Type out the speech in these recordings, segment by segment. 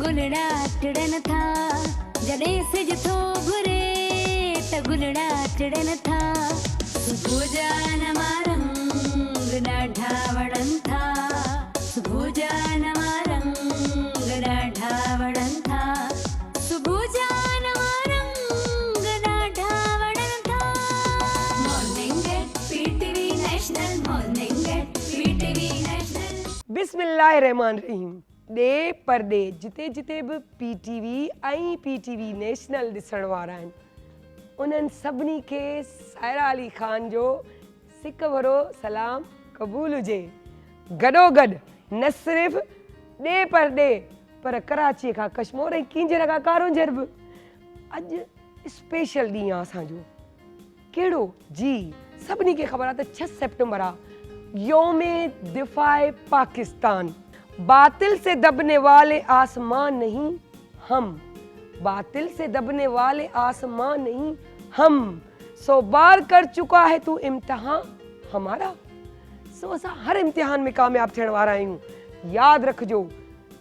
गुलड़ा टिड़न था, जॾहिं सिज थो घुरे त गुलड़ा टिड़न था। सुबुह जा नवां रंग ॾाढा वणनि था, सुबुह जा नवां रंग ॾाढा वणनि था, सुबुह जा नवां रंग ॾाढा वणनि था। Morning at PTV national, morning at PTV national. बिस्मिल्लाहिर्रहमानिर्रहीम। डे पर डे जिते जिते भी पीटीवी ऐं पीटीवी नेशनल ॾिसण वारा आहिनि, उन्हनि सभिनी खे सायरा अली ख़ान जो सिक भरो सलाम क़बूल हुजे। गॾोगॾु न सिर्फ़ डे पर डे पर कराची खां कश्मीर ऐं किंजर खां कारोंजर बि अॼु स्पेशल ॾींहुं आहे असांजो। कहिड़ो? जी सभिनी खे ख़बर आहे त 6 सेप्टेम्बर आहे, योमे दिफ़ाए पाकिस्तान। बातिल से दबने वाले आसमान नहीं हम, बातिल से दबने वाले आसमान नहीं हम, 100 बार कर चुका है तू इम्तिहान हमारा। सो असां हर इम्तिहान में कामयाब थियण वारा आहियूं। यादि रखिजो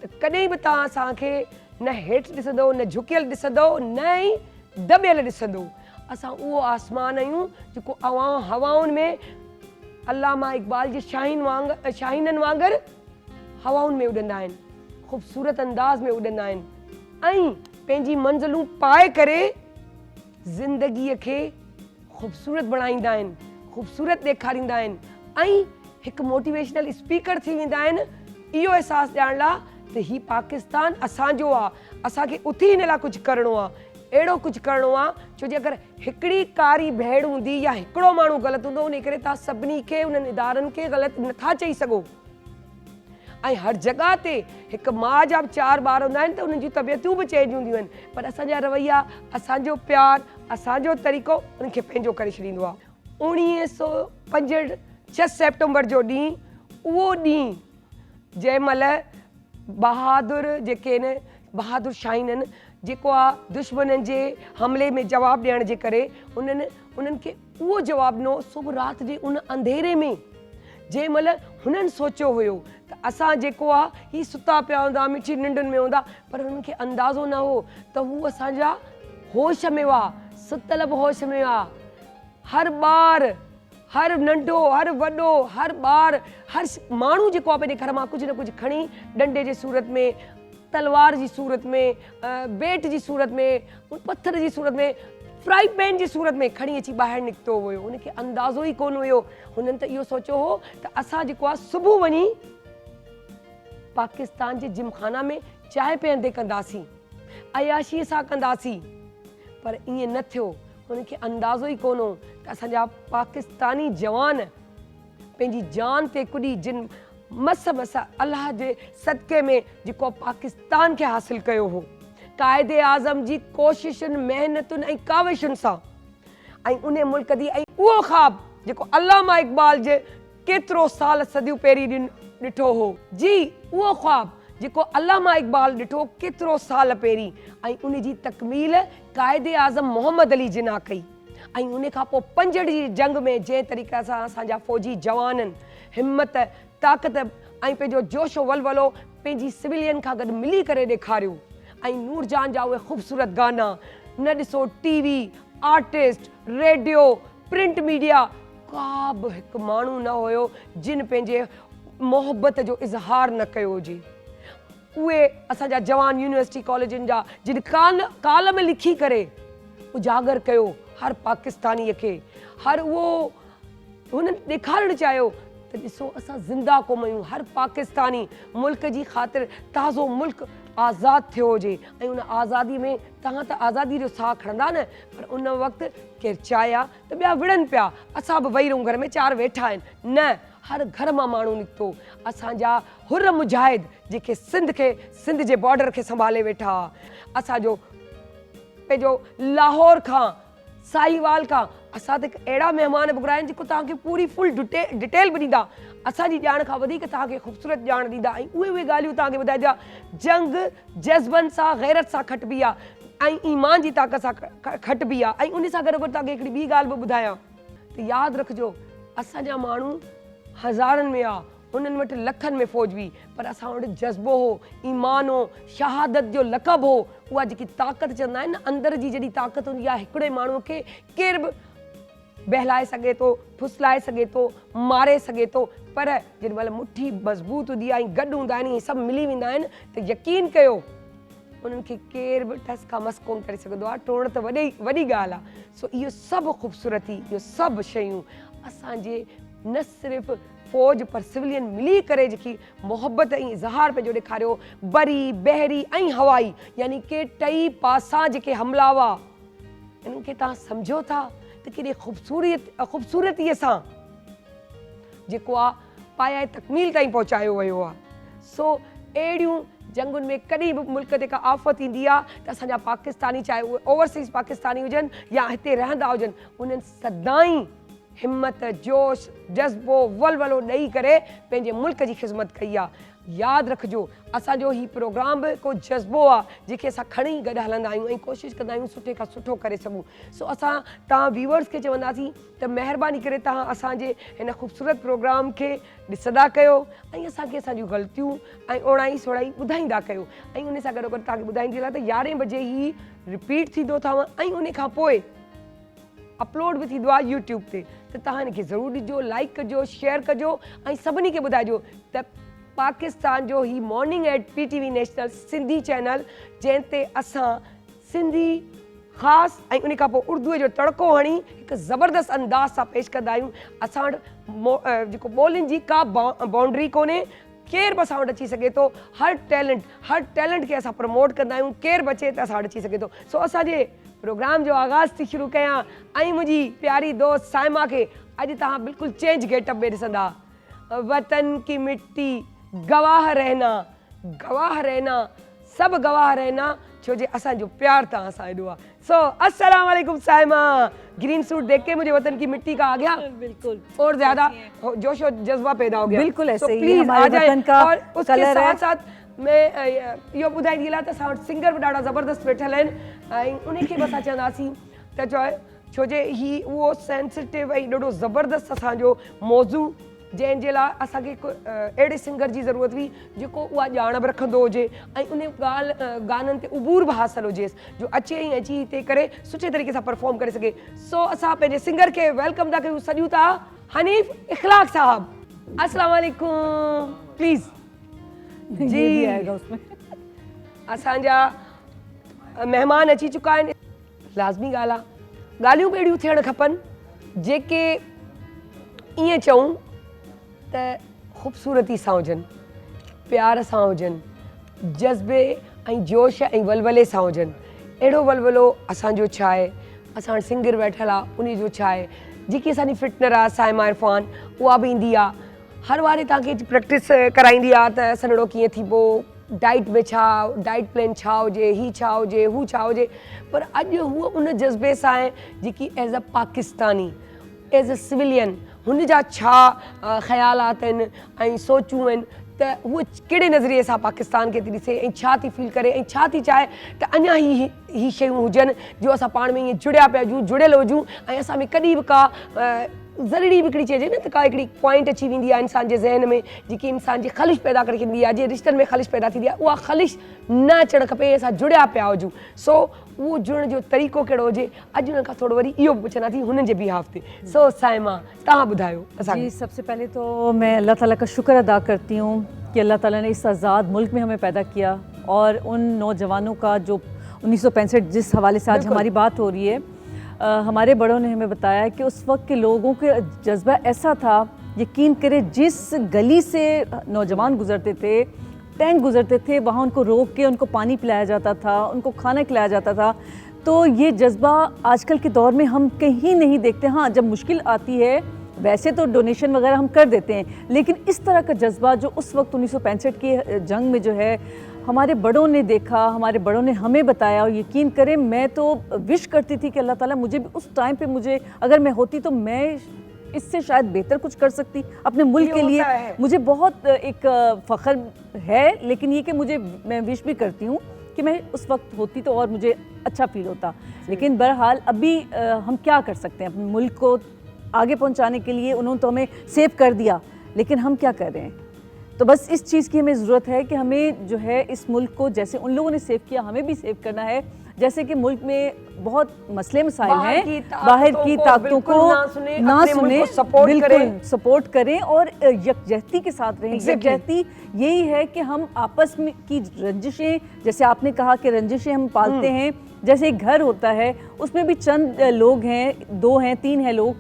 त कॾहिं बि तव्हां असांखे न हेठि ॾिसंदो, न झुकियल ॾिसंदो, न ई दॿियल ॾिसंदो। असां उहो आसमान आहियूं जेको हवाउनि में अल्लामा इक़बाल जे शाहीननि वांगुरु हवाउनि में उॾंदा आहिनि, ख़ूबसूरत अंदाज़ में उॾंदा आहिनि ऐं पंहिंजी मंज़िलूं पाए करे ज़िंदगीअ खे ख़ूबसूरत बणाईंदा आहिनि, ख़ूबसूरत ॾेखारींदा आहिनि ऐं हिकु मोटिवेशनल स्पीकर थी वेंदा आहिनि, इहो अहसासु ॾियण लाइ त हीउ पाकिस्तान असांजो आहे, असांखे उथी हिन लाइ कुझु करिणो आहे, अहिड़ो कुझु करिणो आहे छो जे अगरि हिकिड़ी कारी भेड़ हूंदी या हिकिड़ो माण्हू ग़लति हूंदो, उन करे तव्हां सभिनी खे उन्हनि इदारनि खे ग़लति नथा चई सघो। ऐं हर जॻह ते हिकु माउ जा 4 ॿार हूंदा आहिनि त उन्हनि जूं तबियतूं बि चेंज हूंदियूं आहिनि, पर असांजा रवैया, असांजो प्यारु, असांजो तरीक़ो उनखे पंहिंजो करे छॾींदो आहे। 1965 6 सेप्टेम्बर जो ॾींहुं, उहो ॾींहुं जंहिं महिल बहादुर जेके आहिनि, बहादुर शाहीन आहिनि, जेको आहे दुश्मननि जे हमले में जवाबु ॾियण जे करे उन्हनि खे उहो जवाबु ॾिनो सुबुह राति जे उन अंधेरे में, जंहिं महिल हुननि सोचियो हुयो त असां जेको आहे हीअ सुता पिया हूंदा, मिठी निंडुनि में हूंदा, पर हुननि खे अंदाज़ो न हो त हू असांजा होश में हुआ, सुतल बि होश में हुआ। हर ॿार, हर नंढो, हर वॾो, हर ॿार, हर माण्हू जेको आहे पंहिंजे घर मां कुझु न कुझु खणी डंडे जी सूरत में, तलवार जी सूरत में, बेट जी सूरत में, पत्थर जी सूरत में, फ्राई पैन जी सूरत में खणी अची ॿाहिरि निकितो हुयो। उनखे अंदाज़ो ई कोन हुयो। हुननि त इहो सोचियो हो त असां जेको आहे सुबुह वञी पाकिस्तान जे जिमखाना में चांहि पीअंदे कंदासीं, अयाशीअ सां कंदासीं, पर ईअं न थियो। हुनखे अंदाज़ो ई कोन हो त असांजा पाकिस्तानी जवान पंहिंजी जान ते कुॾी जिन मस अलाह जे सदके में जेको पाकिस्तान खे हासिल कयो हो, क़ाइदे आज़म जी कोशिशुनि, महिनतुनि ऐं काविशुनि सां, ऐं उन मुल्क जी, ऐं उहो ख़्वाब जेको अल्लामा इक़बाल जे केतिरो साल सदियूं पहिरीं ॾिठो हो। जी उहो ख़्वाब जेको अल्लामा इक़बाल ॾिठो केतिरो साल पहिरीं, ऐं उन जी तकमील क़ाइदे आज़म मोहम्मद अली जिना कई। ऐं उन खां पोइ 5 जी जंग में जंहिं तरीक़े सां असांजा फ़ौजी जवाननि हिम्मत, ताक़त ऐं पंहिंजो जोशो वलवलो पंहिंजी सिविलियन खां गॾु मिली करे ॾेखारियो, ऐं नूरजान जा उहे ख़ूबसूरत गाना, न ॾिसो TV, artist, radio, print media, का बि हिकु माण्हू न हुयो जिन पंहिंजे मोहबत जो इज़हार न कयो हुजे। उहे असांजा जवान यूनिवर्सिटी कॉलेजनि जा जिन कालम लिखी करे उजागर कयो हर पाकिस्तानीअ खे, हर उहो हुननि ॾेखारणु चाहियो त ॾिसो असां ज़िंदा क़ौम आहियूं। हर पाकिस्तानी मुल्क जी ख़ातिर ताज़ो मुल्क आज़ादु थियो हुजे, ऐं उन आज़ादी में तव्हां त आज़ादी जो साह खणंदा न, पर उन वक़्तु केरु चाहिया त ॿिया विढ़नि पिया, असां बि वेही रहूं घर में, 4 वेठा आहिनि, न, हर घर मां माण्हू निकितो। असांजा हुर मुजाहिद जेके सिंध जे बॉर्डर खे संभाले वेठा, असांजो पंहिंजो लाहौर खां साहिवाल खां असां त अहिड़ा महिमान बि घुराया आहिनि जेको तव्हांखे पूरी फुल डिटेल बि ॾींदा, असांजी ॼाण खां वधीक तव्हांखे ख़ूबसूरत ॼाण ॾींदा, ऐं उहे ॻाल्हियूं तव्हांखे ॿुधाईंदा। जंग जज़्बनि सां, गैरत सां खटिबी आहे, ऐं ईमान जी ताक़त सां खटिबी आहे, ऐं उन सां गॾोगॾु तव्हांखे हिकिड़ी ॿी ॻाल्हि बि ॿुधायां त यादि रखिजो, असांजा माण्हू हज़ारनि में आहे, उन्हनि वटि लखनि में फ़ौज हुई, पर असां वटि जज़्बो हो, ईमान हो, शहादत जो लक़ब हो। उहा जेकी ताक़त चवंदा आहिनि न, अंदर जी जहिड़ी ताक़त हूंदी आहे हिकिड़े माण्हूअ खे केरु बि बहलाए सघे थो, फुसलाए सघे थो, मारे सघे थो, पर जेॾी महिल मुठी मज़बूत हूंदी आहे ऐं गॾु हूंदा आहिनि, इहे सभु मिली वेंदा आहिनि त यकीन कयो उन्हनि खे केरु बि ठस खां मस कोन करे सघंदो आहे। टोड़ त वॾी वॾी ॻाल्हि आहे। सो इहो सभु ख़ूबसूरती, इहो सभु शयूं असांजे न सिर्फ़ु फ़ौज पर सिविलियन मिली करे जेकी मोहबत ऐं इज़हार पंहिंजो ॾेखारियो, बरी बहरी ऐं हवाई, यानी के टई पासा जेके हमला हुआ, इन्हनि खे तव्हां सम्झो था त केॾे ख़ूबसूरतीअ सां जेको आहे पाया तकमील ताईं पहुचायो वियो आहे। सो अहिड़ियूं जंगुनि में कॾहिं बि मुल्क ते का आफ़त ईंदी आहे त असांजा पाकिस्तानी, चाहे उहे ओवरसीज़ पाकिस्तानी हुजनि या हिते रहंदा हुजनि, उन्हनि सदाईं हिम्मत, जोश, जज़्बो, वलवलो ॾेई करे पंहिंजे मुल्क जी ख़िदमत कई आहे। यादि रखिजो, असांजो हीउ प्रोग्राम बि को जज़्बो आहे जेके असां खणी गॾु हलंदा आहियूं ऐं कोशिशि कंदा आहियूं सुठे खां सुठो करे सघूं। सो असां तव्हां व्यूअर्स खे चवंदासीं त महिरबानी करे तव्हां असांजे हिन ख़ूबसूरत प्रोग्राम खे ॾिसंदा कयो ऐं असांखे असांजूं ग़लतियूं ऐं ओणाई सोणाई ॿुधाईंदा कयो। ऐं उन सां गॾोगॾु तव्हांखे ॿुधाईंदी लाइ त 11 बजे ही रिपीट थींदो अथव ऐं उन खां पोइ अपलोड बि थींदो आहे यूट्यूब ते। त तव्हां हिनखे ज़रूरु ॾिजो, लाइक कजो, शेयर कजो ऐं सभिनी खे ॿुधाइजो त पाकिस्तान जो ही morning at PTV national Sindhi channel, जंहिं ते असां सिंधी ख़ासि ऐं उन खां पोइ उर्दूअ जो तड़को हणी हिकु ज़बरदस्त अंदाज़ सां पेश कंदा आहियूं। असां वटि जेको ॿोलियुनि जी का बाउंड्री कोन्हे, केरु बि असां वटि अची सघे थो। हर टैलेंट खे असां प्रमोट कंदा आहियूं, केरु बि अचे त असां वटि अची सघे थो। सो असांजे प्रोग्राम जो आगाज़ थी शुरू कयां ऐं मुंहिंजी प्यारी दोस्त साइमा खे अॼु तव्हां बिल्कुलु चेंज गेटअप में ॾिसंदा। वतन की मिट्टी गवाह रहना, सब गवाह रहना, छो जे असांजो प्यार तव्हां सां एॾो आहे। सो अस्सलाम वालेकुम साइमा, ग्रीन सूट देख के मुझे वतन की मिट्टी का आ गया बिल्कुल और ज्यादा जोश और जज्बा पैदा हो गया। बिल्कुल ऐसे ही प्लीज हमारे आ जाए। वतन का और उसके कलर है। साथ साथ मैं इहो ॿुधाईंदी लाइ त असां वटि सिंगर बि ॾाढा ज़बरदस्त वेठल आहिनि ऐं उनखे बि असां चवंदासीं त चओ, छो जे ही उहो सेंसिटिव ऐं ॾाढो ज़बरदस्त असांजो मौज़ू, जंहिंजे लाइ असांखे हिकु अहिड़े सिंगर जी ज़रूरत हुई जेको उहा ॼाण बि रखंदो हुजे ऐं उन गाननि ते उबूर बि हासिलु हुजेसि, जो अचे ऐं अची हिते करे सुठे तरीक़े सां परफॉर्म करे सघे। सो असां पंहिंजे सिंगर खे वेलकम था कयूं, सॾियूं था हनीफ़ इख़लाक़ साहब। अस्सलाम वालेकुम। प्लीज़ जी भी आएगा उसमें। असांजा महिमान अची चुका आहिनि। लाज़मी ॻाल्हि आहे, ॻाल्हियूं बि अहिड़ियूं थियणु खपनि जेके ईअं चऊं त ख़ूबसूरती सां हुजनि, प्यार सां हुजनि, जज़्बे ऐं जोश ऐं वलवले सां हुजनि। अहिड़ो वलवलो असांजो छा आहे, असां वटि सिंगर वेठल आहे, उन जो छा आहे। जेकी असांजी फिटनर आहे साइमा इरफान, उहा बि ईंदी आहे, हर वारे तव्हांखे प्रैक्टिस कराईंदी आहे त सन्हड़ो कीअं थीबो, डाइट में छा, डाइट प्लान छा हुजे, ही छा हुजे, हू छा हुजे। पर अॼु हूअ उन जज़्बे सां आहे जेकी as a Pakistani, as a civilian, हुन जा छा ख़्यालात आहिनि ऐं सोचूं आहिनि, त हूअ कहिड़े नज़रिए सां पाकिस्तान खे थी ॾिसे ऐं छा थी फील करे ऐं छा थी चाहे त अञा ही शयूं हुजनि जो असां पाण में ईअं जुड़िया पिया हुजूं, जुड़ियल हुजूं ऐं असां में कॾहिं बि का ज़रूरी बि हिकिड़ी चइजे न त का हिकिड़ी पॉइंट अची वेंदी आहे इंसान जे ज़हन में जेकी इंसान जी ख़लिश पैदा करे छॾींदी आहे, जीअं रिश्तनि में ख़लिश पैदा थींदी आहे, उहा ख़लिश न अचणु खपे, असां जुड़िया पिया हुजूं। सो उहो जुड़ण जो तरीक़ो कहिड़ो हुजे, अॼु हुन खां थोरो वरी इहो बि पुछंदा थी हुननि जे बिहाफ ते। सो साइमा तव्हां ॿुधायो असांखे। जी, सबसे पहले तो मैं अल्लाह ताला का शुक्र अदा करती हूँ कि अल्लाह ताला ने इस आज़ाद मुल्क में हमें पैदा किया और उन नौजवानों का जो 1965 जिस हवाले से आज हमारी बात हो रही है, हमारे बड़ों ने हमें बताया कि उस वक्त के लोगों के जज्बा ऐसा था, यकीन करें जिस गली से नौजवान गुजरते थे, टैंक गुजरते थे, वहाँ उनको रोक के उनको पानी पिलाया जाता था, उनको खाना खिलाया जाता था। तो ये जज्बा आजकल के दौर में हम कहीं नहीं देखते। हाँ, जब मुश्किल आती है वैसे तो डोनेशन वगैरह हम कर देते हैं, लेकिन इस तरह का जज्बा जो उस वक्त 1965 की जंग में जो है हमारे बड़ों ने देखा, हमारे बड़ों ने हमें बताया। और यकीन करें मैं तो विश करती थी कि अल्लाह ताला मुझे भी उस टाइम पे, मुझे अगर मैं होती तो मैं इससे शायद बेहतर कुछ कर सकती अपने मुल्क के लिए। मुझे बहुत एक फ़ख्र है, लेकिन ये कि मैं विश भी करती हूँ कि मैं उस वक्त होती तो और मुझे अच्छा फील होता। लेकिन बहरहाल अभी हम क्या कर सकते हैं अपने मुल्क को आगे पहुँचाने के लिए। उन्होंने तो हमें सेव कर दिया, लेकिन हम क्या कर रहे हैं। तो बस इस चीज़ की हमें ज़रूरत है कि हमें जो है इस मुल्क को जैसे उन लोगों ने सेव किया हमें भी सेव करना है। जैसे कि मुल्क में बहुत मसले मसाइल हैं, बाहर की ताकतों को ना सुने, बिल्कुल सपोर्ट करें और यकजहती के साथ रहें। यकजहती यही है कि हम आपस में की रंजिशें, जैसे आपने कहा कि रंजिशें हम पालते हैं, जैसे एक घर होता है उसमें भी चंद लोग हैं, 2 हैं 3 हैं लोग,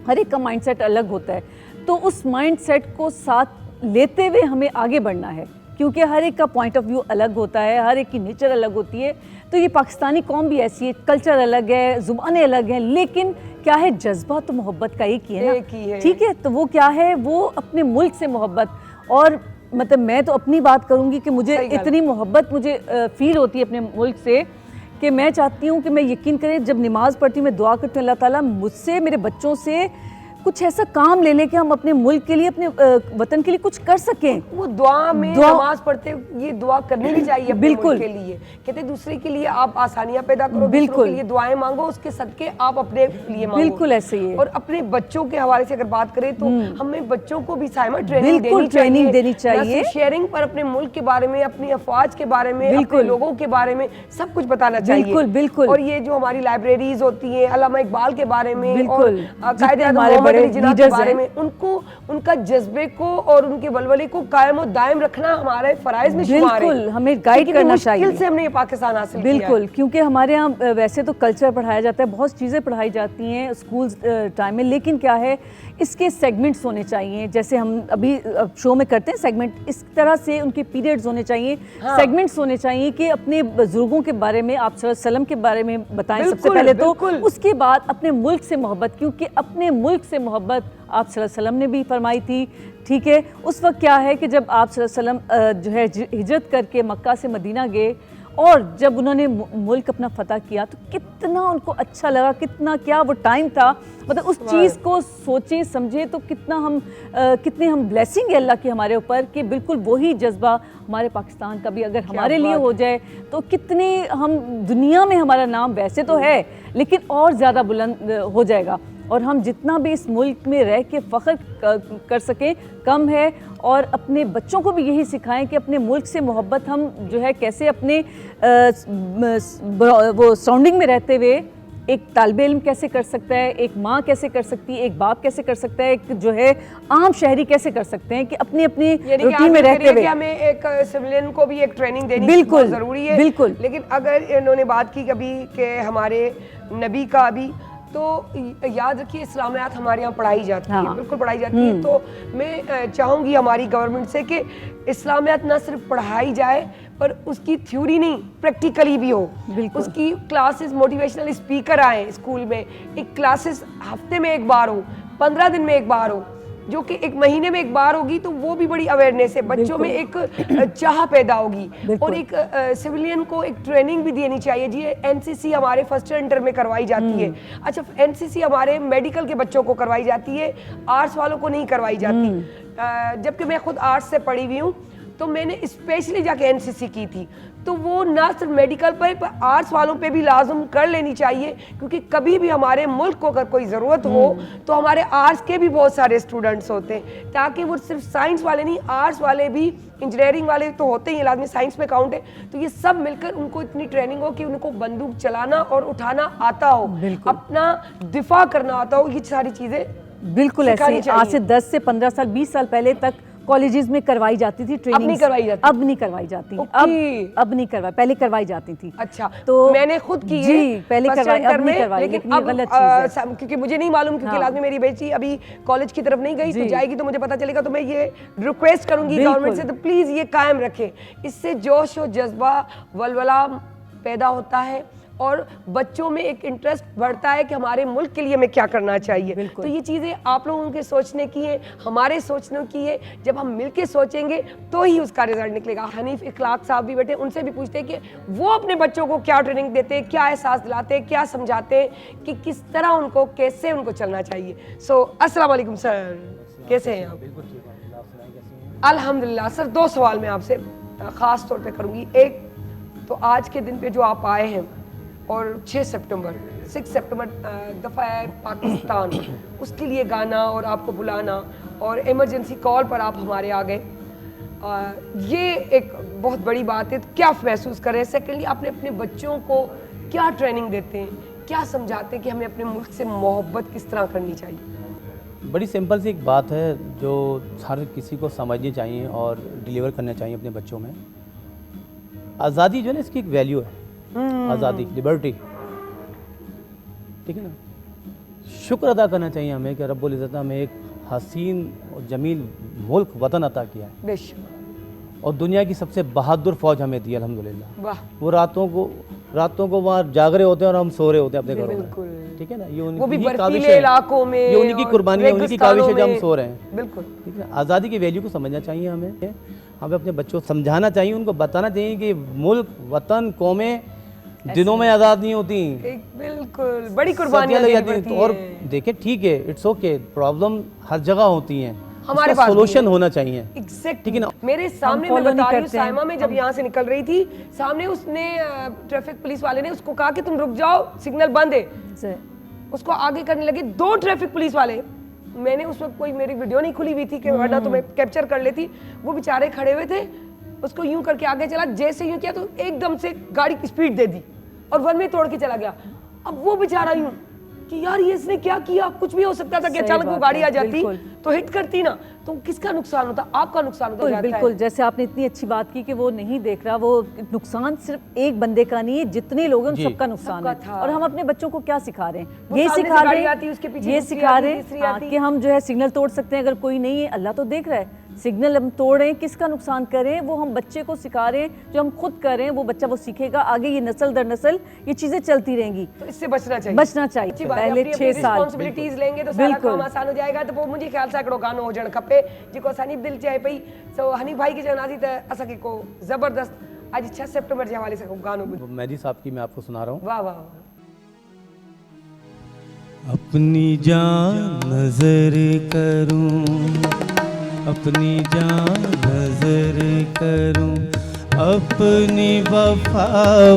हर एक का माइंडसेट अलग होता है। तो उस माइंडसेट को साथ लेते हुए हमें आगे बढ़ना है, क्योंकि हर एक का पॉइंट ऑफ व्यू अलग होता है, हर एक की नेचर अलग होती है। तो ये पाकिस्तानी कौम भी ऐसी है, कल्चर अलग है, ज़ुबानें अलग हैं, लेकिन क्या है, जज्बा तो मोहब्बत का एक ही है ना, ठीक है। तो वो क्या है, वो अपने मुल्क से मोहब्बत। और मतलब मैं तो अपनी बात करूँगी कि मुझे इतनी मोहब्बत मुझे फील होती है अपने मुल्क से कि मैं चाहती हूँ कि मैं यकीन करें जब नमाज़ पढ़ती हूँ मैं दुआ करती हूँ अल्लाह ताला मुझसे, मेरे बच्चों से कुछ ऐसा काम ले कि हम अपने मुल्क के लिए, अपने वतन के लिए कुछ कर सकें। वो दुआ में नमाज पढ़ते ये दुआ करनी भी चाहिए अपने मुल्क के लिए। कहते दूसरे के लिए आप आसानियां पैदा करो, दूसरों के लिए दुआएं मांगो, उसके सदके आप अपने लिए मांगो। बिल्कुल ऐसे ही है। और अपने बच्चों के हवाले से अगर बात करें तो हमें बच्चों को भी साइमा ट्रेनिंग देनी चाहिए, शेयरिंग पर, अपने मुल्क के बारे में, अपनी अफवाज के बारे में, अपने लोगों के बारे में सब कुछ बताना चाहिए। बिल्कुल बिल्कुल। और ये जो हमारी लाइब्रेरीज होती है, अल्लामा इकबाल के बारे में और लीडर्स बारे में, उनको उनका जज्बे को और उनके वलवले को कायम और दायम रखना हमारे फराइज में शुमार है। बिल्कुल, हमें गाइड करना चाहिए। मुश्किल से हमने ये पाकिस्तान हासिल किया। बिल्कुल, क्योंकि हमारे यहाँ वैसे तो कल्चर पढ़ाया जाता है, बहुत चीज़ें पढ़ाई जाती हैं स्कूल टाइम में, लेकिन क्या है इसके सेगमेंट्स होने चाहिए, जैसे हम अभी शो में करते हैं सेगमेंट, इस तरह से उनके पीरियड्स होने चाहिए, सेगमेंट्स होने चाहिए कि अपने बुजुर्गों के बारे में, आप सल्लल्लाहु अलैहि वसल्लम के बारे में बताएं सबसे पहले तो, उसके बाद अपने मुल्क से मोहब्बत, क्योंकि अपने मुल्क से मोहब्बत आप सल्लल्लाहु अलैहि वसल्लम ने भी फरमाई थी, ठीक है। उस वक्त क्या है कि जब आप सल्लल्लाहु अलैहि वसल्लम जो है हिजरत करके मक्का से मदीना गए और जब उन्होंने मुल्क अपना फतह किया तो कितना उनको अच्छा लगा, कितना क्या वो टाइम था, मतलब उस चीज़ को सोचें समझें तो कितने हम ब्लेसिंग है अल्लाह की हमारे ऊपर कि बिल्कुल वही जज्बा हमारे पाकिस्तान का भी अगर हमारे लिए हो जाए तो कितने हम दुनिया में, हमारा नाम वैसे तो है लेकिन और ज़्यादा बुलंद हो जाएगा, और हम जितना भी इस मुल्क में रह के फ़ख्र कर सकें कम है। और अपने बच्चों को भी यही सिखाएं कि अपने मुल्क से मोहब्बत हम जो है कैसे अपने वो सराउंडिंग में रहते हुए एक तालिबे इल्म कैसे कर सकता है, एक माँ कैसे कर सकती है, एक बाप कैसे कर सकता है, एक जो है आम शहरी कैसे कर सकते हैं कि अपनी अपनी रूटीन में रहते हुए। हमें एक सिविलियन को भी एक ट्रेनिंग देनी बिल्कुल जरूरी है। बिल्कुल। लेकिन अगर इन्होंने बात की कभी कि हमारे नबी का भी, तो याद रखिए इस्लामियात हमारे यहाँ पढ़ाई जाती है, बिल्कुल पढ़ाई जाती है। तो मैं चाहूँगी हमारी गवर्नमेंट से कि इस्लामियात ना सिर्फ पढ़ाई जाए पर उसकी थ्योरी नहीं, प्रैक्टिकली भी हो। उसकी क्लासेस, मोटिवेशनल स्पीकर आए स्कूल में, एक क्लासेस हफ्ते में एक बार हो, 15 दिन में एक बार हो, जो कि एक महीने में एक बार होगी, तो वो भी बड़ी अवेयरनेस है, बच्चों में एक चाह पैदा होगी। और एक सिविलियन को एक ट्रेनिंग भी देनी चाहिए। जी एनसीसी हमारे फर्स्ट इंटर में करवाई जाती है, अच्छा एनसीसी हमारे मेडिकल के बच्चों को करवाई जाती है, आर्ट्स वालों को नहीं करवाई जाती। जबकि मैं खुद आर्ट्स से पढ़ी हुई हूँ, तो मैंने स्पेशली जाके एनसीसी की थी, तो वो ना सिर्फ मेडिकल पर आर्ट्स वालों पे भी लाजम कर लेनी चाहिए, क्योंकि कभी भी हमारे मुल्क को अगर कोई ज़रूरत हो तो हमारे आर्ट्स के भी बहुत सारे स्टूडेंट्स होते हैं, ताकि वो सिर्फ साइंस वाले नहीं, आर्ट्स वाले भी, इंजीनियरिंग वाले तो होते ही, लाजमी साइंस में काउंट है, तो ये सब मिलकर उनको इतनी ट्रेनिंग हो कि उनको बंदूक चलाना और उठाना आता हो, अपना दिफा करना आता हो, ये सारी चीज़ें बिल्कुल ऐसे आज से 10 से 15 साल 20 साल पहले तक कॉलेजेस में करवाई जाती थी ट्रेनिंग, अब नहीं करवाई जाती, अब नहीं करवाई, पहले करवाई जाती थी। अच्छा, तो मैंने खुद की जी पहले करवाई, अब नहीं करवाई, लेकिन ये गलत चीज़ है, क्योंकि मुझे नहीं मालूम, क्योंकि लाजमी मेरी बेटी अभी कॉलेज की तरफ नहीं गई, तो जाएगी तो मुझे पता चलेगा। तो मैं ये रिक्वेस्ट करूंगी गवर्नमेंट से, तो प्लीज ये कायम रखें, इससे जोश और जज्बा, वलवला पैदा होता है और बच्चों में एक इंटरेस्ट बढ़ता है कि हमारे मुल्क के लिए हमें क्या करना चाहिए। तो ये चीज़ें आप लोगों के सोचने की है, हमारे सोचने की है, जब हम मिलके सोचेंगे तो ही उसका रिजल्ट निकलेगा। हनीफ इखलाक साहब भी बैठे, उनसे भी पूछते हैं कि वो अपने बच्चों को क्या ट्रेनिंग देते हैं, क्या एहसास दिलाते हैं, क्या समझाते हैं कि किस तरह उनको, कैसे उनको चलना चाहिए। सो अस्सलाम वालेकुम सर, कैसे हैं आप? अल्हम्दुलिल्लाह। सर 2 सवाल मैं आपसे ख़ास तौर पे करूँगी। एक तो आज के दिन पे जो आप आए हैं और 6 सितंबर दफ़ा है पाकिस्तान, उसके लिए गाना और आपको बुलाना और इमरजेंसी कॉल पर आप हमारे आ गए, ये एक बहुत बड़ी बात है। क्या महसूस कर रहे हैं? सेकेंडली, आपने अपने बच्चों को क्या ट्रेनिंग देते हैं, क्या समझाते हैं कि हमें अपने मुल्क से मोहब्बत किस तरह करनी चाहिए? बड़ी सिंपल सी एक बात है जो हर किसी को समझनी चाहिए और डिलीवर करना चाहिए अपने बच्चों में। आज़ादी जो है ना, इसकी एक वैल्यू है, आज़ादी, लिबर्टी, ठीक है ना। शुक्र अदा करना चाहिए हमें कि रब्बुल इज़्ज़त ने हमें एक हसीन और जमील मुल्क वतन अता किया है बेशक। और दुनिया की सबसे बहादुर फौज हमें दी अल्हम्दुलिल्लाह। वाह, वो रातों को वहाँ जाग रहे होते हैं और हम सो रहे होते हैं अपने घरों बिल्कुल। में, ठीक है ना। ये वो भी उनकी बर्फीले काविश है, इलाकों में, ये उन्हीं की और कुर्बानी है, उन्हीं की काविश है जो हम रेगिस्तानों सो रहे हैं, बिल्कुल। ठीक है। आज़ादी की वैल्यू को समझना चाहिए हमें अपने बच्चों को समझाना चाहिए, उनको बताना चाहिए कि मुल्क, वतन, कौमें दिनों में आज़ाद नहीं होती, एक बिल्कुल बड़ी कुर्बानियां लग देनी जाती पड़ती हैं। और हैं। देखिए, ठीक है, इट्स ओके, प्रॉब्लम हर जगह होती हैं, हमारे पास भी सोल्यूशन है। होना चाहिए, Exactly. ठीक है ना। मेरे सामने follow मैं नहीं बता रही हूँ, करते हैं। साइमा में जब यहाँ से निकल रही थी, सामने उसने ट्रैफिक पुलिस वाले ने उसको कहा कि तुम रुक जाओ, सिग्नल बंद है। से उसको आगे करने लगे 2 ट्रैफिक पुलिस वाले। मैंने उस वक्त कोई मेरी वीडियो नहीं खुली हुई थी कि वरना तो मैं कैप्चर कर लेती। वो बेचारे खड़े हुए थे, उसको यूं करके आगे चला, जैसे यूं किया तो एकदम से गाड़ी की स्पीड दे दी और वन में तोड़ के चला गया। अब वो बेचारा यूं कि यार ये इसने क्या किया, कुछ भी हो सकता था कि सही अचानक वो बात गाड़ी है, आ जाती बिल्कुल। तो हिट करती ना, तो किसका नुकसान होता? आपका नुकसान होता बिल्कुल जाता बिल्कुल, है। जैसे आपने इतनी अच्छी बात की कि वो नहीं देख रहा, वो नुकसान सिर्फ एक बंदे का नहीं है, जितने लोग हैं उन जी। सबका नुकसान है। सबका था। और हम अपने बच्चों को क्या सिखा रहे हैं? वो ये सामने सिखा से गाड़ी रहे आती है, उसके पीछे ये दूसरी सिखा आती, रहे तीसरी हाँ, आती। कि हम जो है सिग्नल तोड़ सकते हैं, अगर कोई नहीं है, अल्लाह तो देख रहा है। सिग्नल हम तोड़ें, किसका नुकसान करें, वो हम बच्चे को सिखा रहे हैं। जो हम खुद कर रहे हैं वो बच्चा वो सीखेगा, आगे ये नस्ल दर नस्ल ये चीजें चलती रहेंगी। तो इससे बचना चाहिए। बचना चाहिए। अच्छी बात है, पहले अपनी 6 साल रिस्पांसिबिलिटीज लेंगे तो सारा बिल्कुल। काम आसान हो जाएगा। तो वो मुझे ख्याल से हिकिड़ो गानो हुजण खपे जेको असांजी दिलि चए पई। सो हनीफ भाई खे चवंदासीं त असांखे को ज़बरदस्त अॼु 6 सितंबर जे हवाले सां को गानो ॿुधो। मेहदी साहब की मैं आपको सुना रहा हूँ। वाह वाह वाह। अपनी जान नजर करूं, अपनी जान नजर करूं, अपनी वफा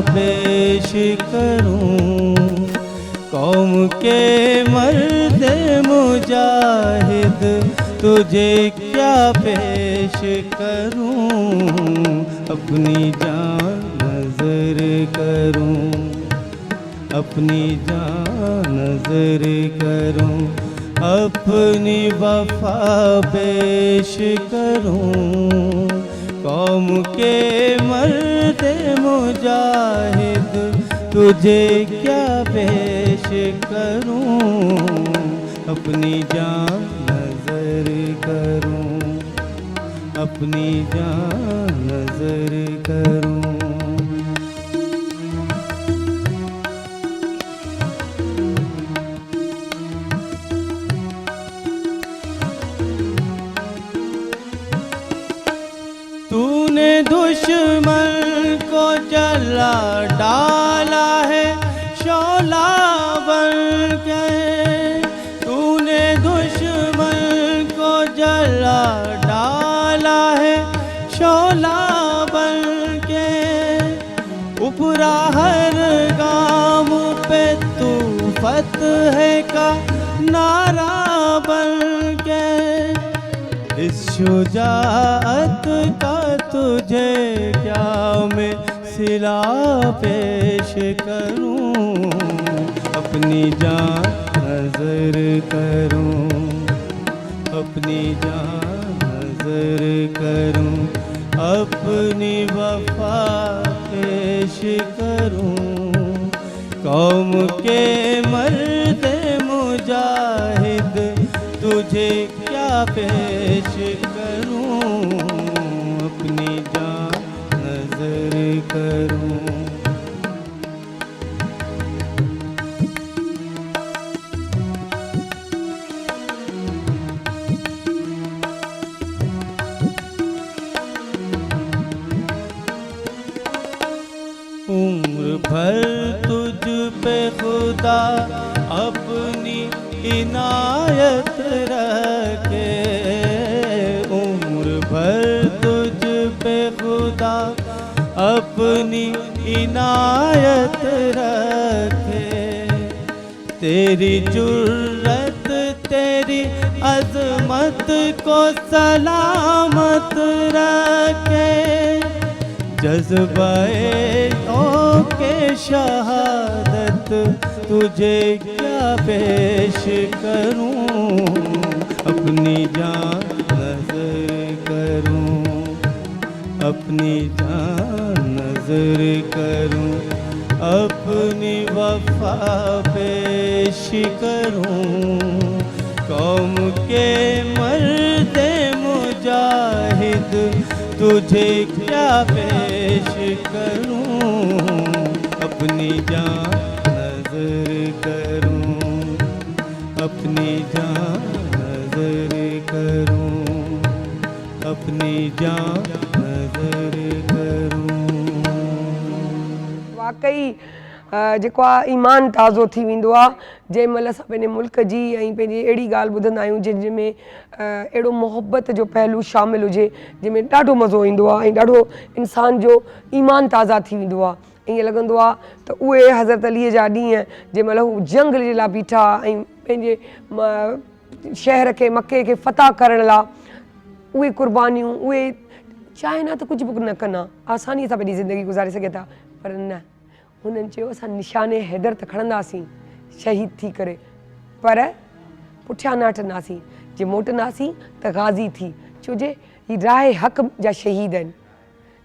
पेश करूं, कौम के मर्द मुजाहिद तुझे क्या पेश करूं, अपनी जान नजर करूं, अपनी जान नजर करूं, अपनी वफा पेश करूं, कौम के मर्द मुजाहिद तुझे क्या पेश करूं, अपनी जान नजर करूं, अपनी जान नजर करूं। तूने दुश्मन को जला डाला है शोला बन के, तूने दुश्मन को जला डाला है शोला बन के, उपरा हर गाम पे तू फतह का नारा बन के, इस शुजाअत का तुझे क्या मैं सिला पेश करूं, अपनी जान नजर करूं, अपनी जान नजर करूं, अपनी वफा पेश करूं, कौम के मर्द मुजाहिद तुझे क्या पेश करूं, अपनी जान नजर करूं। उम्र भर तुझ पे खुदा अपनी इनायत रखे, उम्र भर तुझ पे खुदा अपनी इनायत रखे, तेरी जुर्रत तेरी अजमत को सलामत रखे, जज्बाए ओ के शहादत तुझे क्या पेश करूं, अपनी जान नजर करूं, अपनी जान नजर करूं, अपनी वफा पेश करूं, कौम के मर्दे मुजाहिद तुझे क्या पेश करूं, अपनी जान नजर करूं, अपनी जान नजर करूं, अपनी जान नजर करूं। वाकई जेको आहे ईमान ताज़ो थी वेंदो आहे जंहिं महिल असां पंहिंजे मुल्क जी ऐं पंहिंजी अहिड़ी ॻाल्हि ॿुधंदा आहियूं जंहिंमें अहिड़ो मोहबत जो पहलू शामिल हुजे, जंहिंमें ॾाढो मज़ो ईंदो आहे ऐं ॾाढो इंसान जो ईमान ताज़ा थी वेंदो आहे। ईअं लॻंदो आहे त उहे हज़रत अलीअ जा ॾींहं जंहिं महिल हू जंग जे लाइ बीठा ऐं पंहिंजे शहर खे मके खे फ़तह करण लाइ उहे कुर्बानियूं, उहे चाहे न त कुझु बि न कनि, आसानीअ सां पंहिंजी ज़िंदगी गुज़ारे सघे था, पर न, हुननि चयो असां निशाने हैदर त खणंदासीं शहीद थी करे, पर पुठियां न हटंदासीं, जे मोटंदासीं त गाज़ी थी, छो जे हीअ राह हक़ जा शहीद आहिनि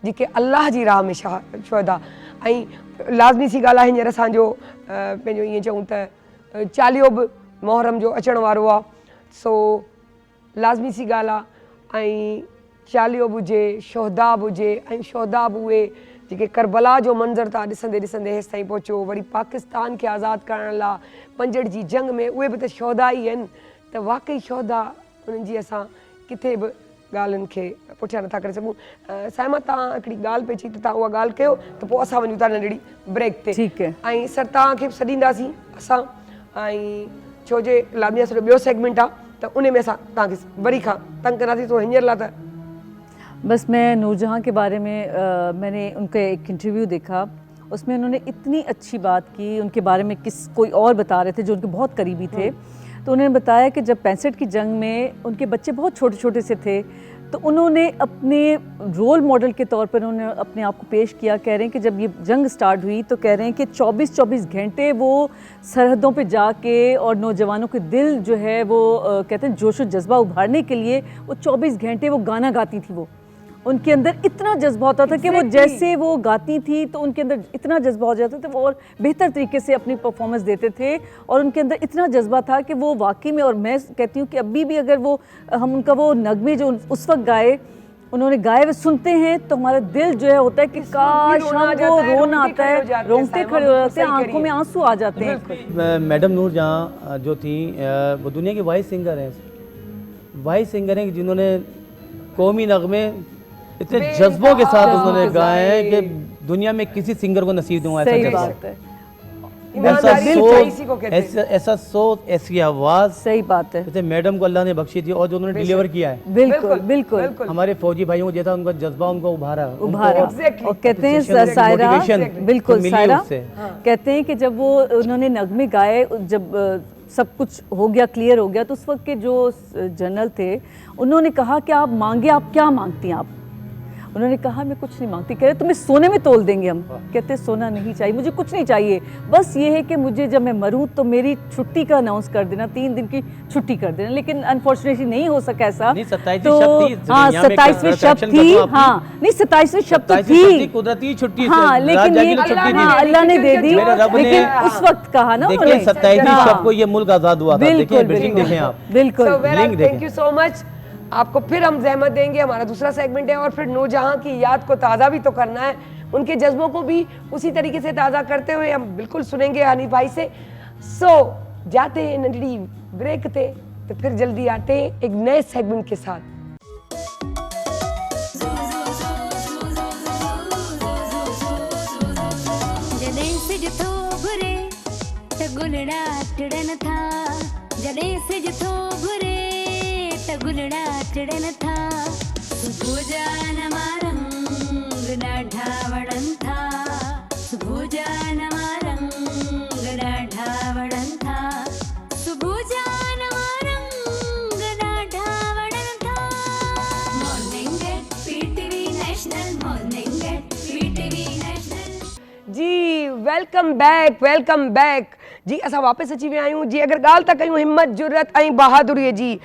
जेके अलाह जी राह में शुहदा। ऐं लाज़मी सी ॻाल्हि आहे, हींअर असांजो पंहिंजो ईअं चऊं त चालीहो बि मुहर्रम जो अचण वारो आहे, सो लाज़मी सी ॻाल्हि आहे। ऐं चालीहो बि हुजे, शुहदा बि हुजे, ऐं शुहदा बि उहे जेके करबला जो मंज़र था ॾिसंदे ॾिसंदे हेसि ताईं पहुचो, वरी पाकिस्तान खे आज़ादु करण लाइ पंजड़ जी जंग में उहे बि त शुहदा ई आहिनि, त वाक़ई शुहदा उन्हनि जी असां किथे बि ॻाल्हियुनि खे पुठियां नथा करे सघूं। साइमा तव्हां हिकिड़ी ॻाल्हि पई चई त तव्हां उहा ॻाल्हि कयो त पोइ असां वञूं था नंढड़ी ब्रेक ते। ठीकु आहे। ऐं सर तव्हांखे बि सॾींदासीं असां, ऐं छो जे लाज़मी असांजो ॿियो सेगमेंट आहे त उन में असां तव्हांखे वरी खां तंग कंदासीं, तो हींअर लाइ त बस मैं नूरजहाँ के बारे में मैंने उनका एक इंटरव्यू देखा, उसमें उन्होंने इतनी अच्छी बात की, उनके बारे में कोई और बता रहे थे जो उनके बहुत करीबी थे, तो उन्होंने बताया कि जब 65 की जंग में उनके बच्चे बहुत छोटे छोटे से थे, तो उन्होंने अपने रोल मॉडल के तौर पर उन्होंने अपने आप को पेश किया। कह रहे हैं कि जब ये जंग स्टार्ट हुई तो कह रहे हैं कि 24-24 घंटे वो सरहदों पे जाके और नौजवानों के दिल जो है वो कहते हैं जोश व जज्बा उभारने के लिए वो 24 घंटे वो गाना गाती थी। वो उनके अंदर इतना जज्बा होता था कि वो जैसे वो गाती थी तो उनके अंदर इतना जज्बा हो जाता था, वो और बेहतर तरीके से अपनी परफॉर्मेंस देते थे, और उनके अंदर इतना जज्बा था कि वो वाकई में, और मैं कहती हूँ कि अभी भी अगर वो हम उनका वो नगमे जो उस वक्त गाए उन्होंने गाए हुए सुनते हैं तो हमारा दिल जो है होता है कि काश हमको रोना आता है, रोंगटे खड़े हो जाते हैं, आंखों में आंसू आ जाते हैं। मैडम नूरजहाँ जो थी वो दुनिया की वाइस सिंगर हैं, वाइस सिंगर हैं जिन्होंने कौमी नगमे इतने जज्बों के साथ उन्होंने गाए हैं कि दुनिया में किसी सिंगर को नसीब दूँ ऐसा सही बात है, ऐसा सोच, ऐसी आवाज़, सही बात है, जैसे मैडम को अल्लाह ने बख्शी थी और जो उन्होंने डिलीवर किया है, बिल्कुल बिल्कुल हमारे फौजी भाइयों को जैसा उनका जज्बा उनको उभारा। और कहते हैं सायरा, बिल्कुल सायरा कहते हैं कि जब वो उन्होंने नगमे गाए, जब सब कुछ हो गया, क्लियर हो गया, तो उस वक्त के जो जनरल थे उन्होंने कहा कि आप मांगे, आप क्या मांगती हैं आप? उन्होंने कहा मैं कुछ नहीं मांगती। कह रहे तुम्हें सोने में तोल देंगे हम। कहते सोना नहीं चाहिए, मुझे कुछ नहीं चाहिए, बस ये है कि मुझे जब मैं मरूँ तो मेरी छुट्टी का अनाउंस कर देना, 3 दिन की छुट्टी कर देना। लेकिन अनफॉर्चुनेटली नहीं हो सका ऐसा। तो हाँ 27वीं शब थी, हाँ नहीं 27वीं शब तो थी कुदरती छुट्टी, हाँ लेकिन ये अल्लाह ने दे दी, लेकिन उस वक्त कहा ना उन्होंने 27वीं शब को ये मुल्क आजाद हुआ था। देखिए ब्रीफिंग देखें आप, बिल्कुल। Thank you so much. आपको फिर हम जहमत देंगे, हमारा दूसरा सेगमेंट है, और फिर नूरजहाँ की याद को ताज़ा भी तो करना है, उनके जज्बों को भी उसी तरीके से ताज़ा करते हुए हम बिल्कुल सुनेंगे हनीफ भाई से। सो जाते हैं नंढड़ी ब्रेक थे, तो फिर जल्दी आते हैं एक नए सेगमेंट के साथ। जॾहिं सिज थो घुरे त गुलड़ा टिड़न था, जॾहिं सिज थो घुरे त गुलड़ा टिड़न था, सुबुह जा नवा रंग ॾाढा वणनि था, सुबुह जा नवा रंग ॾाढा वणनि था, सुबुह जा नवा रंग वेलकम बैक जी। असां वापसि अची विया आहियूं जी। अगरि ॻाल्हि था कयूं हिम्मत जुर्रत ऐं बहादुरीअ जी,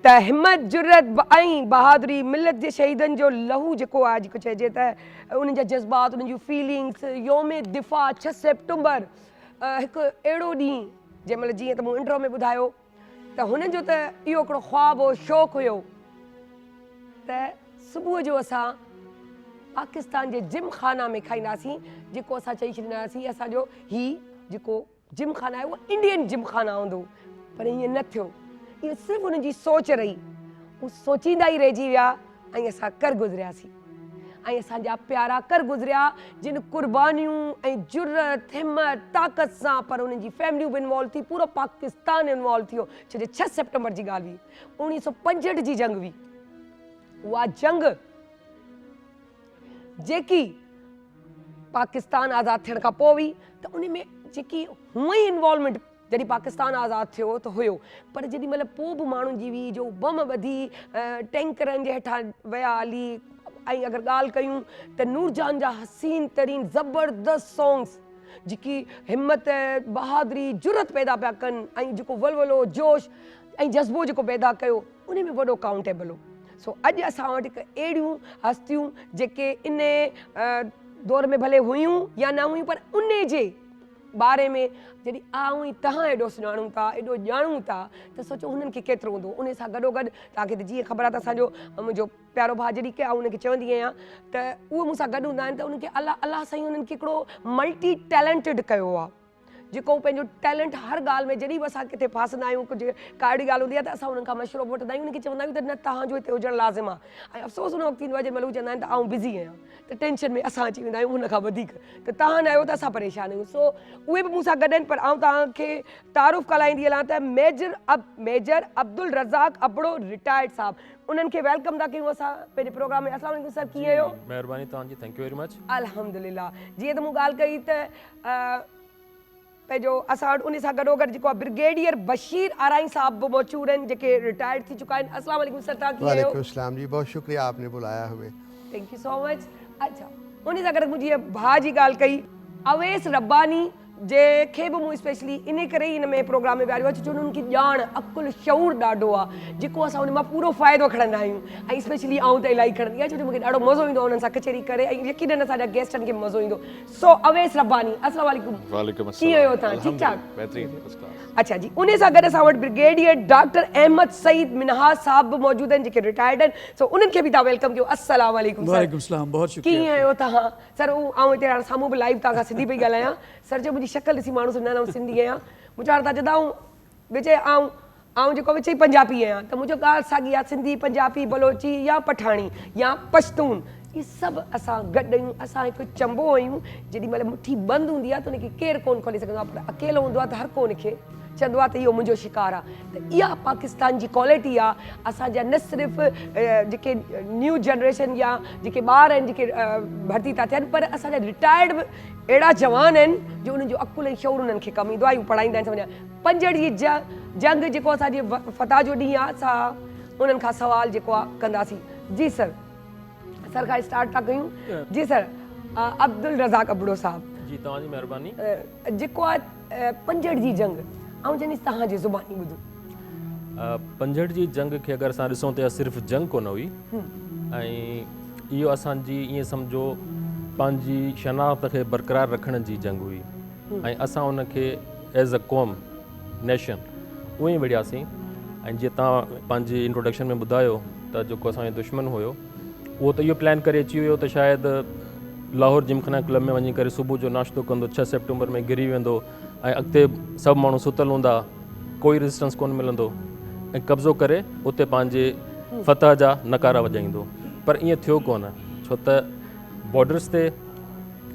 त हिम्मत जुर्रत ऐं बहादुरी मिलत जे शहीदनि जो लहू जेको आहे, जेको चइजे त उन्हनि जा जज़्बात, उन्हनि जूं फीलिंग्स, योम दिफ़ा 6 सेप्टेम्बर हिकु अहिड़ो ॾींहुं जंहिं महिल जीअं त मूं इंट्रो में ॿुधायो त हुननि जो त इहो हिकिड़ो ख़्वाबु हो, शौक़ु हुयो त सुबुह जो असां पाकिस्तान जे जिम खाना में खाईंदासीं, जेको असां चई छॾींदासीं असांजो ही जेको जिम खाना आहे उहो इंडियन जिम खाना हूंदो। पर ईअं न थियो, इहो सिर्फ़ु उन्हनि जी सोच रही। हू सोचींदा ई रहिजी विया ऐं असां कर गुज़रियासीं। ऐं असांजा प्यारा कर गुज़रिया जिन कुर्बानियूं ऐं जुर्रत, हिम्मत, ताक़त सां, पर उन्हनि जी फैमिलियूं बि इन्वॉल्व थी, पूरो पाकिस्तान इन्वॉल्व थियो। छो जो 6 सेप्टेम्बर जी ॻाल्हि हुई, 1965 जी जंग हुई। उहा जंग जेकी पाकिस्तान आज़ादु थियण खां पोइ हुई, त उन में जेकी हूअं ई इन्वॉल्वमेंट जॾहिं पाकिस्तान आज़ादु थियो त हुयो, पर जेॾी महिल पोइ बि माण्हुनि जी हुई जो बम ॿधी टैंकरनि जे हेठां विया हली। ऐं अगरि ॻाल्हि कयूं त नूरजान जा हसीन तरीन ज़बरदस्त सॉन्ग्स जेकी हिम्मत, बहादुरी, जुर्रत पैदा पिया कनि ऐं जेको वलवलो, जोश ऐं जज़्बो जेको पैदा कयो, उन में वॾो काउंटेबल हो। सो अॼु असां वटि हिकु अहिड़ियूं हस्तियूं जेके इन दौर में भले हुयूं या न हुयूं, पर उन जे बारे में जॾहिं आऊं ऐं तव्हां एॾो सुञाणूं था, एॾो ॼाणूं था, त सोचो हुननि खे केतिरो हूंदो। उन सां गॾोगॾु तव्हांखे त जीअं ख़बर आहे त असांजो मुंहिंजो प्यारो भाउ जॾहिं की उनखे चवंदी आहियां त उहो मूंसां गॾु हूंदा आहिनि, त उन्हनि खे अलाह साईं उन्हनि खे हिकिड़ो मल्टी टैलेंटेड कयो आहे, जेको पंहिंजो टैलेंट हर ॻाल्हि में, जॾहिं बि असां किथे फासंदा आहियूं, कुझु काड़ी ॻाल्हि हूंदी आहे त असां उन्हनि खां मशवरो वठंदा आहियूं, उनखे चवंदा आहियूं त न तव्हांजो हिते हुजणु लाज़िम आहे। ऐं अफ़सोस हुन वक़्तु थींदो आहे जंहिं महिल हू चवंदा आहिनि त आउं बिज़ी आहियां, त टेंशन में असां अची वेंदा आहियूं हुन खां वधीक, त तव्हां न आहियो त असां परेशान आहियूं। सो उहे बि मूंसां गॾु आहिनि, पर आउं तव्हांखे तारुफ़ कराईंदी हलां त मेजर अब्दुल रज़ाक अबड़ो रिटायर्ड साहब, उन्हनि खे वेलकम था कयूं असां पंहिंजे प्रोग्राम में। अस्सलाम वालेकुम सर, कीअं आहियो? महिरबानी तव्हांजी, थैंक यू वेरी मच। अल्हम्दुलिल्लाह। जीअं त मूं ॻाल्हि कई त पंहिंजो असां वटि उन सां गॾोगॾु जेको आहे ब्रिगेडियर बशीर आराई साहब बि मौजूदु आहिनि, जेके रिटायर्ड थी चुका आहिनि। अस्सलाम वालेकुम सर, तव्हां कीअं आहियो? वालेकुम अस्सलाम जी, बहुत शुक्रिया आपने बुलाया हमें। Thank you so much. अच्छा, उन सां गॾु मुंहिंजी भाउ जी ॻाल्हि कई, अवेस रब्बानी जंहिंखे बि मूं स्पेशली इन करे ई हिन में प्रोग्राम में विहारियो आहे, छो उन्हनि खे ॼाण, अकुलु, शऊर ॾाढो आहे, जेको असां उन मां पूरो फ़ाइदो खणंदा आहियूं। ऐं स्पेशली आउं त इलाही खणंदी आहियां, छो जो मूंखे ॾाढो मज़ो ईंदो आहे उन्हनि सां कचहरी करे, ऐं यकीनन असांजा गेस्टनि खे मज़ो ईंदो। सो अवेस रब्बानी, अस्सलाम वालेकुम। वालेकुम अस्सलाम। कीअं आहियो तव्हां? ठीकु ठाक? बेहतरीन, फर्स्ट क्लास। अच्छा जी, उन सां गॾु असां वटि ब्रिगेडियर डॉक्टर अहमद सईद मिनहाज साहब बि मौजूदु आहिनि, जेके रिटायर्ड आहिनि। सो उन्हनि खे बि तव्हां वेलकम कयो। अस्सलाम वालेकुम सर। वालेकुम सलाम, बहुत शुक्रिया। कीअं आहियो तव्हां? सर आउं हिते हाणे साम्हूं बि लाइव तव्हां खां सिंधी पई ॻाल्हायां। सर जो मुंहिंजी शक्ल ॾिसी माण्हू सम्झंदा आहिनि सिंधी आहियां। मुंहिंजो हाणे तव्हां चवंदा विच आउं जेको विच ई पंजाबी आहियां, त मुंहिंजो ॻाल्हि साॻी आहे, सिंधी, पंजाबी, बलोची या पठाणी या पश्तून, इहे सभु असां गॾु आहियूं। असां हिकु चंबो आहियूं, जेॾी महिल मुठी बंदि हूंदी आहे त उनखे केरु कोन खोले सघंदो आहे, पर अकेलो हूंदो आहे त हर को उनखे चवंदो आहे त इहो मुंहिंजो शिकार आहे। त इहा पाकिस्तान जी क्वालिटी आहे। असांजा न सिर्फ़ु जेके न्यू जनरेशन या जेके ॿार आहिनि जेके भर्ती था थियनि, पर असांजा रिटायर्ड बि अहिड़ा जवान आहिनि जो उन्हनि जो अकुल ऐं शौर उन्हनि खे कमु ईंदो आहे, पढ़ाईंदा आहिनि। सम्झा 65 जी जंग जेको असांजी फतह जो ॾींहुं आहे, असां उन्हनि खां सवाल जेको आहे कंदासीं। जी सर, सर खां स्टार्ट था कयूं। जी सर, अब्दुल रज़ाक अबड़ो साहब जी, तव्हांजी महिरबानी। जेको आहे 65 जी जंग, ऐं चवंदीसि तव्हांजी ज़ुबानी ॿुधो। 65 जी जंग खे अगरि असां ॾिसूं त सिर्फ़ु जंग कोन हुई, ऐं इहो असांजी ईअं सम्झो पंहिंजी शनाख़्त खे बरक़रार रखण जी जंग हुई। ऐं असां उनखे एज़ अ क़ौम, नेशन उहे ई विढ़ियासीं। ऐं जीअं तव्हां पंहिंजी इंट्रोडक्शन में ॿुधायो त जेको असांजो दुश्मन हुयो, उहो त इहो प्लान करे अची वियो त शायदि लाहौर जिमखाना क्लब में वञी करे सुबुह जो नाश्तो कंदो, 6 सेप्टेम्बर में घिरी वेंदो, ऐं अॻिते सभु माण्हू सुतल हूंदा, कोई रेजिस्टेंस कोन मिलंदो, ऐं कब्ज़ो करे उते पंहिंजे फतह जा नकारा वॼाईंदो। पर ईअं थियो कोन, छो त बॉर्डर्स ते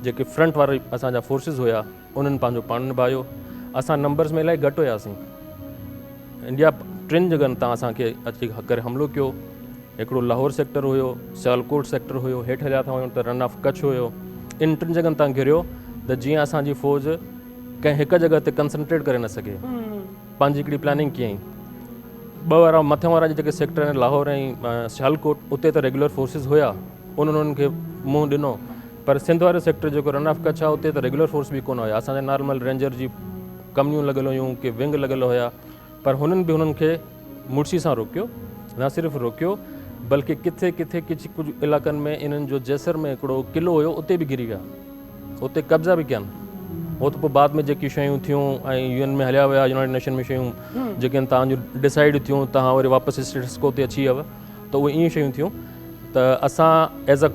जेके फ्रंट वारा असांजा फोर्सिस हुया, उन्हनि पंहिंजो पाण निभायो। असां नंबर्स में इलाही घटि हुयासीं। इंडिया 3 जॻहनि तां असांखे अची करे हमिलो कयो। हिकिड़ो लाहौर सेक्टर हुयो, सियालकोट सेक्टर हुयो, हेठि हलिया था वञूं त रन ऑफ कच्छ हुयो। इन 3 जॻहनि तां घिरियो त जीअं असांजी फ़ौज कंहिं हिकु जॻह ते कंसंट्रेट करे न सघे। पंहिंजी हिकिड़ी प्लानिंग कयईं। 2 वारा मथियां वारा जेके सेक्टर आहिनि, लाहौर ऐं सियालकोट, उते त रेगुलर फोर्सिस हुया। उन्हनि खे मुंहुं ॾिनो पर सिंध वारे सेक्टर जेको रन ऑफ कच्छ आहे उते त रेगुलर फोर्स बि कोन हुया, असांजे नॉर्मल रेंजर जी कम्पनियूं लॻियल हुयूं की विंग लॻियल हुया, पर हुननि बि हुननि खे मुड़सी सां रोकियो, न सिर्फ़ु रोकियो बल्कि किथे किथे कुझु इलाइक़नि में इन्हनि जो जैसर में हिकिड़ो क़िलो हुयो उते बि घिरी विया, उते कब्ज़ा बि कयनि। हो त पोइ बाद में जेकी शयूं थियूं ऐं UN में हलिया विया, यूनाइटेड नेशन में शयूं जेके तव्हांजूं डिसाइड थियूं, तव्हां वरी वापसि स्टेटस को ते अची वियव, त उहे ईअं शयूं थियूं। त असां एज़ अ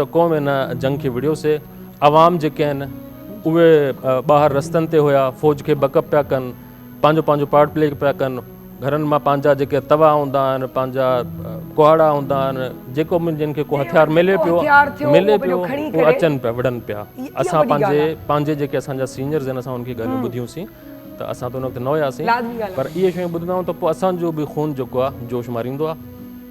क़ौम हिन जंग खे विड़ियोसीं। आवाम जेके आहिनि उहे ॿाहिरि रस्तनि ते हुया, फ़ौज खे बकअप पिया कनि, पंहिंजो पार्ट प्ले पिया कनि, घरनि मां पंहिंजा जेके तवा हूंदा आहिनि, पंहिंजा कुहाड़ा हूंदा आहिनि, जेको बि जिन खे को हथियार मिले पियो उहे अचनि पिया, विढ़नि पिया। असां पंहिंजे जेके असांजा सीनियर्स आहिनि असां उनखे ॻाल्हियूं ॿुधियूंसीं, त असां त उन वक़्तु न हुयासीं, पर इहे शयूं ॿुधंदा आहियूं त पोइ असांजो बि खून जेको आहे जोश मारींदो आहे।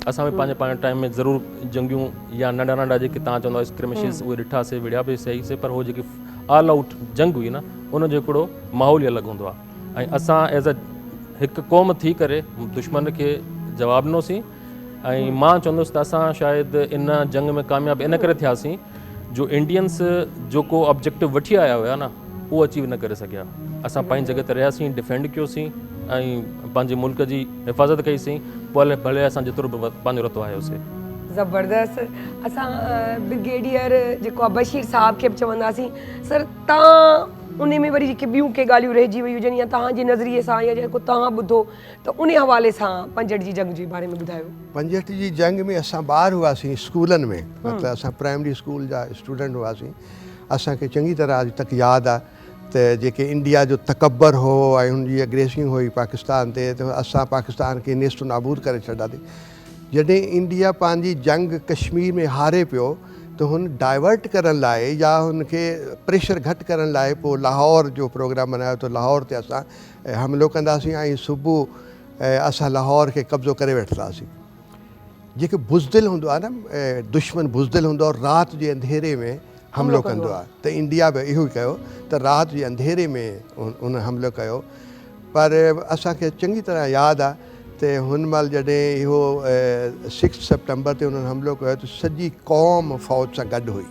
असां बि पंहिंजे टाइम में ज़रूरु जंगियूं या नंढा नंढा जेके तव्हां चवंदा स्क्रिमिशिस उहे ॾिठासीं, विढ़िया बि सही से, पर उहो जेकी ऑल आउट जंग हुई न उनजो हिकिड़ो माहौल ई अलॻि हूंदो आहे। ऐं असां एज़ अ हिकु क़ौम थी करे दुश्मन खे जवाबु ॾिनोसीं। ऐं मां चवंदुसि त असां शायदि इन जंग में कामयाबु इन करे थियासीं जो इंडियंस जेको ऑब्जेक्टिव वठी आया हुया न उहो अचीव न करे सघिया। असां पंहिंजी जॻह ते रहियासीं, डिफेंड कयोसीं ऐं पंहिंजे मुल्क जी हिफ़ाज़त कईसीं, पोइ भले असां जेतिरो बि पंहिंजो रतो आयोसीं। ज़बरदस्त। असां ब्रिगेडियर जेको आहे बशीर साहब खे बि चवंदासीं, सर तव्हां उन में वरी जेके ॿियूं के ॻाल्हियूं रहिजी वियूं हुजनि या तव्हांजे नज़रिए सां या जेको तव्हां ॿुधो त उन हवाले सां 65 जी जंग जे बारे में ॿुधायो। 65 जी जंग में असां ॿार हुआसीं स्कूलनि में, मतिलबु असां प्राइमरी स्कूल जा स्टूडेंट हुआसीं। असांखे चङी तरह अॼु तक यादि आहे त जेके इंडिया जो तकबर हो ऐं हुनजी अग्रेसिंग हुई पाकिस्तान ते, त असां पाकिस्तान खे नेस्त नाबूद करे छॾियासीं। जॾहिं इंडिया पंहिंजी जंग कश्मीर में हारे पियो त हुन डाइवर्ट करण लाइ या हुनखे प्रेशर घटि करण लाइ पोइ लाहौर जो प्रोग्राम बनायो, त लाहौर ते असां हमिलो कंदासीं ऐं सुबुह असां लाहौर खे कब्ज़ो करे वठंदासीं। जेके बुज़दिल हूंदो आहे न, दुश्मन बुज़दिल हूंदो आहे, राति जे अंधेरे में हमिलो कंदो आहे, त इंडिया बि इहो ई कयो त राति जे अंधेरे में उन हमिलो कयो। पर असांखे चङी तरह यादि आहे त हुन महिल जॾहिं इहो 6 सितंबर ते उन्हनि हमिलो कयो त सॼी क़ौम फ़ौज सां गॾु हुई।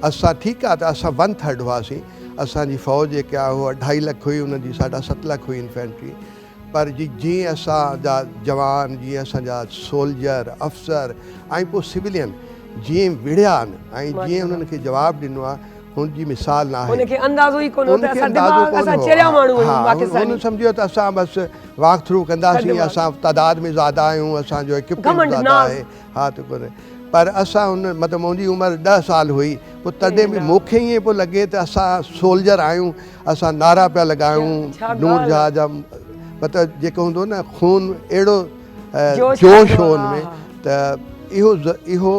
असां ठीकु आहे त असां 1/3 हुआसीं, असांजी फ़ौज जेके आहे उहा 2.5 लख हुई, उनजी 7.5 लख हुई इन्फेंट्री। पर जीअं असांजा जवान, जीअं असांजा सोल्जर अफ़सर ऐं पोइ सिविलियन जीअं विढ़िया आहिनि ऐं जीअं उन्हनि खे जवाबु ॾिनो आहे, हुनजी मिसाल न आहे। हुनखे अंदाज़ो ई कोन हो त असां दिमाग़ असां चरिया माण्हू आहियूं पाकिस्तानी। हुन सम्झो त असां बसि वाक थ्रू कंदासीं, असां तइदाद में ज़्यादा आहियूं, असांजो इक्विपमेंट ज़्यादा आहे, हा त कोन्हे। पर असां हुन मतिलबु मुंहिंजी उमिरि 10 साल हुई, पोइ तॾहिं बि मूंखे ईअं पियो लॻे त असां सोल्जर आहियूं, असां नारा पिया लॻायूं, नूर जहां जा मतिलबु जेको हूंदो न खून अहिड़ो जोश हो हुन में। त इहो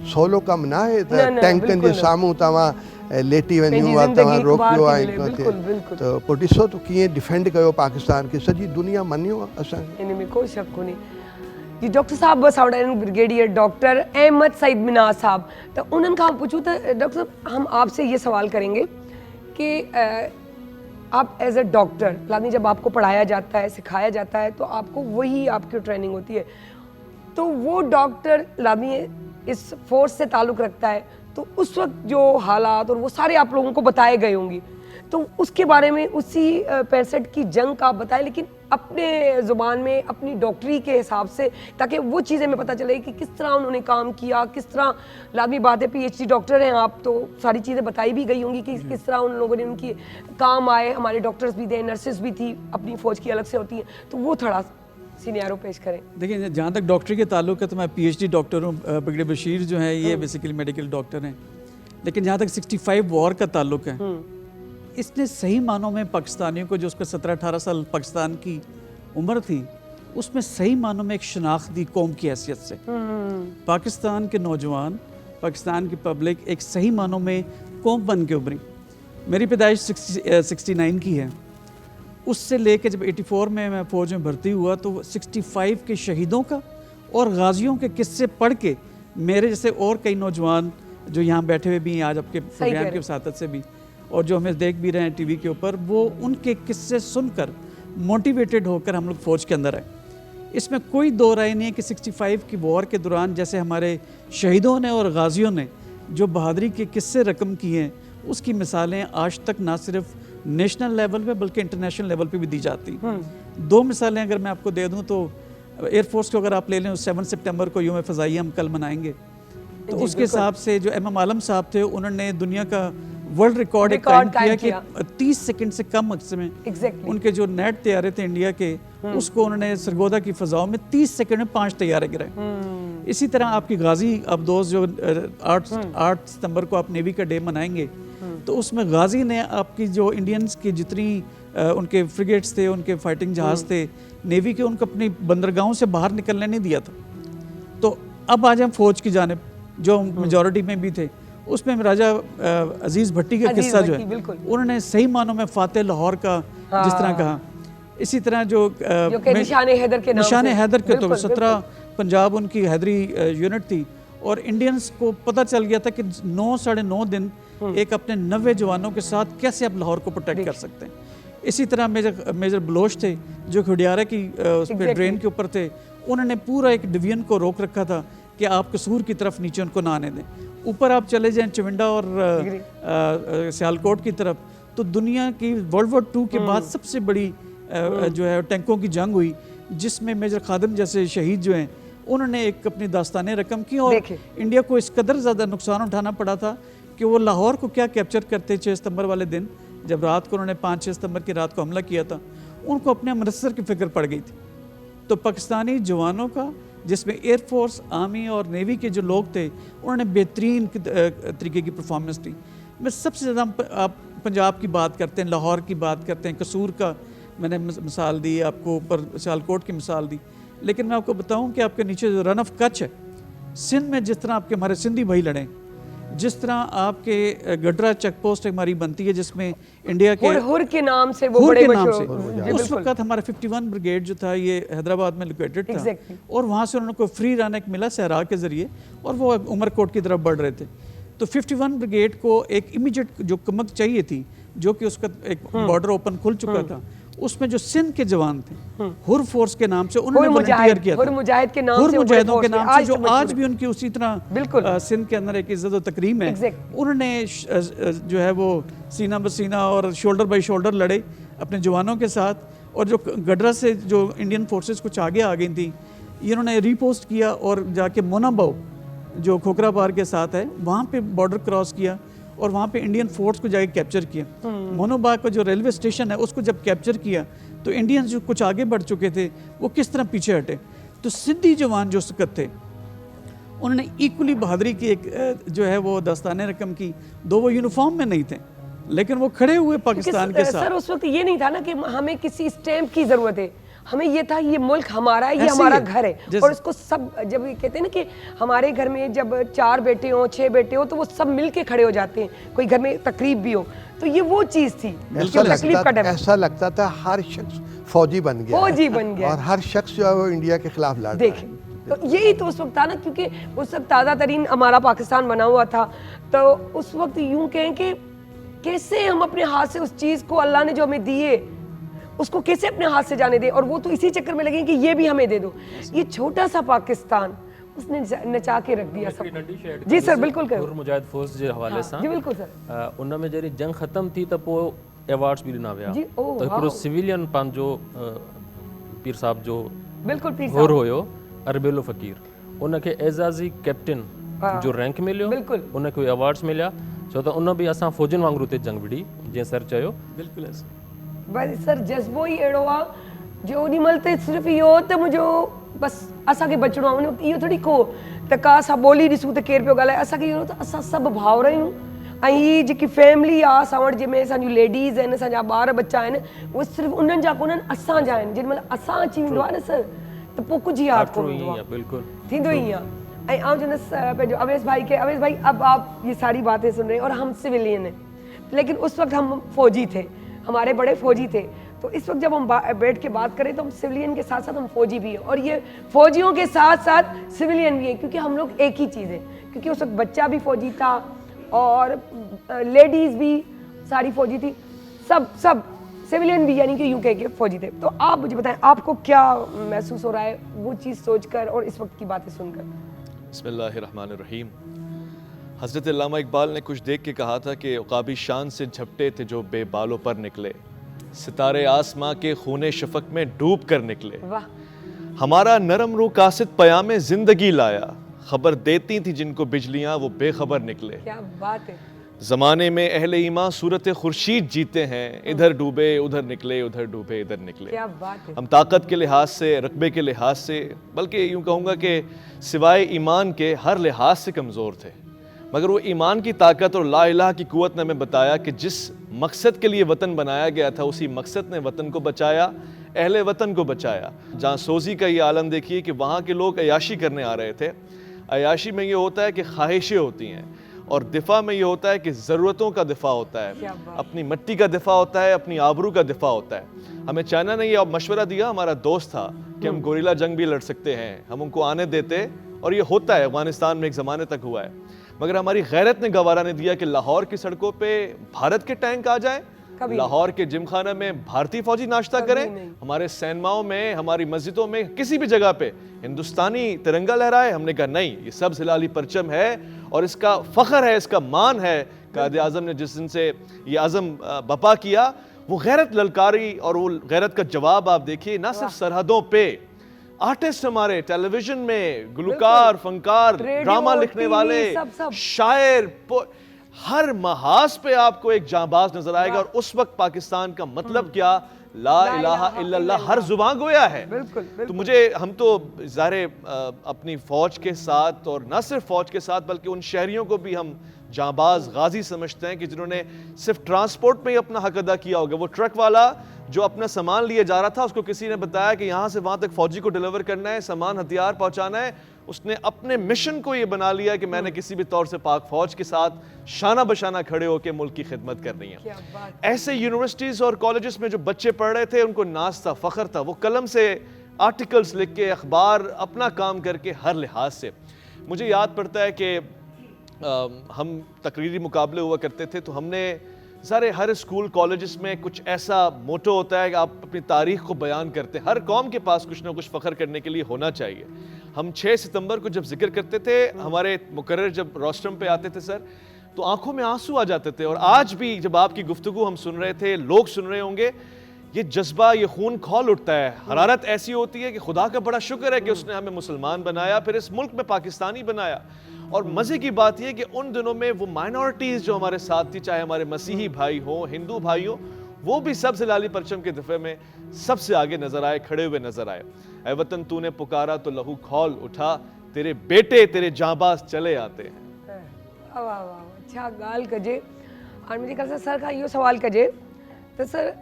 सवलो कमु न आहे त टैंकनि जे साम्हूं तव्हां लेटी वञूं या तव्हां रोकियो आहे, त पोइ ॾिसो त कीअं डिफेंड कयो पाकिस्तान खे, सॼी दुनिया मञियो असांखे, इन में कोई शक कोन्हे। जी डॉक्टर साहब बस आउट आहिनि ब्रिगेडियर डॉक्टर अहमद सईद मिनाज साहब, तो उन्होंने कहा पूछूँ तो डॉक्टर साहब हम आपसे ये सवाल करेंगे कि आप एज ए डॉक्टर लादनी जब आपको पढ़ाया जाता है, सिखाया जाता है, तो आपको वही आपकी ट्रेनिंग होती है, तो वो डॉक्टर लादनी इस फोर्स से ताल्लुक़ रखता है, तो उस वक्त जो हालात और वो सारे आप लोगों को बताए गए होंगे, तो उसके बारे में उसी 65 की जंग का आप बताएं, लेकिन अपने ज़ुबान में अपनी डॉक्टरी के हिसाब से, ताकि वो चीज़ें हमें पता चले कि किस तरह उन्होंने काम किया, किस तरह। लाजमी बात है PhD डॉक्टर हैं आप, तो सारी चीज़ें बताई भी गई होंगी कि किस तरह उन लोगों ने उनकी काम आए। हमारे डॉक्टर्स भी थे, नर्सेज भी थी, अपनी फ़ौज की अलग से होती हैं, तो वो थोड़ा सीनियरों पेश करें। देखिए, जहाँ तक डॉक्टरी के ताल्लुक है तो मैं PhD डॉक्टर हूँ, ब्रिगेडियर बशीर जो है ये बेसिकली मेडिकल डॉक्टर हैं, लेकिन जहाँ तक 65 वॉर का ताल्लुक है, इसने सही मानों में पाकिस्तानियों को, जो उसका 17-18 साल पाकिस्तान की उम्र थी, उसमें सही मानों में एक शनाख्त दी कौम की हैसियत से। पाकिस्तान के नौजवान, पाकिस्तान की पब्लिक एक सही मानों में कौम बन के उभरी। मेरी पैदाइश 69 की है, उससे लेके जब 84 में मैं फ़ौज में भर्ती हुआ तो 65 के शहीदों का और गाजियों के किस्से पढ़ के मेरे जैसे और कई नौजवान जो यहाँ बैठे हुए भी हैं आज आपके प्रोग्राम की वसातत से भी, और जो हमें देख भी रहे हैं टीवी के ऊपर, वो उनके किस्से सुनकर मोटिवेटेड होकर हम लोग फ़ौज के अंदर आए। इसमें कोई दो राय नहीं है कि 65 की वॉर के दौरान जैसे हमारे शहीदों ने और गाजियों ने जो बहादुरी के किस्से रकम किए हैं, उसकी मिसालें आज तक ना सिर्फ नेशनल लेवल पे बल्कि इंटरनेशनल लेवल पे भी दी जाती। दो मिसालें अगर मैं आपको दे दूं तो एयरफोर्स को अगर आप ले लें, 7 सितंबर को यौम फ़ज़ाई हम कल मनाएंगे, तो उसके हिसाब से जो एम आलम साहब थे उन्होंने दुनिया का वर्ल्ड रिकॉर्ड कायम किया कि 30 सेकंड से कम वक्त में उनके जो नेट तैयारे थे इंडिया के, उसको उन्होंने सरगोदा की फ़ज़ाओं में 30 सेकंड में 5 तैयारे गिराए। इसी तरह आपकी गाजी अब दोस्त जो 8 सितंबर को आप नेवी का डे मनाएंगे, तो उसमें गाजी ने आपकी जो इंडियंस की जितनी उनके फ्रिगेट्स थे, उनके फाइटिंग जहाज़ थे नेवी के, उनको अपनी बंदरगाहों से बाहर निकलने नहीं दिया था। तो अब आज हम फ़ौज की जानिब जो मेजॉरिटी में भी थे, उसमें राजा अजीज़ भट्टी का किस्सा जो है, उन्होंने सही मानों में फ़ातेह लाहौर का जिस तरह कहा। इसी तरह जो निशाने हैदर के तो 17 पंजाब उनकी हैदरी यूनिट थी, और इंडियंस को पता चल गया था कि 9 साढ़े 9 दिन एक अपने 90 जवानों के साथ कैसे आप लाहौर को प्रोटेक्ट कर सकते हैं। इसी तरह मेजर बलोच थे जो खुडियारा की उस पर ड्रेन के ऊपर थे, उन्होंने पूरा एक डिवीजन को रोक रखा था कि आप कसूर की तरफ नीचे उनको ना आने दें। ऊपर आप चले जाएं चविंडा और सियालकोट की तरफ, तो दुनिया की वर्ल्ड वॉर 2 के बाद सबसे बड़ी जो है टैंकों की जंग हुई, जिसमें मेजर खादिम जैसे शहीद जो हैं उन्होंने एक अपनी दास्ताने रकम की, और इंडिया को इस कदर ज़्यादा नुकसान उठाना पड़ा था कि वो लाहौर को क्या कैप्चर करते 6 सितंबर वाले दिन, जब रात को उन्होंने 5-6 सितंबर की रात को हमला किया था, उनको अपने अमृतसर की फिक्र पड़ गई थी। तो पाकिस्तानी जवानों का, जिसमें एयरफोर्स, आर्मी और नेवी के जो लोग थे, उन्होंने बेहतरीन तरीके की परफॉर्मेंस दी। मैं सबसे ज़्यादा आप पंजाब की बात करते हैं, लाहौर की बात करते हैं, कसूर का मैंने मिसाल दी आपको, ऊपर सियालकोट की मिसाल दी, लेकिन मैं आपको बताऊं कि आपके नीचे जो रन ऑफ कच्छ है, सिंध में जिस तरह आपके हमारे सिंधी भाई लड़े, जिस तरह आपके गडरा चेक पोस्ट हमारी बनती है जिसमें इंडिया के हुर के नाम से वो हुर बड़े के नाम से मशहूर, उस वक्त हमारा 51 ब्रिगेड जो था ये हैदराबाद में लोकेटेड था, और वहाँ से उन्होंने को फ्री रन एक मिला सहरा के ज़रिए, और वो उमरकोट की तरफ बढ़ रहे थे। तो 51 ब्रिगेड को एक इमीडिएट जो कमक चाहिए थी, जो कि उसका एक बॉर्डर ओपन खुल चुका था, उसमें जो सिंध के जवान थे हुर फोर्स के नाम से उन्होंने वॉलंटियर किया था, हुर मुजाहिद के नाम से, हुर मुजाहिदों के नाम से, जो आज भी उनकी उसी तरह सिंध के अंदर एक इज्जत और तकरीम है। उन्होंने जो है वो सीना बसीना और शोल्डर बाई शोल्डर लड़े अपने जवानों के साथ, और जो गडरा से जो इंडियन फोर्सेस कुछ आगे आ गई थी, इन्होंने रिपोस्ट किया और जाके मोनाबाव जो खोखरा पार के साथ है, वहाँ पे बॉर्डर क्रॉस किया और वहाँ पे इंडियन फोर्स को जाके कैप्चर किया। मोनोबाग का जो रेलवे स्टेशन है उसको जब कैप्चर किया, तो इंडियंस जो कुछ आगे बढ़ चुके थे वो किस तरह पीछे हटे। तो सिंधी जवान जो सकत थे, उन्होंने इक्वली बहादुरी की एक जो है वो दस्ताने रकम की, दो वो यूनिफॉर्म में नहीं थे लेकिन वो खड़े हुए पाकिस्तान के साथ। सर उस वक्त ये नहीं था ना कि हमें किसी स्टैम्प की जरूरत है, हमें ये था ये मुल्क हमारा है, ये हमारा घर है, और इसको सब, जब ये कहते हैं ना कि हमारे घर में जब 4 बेटे हो 6 बेटे हो तो वो सब मिलके खड़े हो जाते हैं, कोई घर में तकरीब भी हो, तो ये वो चीज़ थी। ऐसा लगता था हर शख्स फौजी बन गया, और हर शख्स जो है वो इंडिया के खिलाफ लड़ रहा है। तो यही तो उस वक्त था ना, क्योंकि उस वक्त ताज़ा तरीन हमारा पाकिस्तान बना हुआ था, तो उस वक्त यूं कहें कि कैसे हम अपने हाथ से उस चीज़ को, अल्लाह ने जो हमें दिए उसको कैसे अपने हाथ से जाने दे, और वो तो इसी चक्कर में लगे कि ये भी हमें दे दो। ये छोटा सा पाकिस्तान उसने नचा के रख दिया सब। जी सर बिल्कुल करो। हुर मुजाहिद फोर्स जे हवाले सां जी बिल्कुल सर। उन में जॾहिं जंग ख़त्म थी त पोइ अवार्ड्स बि ॾिना विया, त हिकिड़ो सिविलियन पंहिंजो पीर साहब जो बिल्कुल पीर हुर हुयो अरबेलो फ़कीर, उनखे एज़ाज़ी कैप्टन जो रैंक मिलियो, उनखे अवार्ड्स मिलिया, छो त उन बि असां फ़ौजनि वांगुरु हुते जंग विड़ी, जीअं सर चयो। बिल्कुलु बस सर जज़्बो ई अहिड़ो आहे जो ओॾी महिल त सिर्फ़ु इहो त मुंहिंजो बसि असांखे बचिणो आहे, उन इहो थोरी को त का असां ॿोली ॾिसूं त केरु पियो ॻाल्हाए, असांखे इहो त असां सभु भाउर आहियूं, ऐं हीअ जेकी फैमिली आहे असां वटि, जंहिंमें असांजूं लेडीज़ आहिनि, असांजा ॿार बच्चा आहिनि, उहे सिर्फ़ु उन्हनि जा कोन्हनि, असांजा आहिनि। जेॾी महिल असां अची वेंदो आहे न सर, त पोइ कुझु यादि कोन ईंदो आहे, थींदो ई आहे। ऐं आउं चवंदसि पंहिंजो अवेश भाई के, अवेश भाई अब आप ये सारी बातें सुन रहे हैं और हम सिविलियन हैं, लेकिन उस वक्त हम फौजी थे, हमारे बड़े फौजी थे, तो इस वक्त जब हम बैठ के बात करें तो हम सिविलियन के साथ साथ हम फौजी भी हैं, और ये फौजियों के साथ साथ सिविलियन भी हैं, क्योंकि हम लोग एक ही चीज़ है, क्योंकि उस वक्त बच्चा भी फौजी था और लेडीज़ भी सारी फौजी थी, सब सब सिविलियन भी यानी कि यूके के फौजी थे। तो आप मुझे बताएं आपको क्या महसूस हो रहा है वो चीज़ सोचकर और इस वक्त की बातें सुनकर? बिस्मिल्लाहिर्रहमानिर्रहीम। हज़रत अल्लामा इकबाल ने कुछ देख के कहा था कि उकाबी शान से झपटे थे जो बेबालों पर निकले, सितारे आसमां के खूने शफक में डूब कर निकले। वाह, हमारा नरम रू कासिद पयामे जिंदगी लाया, खबर देती थी जिनको बिजलियां वो बेखबर निकले। क्या बात है। ज़माने में अहले ईमान सूरत खुर्शीद जीते हैं, इधर डूबे उधर निकले, उधर डूबे इधर निकले। क्या बात है। हम ताकत के लिहाज से, रकबे के लिहाज से, बल्कि यूँ कहूँगा कि सिवाय ईमान के हर लिहाज से कमज़ोर थे, मगर वो ईमान की ताकत और ला इलाहा की क़ुव्वत ने हमें बताया कि जिस मकसद के लिए वतन बनाया गया था उसी मकसद ने वतन को बचाया, अहले वतन को बचाया। जहाँ सोजी का ये आलम देखिए कि वहाँ के लोग अयाशी करने आ रहे थे। अयाशी में ये होता है कि ख्वाहिशें होती हैं, और दिफा में ये होता है कि ज़रूरतों का दिफा होता है, अपनी मिट्टी का दिफा होता है, अपनी आबरू का दिफा होता है। हमें चाइना ने ये मशवरा दिया, हमारा दोस्त था, कि हम गोरिल्ला जंग भी लड़ सकते हैं, हम उनको आने देते, और ये होता है, अफगानिस्तान में एक ज़माने तक हुआ है। मगर हमारी गैरत ने गवारा नहीं दिया कि लाहौर की सड़कों पे भारत के टैंक आ जाएं, लाहौर के जिमखाना में भारतीय फौजी नाश्ता करें, हमारे सैनमाओं में, हमारी मस्जिदों में, किसी भी जगह पे हिंदुस्तानी तिरंगा लहराए। हमने कहा नहीं, ये सब हिलाली परचम है और इसका फ़ख्र है, इसका मान है। कायदे आज़म ने जिस दिन से ये आज़म बपा किया, वो गैरत ललकारी, और वो गैरत का जवाब आप देखिए, ना सिर्फ सरहदों पे, आर्टिस्ट हमारे टेलीविजन में, गुलकार, फनकार, ड्रामा लिखने वाले, शायर, हर महाज पे आपको एक जांबाज नजर आएगा। और उस वक्त पाकिस्तान का मतलब क्या, ला इलाहा इल्लल्लाह हर जुबान गोया है। बिल्कुल, बिल्कुल। तो मुझे, हम तो ज़ाहिर अपनी फ़ौज के साथ, और न सिर्फ फ़ौज के साथ बल्कि उन शहरियों को भी हम जांबाज गाजी समझते हैं कि जिन्होंने सिर्फ ट्रांसपोर्ट में ही अपना हक अदा किया होगा। वो ट्रक वाला जो अपना सामान लिए जा रहा था, उसको किसी ने बताया कि यहाँ से वहाँ तक फ़ौजी को डिलीवर करना है, सामान हथियार पहुँचाना है, उसने अपने मिशन को ये बना लिया कि मैंने किसी भी तौर से पाक फ़ौज के साथ शाना बशाना खड़े होकर मुल्क की खिदमत करनी है। ऐसे यूनिवर्सिटीज़ और कॉलेजेस में जो बच्चे पढ़ रहे थे, उनको नाज था, फ़ख्र था, वो कलम से आर्टिकल्स लिख के, अखबार अपना काम करके, हर लिहाज से। मुझे याद पड़ता है कि हम तकरीरी मुकाबले हुआ करते थे, तो हमने सारे हर स्कूल कॉलेजेस में कुछ ऐसा मोटो होता है कि आप अपनी तारीख़ को बयान करते हैं। हर कौम के पास कुछ ना कुछ फ़ख्र करने के लिए होना चाहिए। हम 6 सितंबर को जब जिक्र करते थे, हमारे मुकर्रर जब रोस्टम पे आते थे सर, तो आंखों में आंसू आ जाते थे। और आज भी जब आपकी गुफ्तगू हम सुन रहे थे, लोग सुन रहे होंगे, ये जज्बा, ये खून खौल उठता है। हरारत ऐसी होती है कि खुदा का बड़ा शुक्र है कि उसने हमें मुसलमान बनाया, फिर इस मुल्क में पाकिस्तानी बनाया। और मज़े की बात यह कि उन दिनों में वो माइनॉरिटीज़ जो हमारे साथ थी, चाहे हमारे मसीही भाई हो, हिंदू भाई हो, वो भी सबसे लाली परचम के दफ़े में सबसे आगे नजर आए, खड़े हुए नजर आए। ऐ वतन तूने पुकारा तो लहू खौल उठा, तेरे बेटे तेरे जांबाज चले आते हैं। वाह वाह वाह, अच्छा गाल कजे। और मुझे ख्याल सर का इहो सवाल कजे तो सर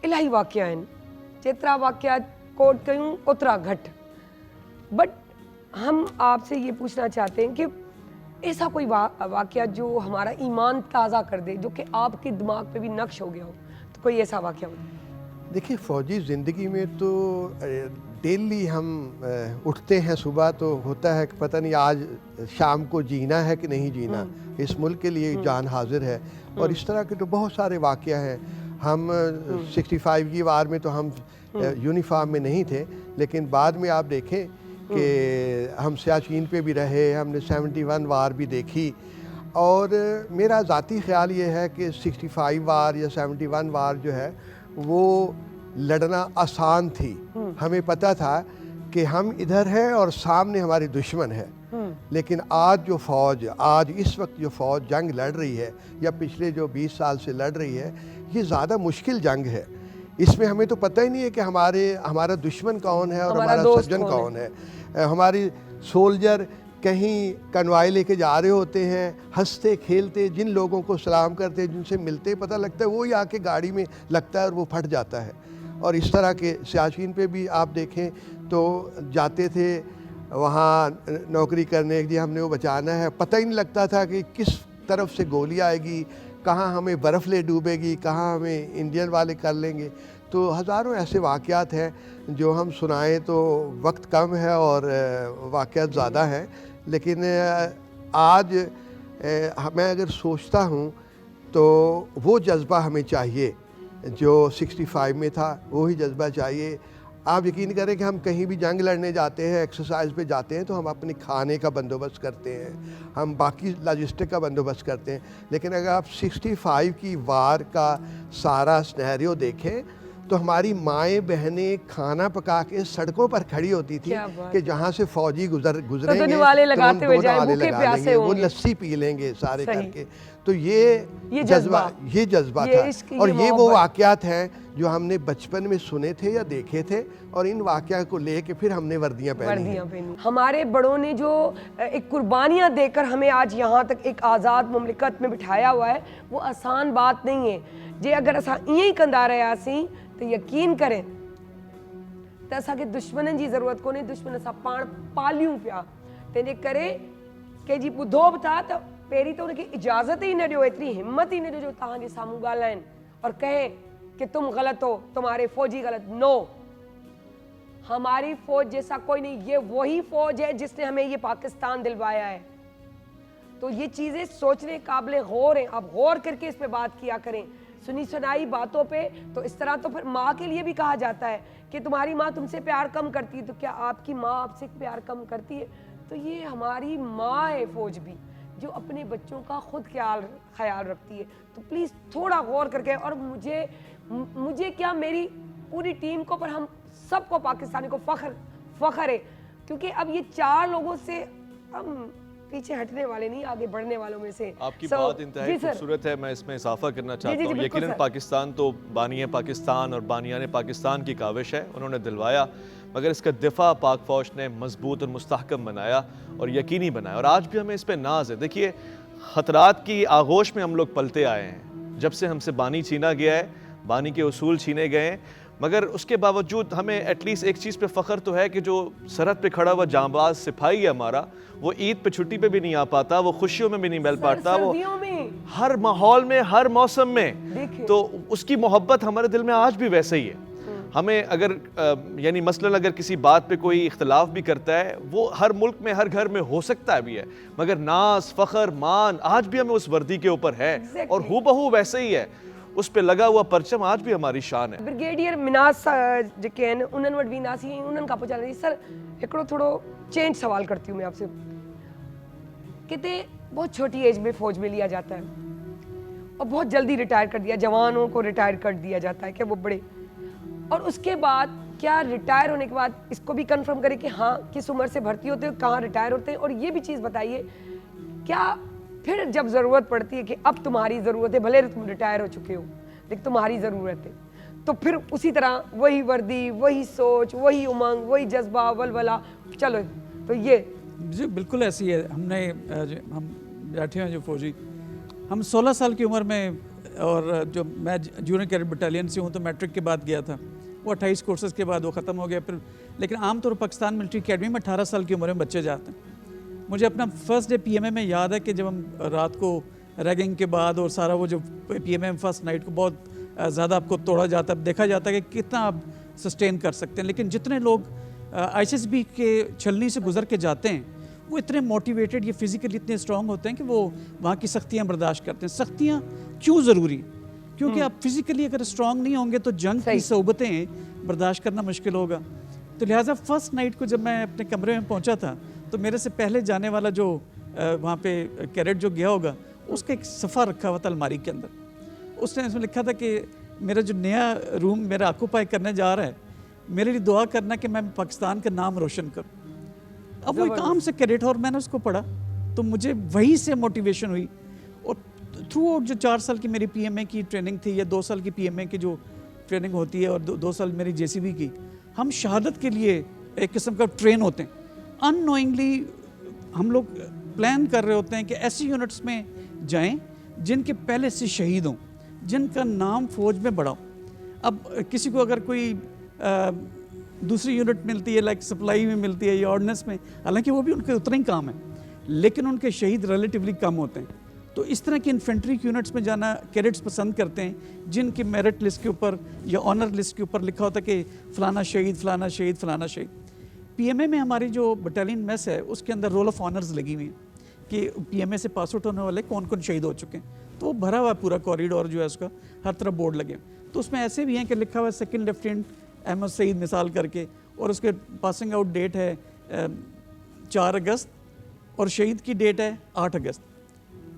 इलाही वाक़िया आहिनि, जेतिरा वाक़िया कोट कयूं ओतिरा घटि, बट हम आपसे ये पूछना चाहते हैं कि ऐसा कोई वाक़या जो हमारा ईमान ताज़ा कर दे, जो कि आपके दिमाग पे भी नक्श हो गया हो, तो कोई ऐसा वाक़या हो? देखिए, फ़ौजी ज़िंदगी में तो डेली हम उठते हैं सुबह, तो होता है कि पता नहीं आज शाम को जीना है कि नहीं जीना, इस मुल्क के लिए जान हाजिर है। और इस तरह के तो बहुत सारे वाक़या हैं। हम 65 की वार में तो हम यूनिफॉर्म में नहीं थे, लेकिन बाद में आप देखें कि हम सियाचिन पे भी रहे, हमने 71 वार भी देखी। और मेरा ज़ाती ख़्याल ये है कि 65 वार या 71 वार जो है वो लड़ना आसान थी। हमें पता था कि हम इधर हैं और सामने हमारे दुश्मन है। लेकिन आज जो फ़ौज, आज इस वक्त जो फ़ौज जंग लड़ रही है या पिछले जो 20 साल से लड़ रही है, ये ज़्यादा मुश्किल जंग है। इसमें हमें तो पता ही नहीं है कि हमारा दुश्मन कौन है और हमारा सज्जन कौन है। हमारी सोल्जर कहीं कन्वाई लेके जा रहे होते हैं, हंसते खेलते, जिन लोगों को सलाम करते, जिनसे मिलते, पता लगता है वो ही आके गाड़ी में लगता है और वो फट जाता है। और इस तरह के सियाचिन पे भी आप देखें तो जाते थे वहाँ नौकरी करने के लिए, हमने वो बचाना है, पता ही नहीं लगता था कि किस तरफ से गोली आएगी, कहाँ हमें बर्फ़ ले डूबेगी, कहाँ हमें इंडियन वाले कर लेंगे। तो हज़ारों ऐसे वाक़यात हैं जो हम सुनाएं तो वक्त कम है और वाक़यात ज़्यादा हैं। लेकिन आज मैं अगर सोचता हूँ तो वो जज्बा हमें चाहिए जो 65 में था वही जज्बा चाहिए। आप यकीन करें कि हम कहीं भी जंग लड़ने जाते हैं, एक्सरसाइज पे जाते हैं, तो हम अपने खाने का बंदोबस्त करते हैं, हम बाकी लॉजिस्टिक का बंदोबस्त करते हैं। लेकिन अगर आप 65 की वार का सारा सिनेरियो देखें तो हमारी माएँ बहनें खाना पका के सड़कों पर खड़ी होती थी क्या बात। कि जहाँ से फौजी गुजरेंगे तो निवाले हम लगाते हुए दो जाएं, निवाले भूखे लगा प्यासे लेंगे, वो होंगे। लस्सी पी लेंगे सारे सही। करके। तो ये जज्बा ये था। इश्क, और ये ये वो मोहब्बत। वाक़यात हैं जो हमने बचपन में सुने थे या देखे थे, और इन वाक़यात को लेके फिर हमने वर्दियाँ पहनी हैं। वर्दियाँ पहनी। हमारे बड़ों ने जो एक कुर्बानियाँ देकर हमें आज यहाँ तक एक आज़ाद मुमलिकत में बिठाया हुआ है, वो आसान बात नहीं है। जे अगर असां ईअं ई कंदा रहियासीं तो यकीन करें त असांखे दुश्मननि जी ज़रूरत कोन्हे, दुश्मन असां पाण पालियूं पिया। तंहिंजे करे कंहिंजी ॿुधो बि था त पहिरीं त उनखे इजाज़त ई न ॾियो, एतिरी हिम्मत ई न ॾियो जो तव्हांजे साम्हूं ॻाल्हाइनि और कहे कि तुम गलत हो, तुम्हारे फौजी गलत। नो, हमारी फौज जैसा कोई नहीं, ये वही फौज है जिसने हमें ये पाकिस्तान दिलवाया है। तो ये चीज़ें सोचने काबिल गौर हैं। आप गौर करके इस पे बात किया करें। सुनी सुनाई बातों पे तो इस तरह तो फिर माँ के लिए भी कहा जाता है कि तुम्हारी माँ तुमसे प्यार कम करती है, तो क्या आपकी माँ आपसे प्यार कम करती है? तो ये हमारी माँ है फौज भी, जो अपने बच्चों का खुद ख्याल रखती है। तो प्लीज़ थोड़ा गौर करके, और मुझे क्या, मेरी पूरी टीम को, पर हम सबको पाकिस्तानी को फ़ख्र है, क्योंकि अब ये 4 लोगों से हम पीछे हटने वाले नहीं, आगे बढ़ने वालों में से। आपकी बात इंतहाई खूबसूरत है, मैं इसमें इजाफा करना चाहता हूँ। यकीनन पाकिस्तान तो बानिया पाकिस्तान और बानियाने पाकिस्तान की काविश है, उन्होंने दिलवाया, मगर इसका दिफा पाक फ़ौज ने मजबूत और मुस्तहकम बनाया और यकीनी बनाया, और आज भी हमें इस पर नाज है। देखिए, ख़तरात की आगोश में हम लोग पलते आए हैं, जब से हमसे बानी छीना गया है, बानी के उसूल छीने गए हैं, मगर उसके बावजूद हमें एटलीस्ट एक चीज़ पे फ़ख्र तो है कि जो सरहद पे खड़ा हुआ जांबाज सिपाही है हमारा, वो ईद पे छुट्टी पे भी नहीं आ पाता, वो खुशियों में भी नहीं मिल पाता, वो हर माहौल में, हर मौसम में, तो उसकी मोहब्बत हमारे दिल में आज भी वैसे ही है। हमें अगर यानी मसलन अगर किसी बात पे कोई इख्तलाफ भी करता है, वो हर मुल्क में, हर घर में हो सकता भी है, मगर नाज, फ़ख्र, मान आज भी हमें उस वर्दी के ऊपर है, और हूबहू वैसे ही है। उस पे लगा हुआ परचम आज भी हमारी शान है। ब्रिगेडियर मिनाज जेके आहिनि उन्हनि वटि वेंदासीं, उन्हनि खां पुछांदासीं, सर हिकिड़ो थोड़ो चेंज सवाल करती हूँ मैं आपसे। कितने बहुत छोटी एज में फौज में लिया जाता है और बहुत जल्दी रिटायर कर दिया, जवानों को रिटायर कर दिया जाता है कि वो बड़े, और उसके बाद क्या रिटायर होने के बाद इसको भी कंफर्म करें कि हाँ किस उम्र से भर्ती होते हो, कहाँ रिटायर होते हैं, और ये भी चीज़ बताइए क्या फिर जब ज़रूरत पड़ती है कि अब तुम्हारी ज़रूरत है, भले तुम रिटायर हो चुके हो लेकिन तुम्हारी ज़रूरत है, तो फिर उसी तरह वही वर्दी, वही सोच, वही उमंग, वही जज्बा, वलवला, चलो। तो ये जी बिल्कुल ऐसी है। हम बैठे हैं जो फौजी, हम 16 साल की उम्र में, और जो मैं जूनियर कैडेट बटालियन से हूँ तो मैट्रिक के बाद गया था, वो 28 कोर्सेज़ के बाद वो ख़त्म हो गया फिर। लेकिन आमतौर पर पाकिस्तान मिलिट्री अकेडमी में 18 साल की उम्र में बच्चे जाते हैं। मुझे अपना फर्स्ट डे पीएमए में याद है कि जब हम रात को रैगिंग के बाद और सारा वो जो पीएमए फर्स्ट नाइट को बहुत ज़्यादा आपको तोड़ा जाता है, देखा जाता है कि कितना आप सस्टेन कर सकते हैं। लेकिन जितने लोग आईएसएसबी के छलनी से गुजर के जाते हैं, वो इतने मोटिवेटेड, ये फिज़िकली इतने स्ट्रॉन्ग होते हैं कि वो वहाँ की सख्तियाँ बर्दाश्त करते हैं। सख्तियाँ क्यों ज़रूरी? क्योंकि आप फिज़िकली अगर स्ट्रॉन्ग नहीं होंगे तो जंग की सोबतें बर्दाश्त करना मुश्किल होगा। तो लिहाजा फर्स्ट नाइट को जब मैं अपने कमरे में पहुँचा था, तो मेरे से पहले जाने वाला जो वहाँ पे कैडेट जो गया होगा, उसका एक सफ़ा रखा हुआ था अलमारी के अंदर। उसने इसमें लिखा था कि मेरा जो नया रूम मेरा ऑक्यूपाई करने जा रहा है, मेरे लिए दुआ करना कि मैं पाकिस्तान का नाम रोशन करूँ। अब वो एक आम से कैडेट, और मैंने उसको पढ़ा तो मुझे वहीं से मोटिवेशन हुई। और थ्रू आउट जो 4 साल की मेरी पीएमए की ट्रेनिंग थी, या 2 साल की पीएमए की जो ट्रेनिंग होती है, और 2 साल मेरी जेसीबी की, हम शहादत के लिए एक किस्म का ट्रेन होते हैं। अननोइंगली हम लोग प्लान कर रहे होते हैं कि ऐसी यूनिट्स में जाएं जिनके पहले से शहीद हों, जिनका नाम फ़ौज में बढ़ा हो। अब किसी को अगर कोई दूसरी यूनिट मिलती है, लाइक सप्लाई में मिलती है या ऑर्डिनेंस में, हालांकि वो भी उनके उतना ही काम है, लेकिन उनके शहीद रिलेटिवली कम होते हैं। तो इस तरह की इन्फेंट्री यूनिट्स में जाना कैडेट्स पसंद करते हैं, जिनकी मेरिट लिस्ट के ऊपर या ऑनर लिस्ट के ऊपर लिखा होता है कि फ़लाना शहीद, फ़लाना शहीद, फ़लाना शहीद। पीएमए में हमारी जो बटालियन मेस है, उसके अंदर रोल ऑफ ऑनर्स लगी हुई हैं कि पीएमए से पास आउट होने वाले कौन कौन शहीद हो चुके हैं। तो वो भरा हुआ पूरा कॉरिडोर जो है उसका, हर तरफ बोर्ड लगे। तो उसमें ऐसे भी हैं कि लिखा हुआ है सेकंड लेफ्टिनेंट अहमद सईद मिसाल करके, और उसके पासिंग आउट डेट है 4 अगस्त और शहीद की डेट है 8 अगस्त।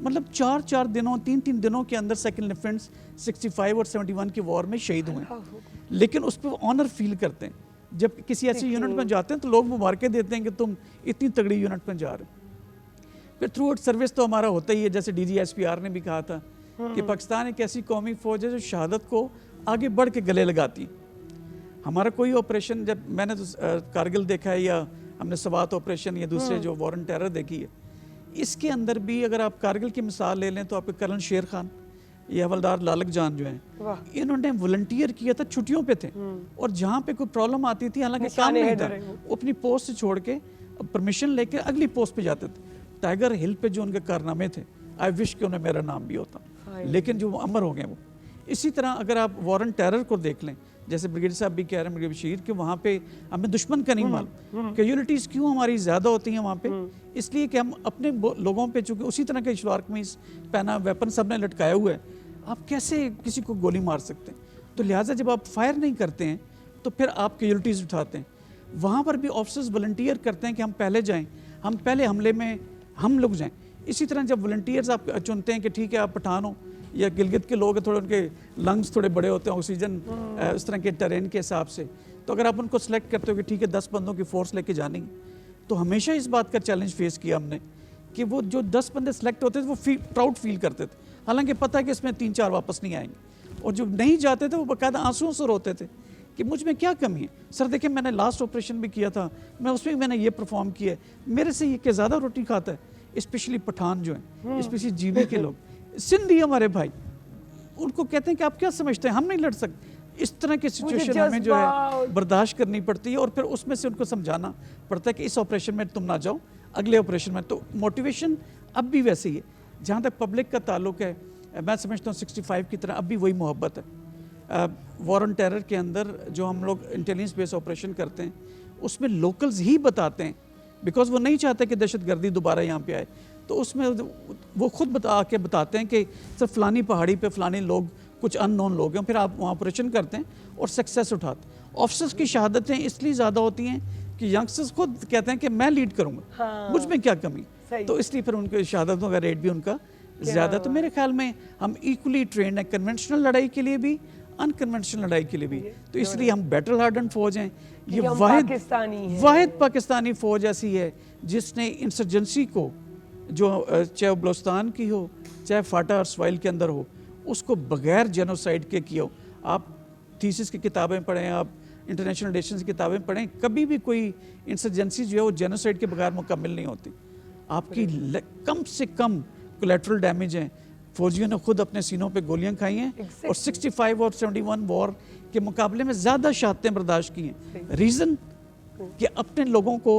मतलब 4-4 दिनों 3-3 दिनों के अंदर सेकंड लेफ्टिनेंट्स 65 और 71 की वॉर में शहीद हुए हैं। लेकिन उस पर ऑनर फील करते हैं। जब किसी ऐसी यूनिट में जाते हैं तो लोग मुबारकें देते हैं कि तुम इतनी तगड़ी यूनिट में जा रहे हो। फिर थ्रू आउट सर्विस तो हमारा होता ही है, जैसे DGSPR ने भी कहा था कि पाकिस्तान एक ऐसी कौमी फौज है जो शहादत को आगे बढ़ के गले लगाती है। हमारा कोई ऑपरेशन, जब मैंने तो कारगिल देखा है या हमने सवात ऑपरेशन या दूसरे जो वॉर एंड टेरर देखी है, इसके अंदर भी अगर आप कारगिल की मिसाल ले लें तो आपके कर्नल शेर खान, ये हवलदार लालक जान जो हैं, इन्होंने वॉलंटियर किया था, छुट्टियों पे थे और जहाँ पे कोई प्रॉब्लम आती थी, हालांकि काम नहीं था, वो अपनी पोस्ट से छोड़ के परमिशन लेके अगली पोस्ट पे जाते थे। टाइगर हिल पे जो उनके कारनामे थे, आई विश कि उन्हें मेरा नाम भी होता, लेकिन जो अमर हो गए वो। इसी तरह अगर आप वॉर एंड टेरर को देख लें, जैसे ब्रिगेडियर साहब भी कह रहे हैं, ब्रिगेडियर बशीर, कि वहाँ पे हमें दुश्मन का नहीं मालूम कैजुअलिटीज़ क्यों हमारी ज़्यादा होती हैं वहाँ पे, इसलिए कि हम अपने लोगों पे, चूँकि उसी तरह के शलवार कमीज पहना, वेपन सब ने लटकाया हुआ है, आप कैसे किसी को गोली मार सकते हैं? तो लिहाजा जब आप फायर नहीं करते हैं तो फिर आप कैजुअलिटीज़ उठाते हैं। वहाँ पर भी ऑफिसर्स वॉलंटियर करते हैं कि हम पहले जाएँ, हम पहले हमले में हम लोग जाएँ। इसी तरह जब वॉलंटियर्स आप चुनते हैं कि ठीक है आप पठान हो या गिलगित के लोग, थोड़े उनके लंग्स थोड़े बड़े होते हैं ऑक्सीजन इस तरह के टेरेन के हिसाब से, तो अगर आप उनको सेलेक्ट करते हो कि ठीक है 10 बंदों की फोर्स लेके जानी है, तो हमेशा इस बात का चैलेंज फेस किया हमने कि वो जो 10 बंदे सेलेक्ट होते थे वो प्राउड फील करते थे, हालांकि पता है कि इसमें 3-4 वापस नहीं आएंगे, और जो नहीं जाते थे वो बाकायदा आंसुओं से रोते थे कि मुझ में क्या कमी है सर, देखिए मैंने लास्ट ऑपरेशन भी किया था, मैं उसमें मैंने ये परफॉर्म किया है, मेरे से ये क्या ज़्यादा रोटी खाता है। स्पेशली पठान जो है, स्पेशली GB के लोग, सिंधी हमारे भाई, उनको कहते हैं कि आप क्या समझते हैं हम नहीं लड़ सकते। इस तरह की सिचुएशन हमें जो है बर्दाश्त करनी पड़ती है, और फिर उसमें से उनको समझाना पड़ता है कि इस ऑपरेशन में तुम ना जाओ, अगले ऑपरेशन में। तो मोटिवेशन अब भी वैसे ही है। जहाँ तक पब्लिक का ताल्लुक है, मैं समझता हूँ 65 की तरह अब भी वही मोहब्बत है। वॉर ऑन टेरर के अंदर जो हम लोग इंटेलिजेंस बेस्ड ऑपरेशन करते हैं, उसमें लोकल्स ही बताते हैं, बिकॉज वो नहीं चाहते कि दहशतगर्दी दोबारा यहाँ पे आए, तो उसमें वो खुद बताते हैं कि सर फलानी पहाड़ी पे फलाने लोग, कुछ अननोन लोग हैं, फिर आप वहाँ ऑपरेशन करते हैं और सक्सेस उठाते हैं। ऑफिसर्स की शहादतें इसलिए ज़्यादा होती हैं कि यंगस्टर्स खुद कहते हैं कि मैं लीड करूँगा, मुझ में क्या कमी, तो इसलिए फिर उनके शहादतों का रेट भी उनका ज़्यादा। तो मेरे ख्याल में हम इक्वली ट्रेंड हैं, कन्वेंशनल लड़ाई के लिए भी, अनकन्वेंशनल लड़ाई के लिए भी, तो इसलिए हम बैटल हार्डन फौज हैं। ये वाहिद पाकिस्तानी फौज ऐसी है जिसने इंसर्जेंसी को, जो चाहे बलोचिस्तान की हो चाहे फाटा और स्वाइल के अंदर हो, उसको बगैर जेनोसाइड के किया हो। आप थीसिस की किताबें पढ़ें, आप इंटरनेशनल रिलेशंस की किताबें पढ़ें, कभी भी कोई इंसर्जेंसी जो है वो जेनोसाइड के बगैर मुकम्मल नहीं होती। आपकी कम से कम कोलैटरल डैमेज हैं, फौजियों ने खुद अपने सीनों पे गोलियां खाई हैं और 65 और 71 वॉर के मुकाबले में ज़्यादा शहादतें बर्दाश्त की हैं। रीज़न कि अपने लोगों को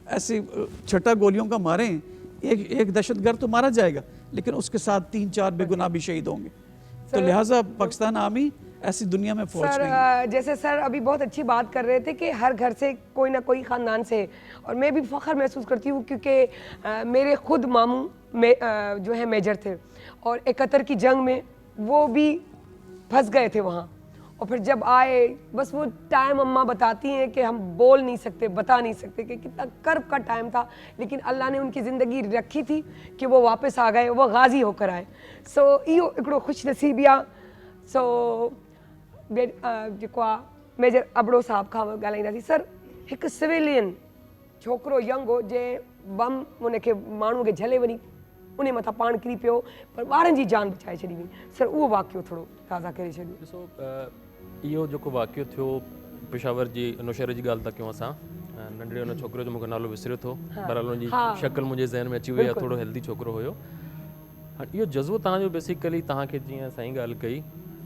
ऐसे छटा गोलियों का मारें, एक दहशतगर्द तो मारा जाएगा, लेकिन उसके साथ 3-4 बेगुनाह भी शहीद होंगे। तो लिहाजा पाकिस्तान आर्मी ऐसी दुनिया में फौज नहीं है। जैसे सर अभी बहुत अच्छी बात कर रहे थे कि हर घर से कोई ना कोई ख़ानदान से, और मैं भी फ़ख्र महसूस करती हूँ क्योंकि मेरे खुद मामू में जो है मेजर थे, और 71 की जंग में वो भी फंस गए थे वहाँ, और फिर जब आए, बस वो टाइम अम्मा बताती हैं कि हम बोल नहीं सकते, बता नहीं सकते कि कितना कर्ब का टाइम था, लेकिन अल्लाह ने उनकी ज़िंदगी रखी थी कि वो वापस आ गए, वो गाजी होकर आए। सो इहो हिकिड़ो ख़ुशनसीबी आहे। सो जेको आहे मेजर अबड़ो साहब खां ॻाल्हाईंदासीं। सर, हिकु सिविलियन छोकिरो यंग हो जंहिं बम उनखे माण्हूअ खे झले वञी उन मथां पाण किरी पियो, पर ॿारनि जी जान बचाए छॾी हुई। सर, उहो वाक़ियो थोरो ताज़ा करे छॾियो। ॾिसो, इहो जेको वाक़ियो थियो पेशावर जी नौशहरे जी ॻाल्हि था कयूं असां, नंढड़े हुन छोकिरे जो मूंखे नालो विसरियो थो, बहरहाल हुनजी शक्ल मुंहिंजे ज़हन में अची वई आहे, थोरो हेल्दी छोकिरो हुयो। हाणे इहो जज़्बो तव्हांजो बेसिकली तव्हांखे जीअं साईं ॻाल्हि कई,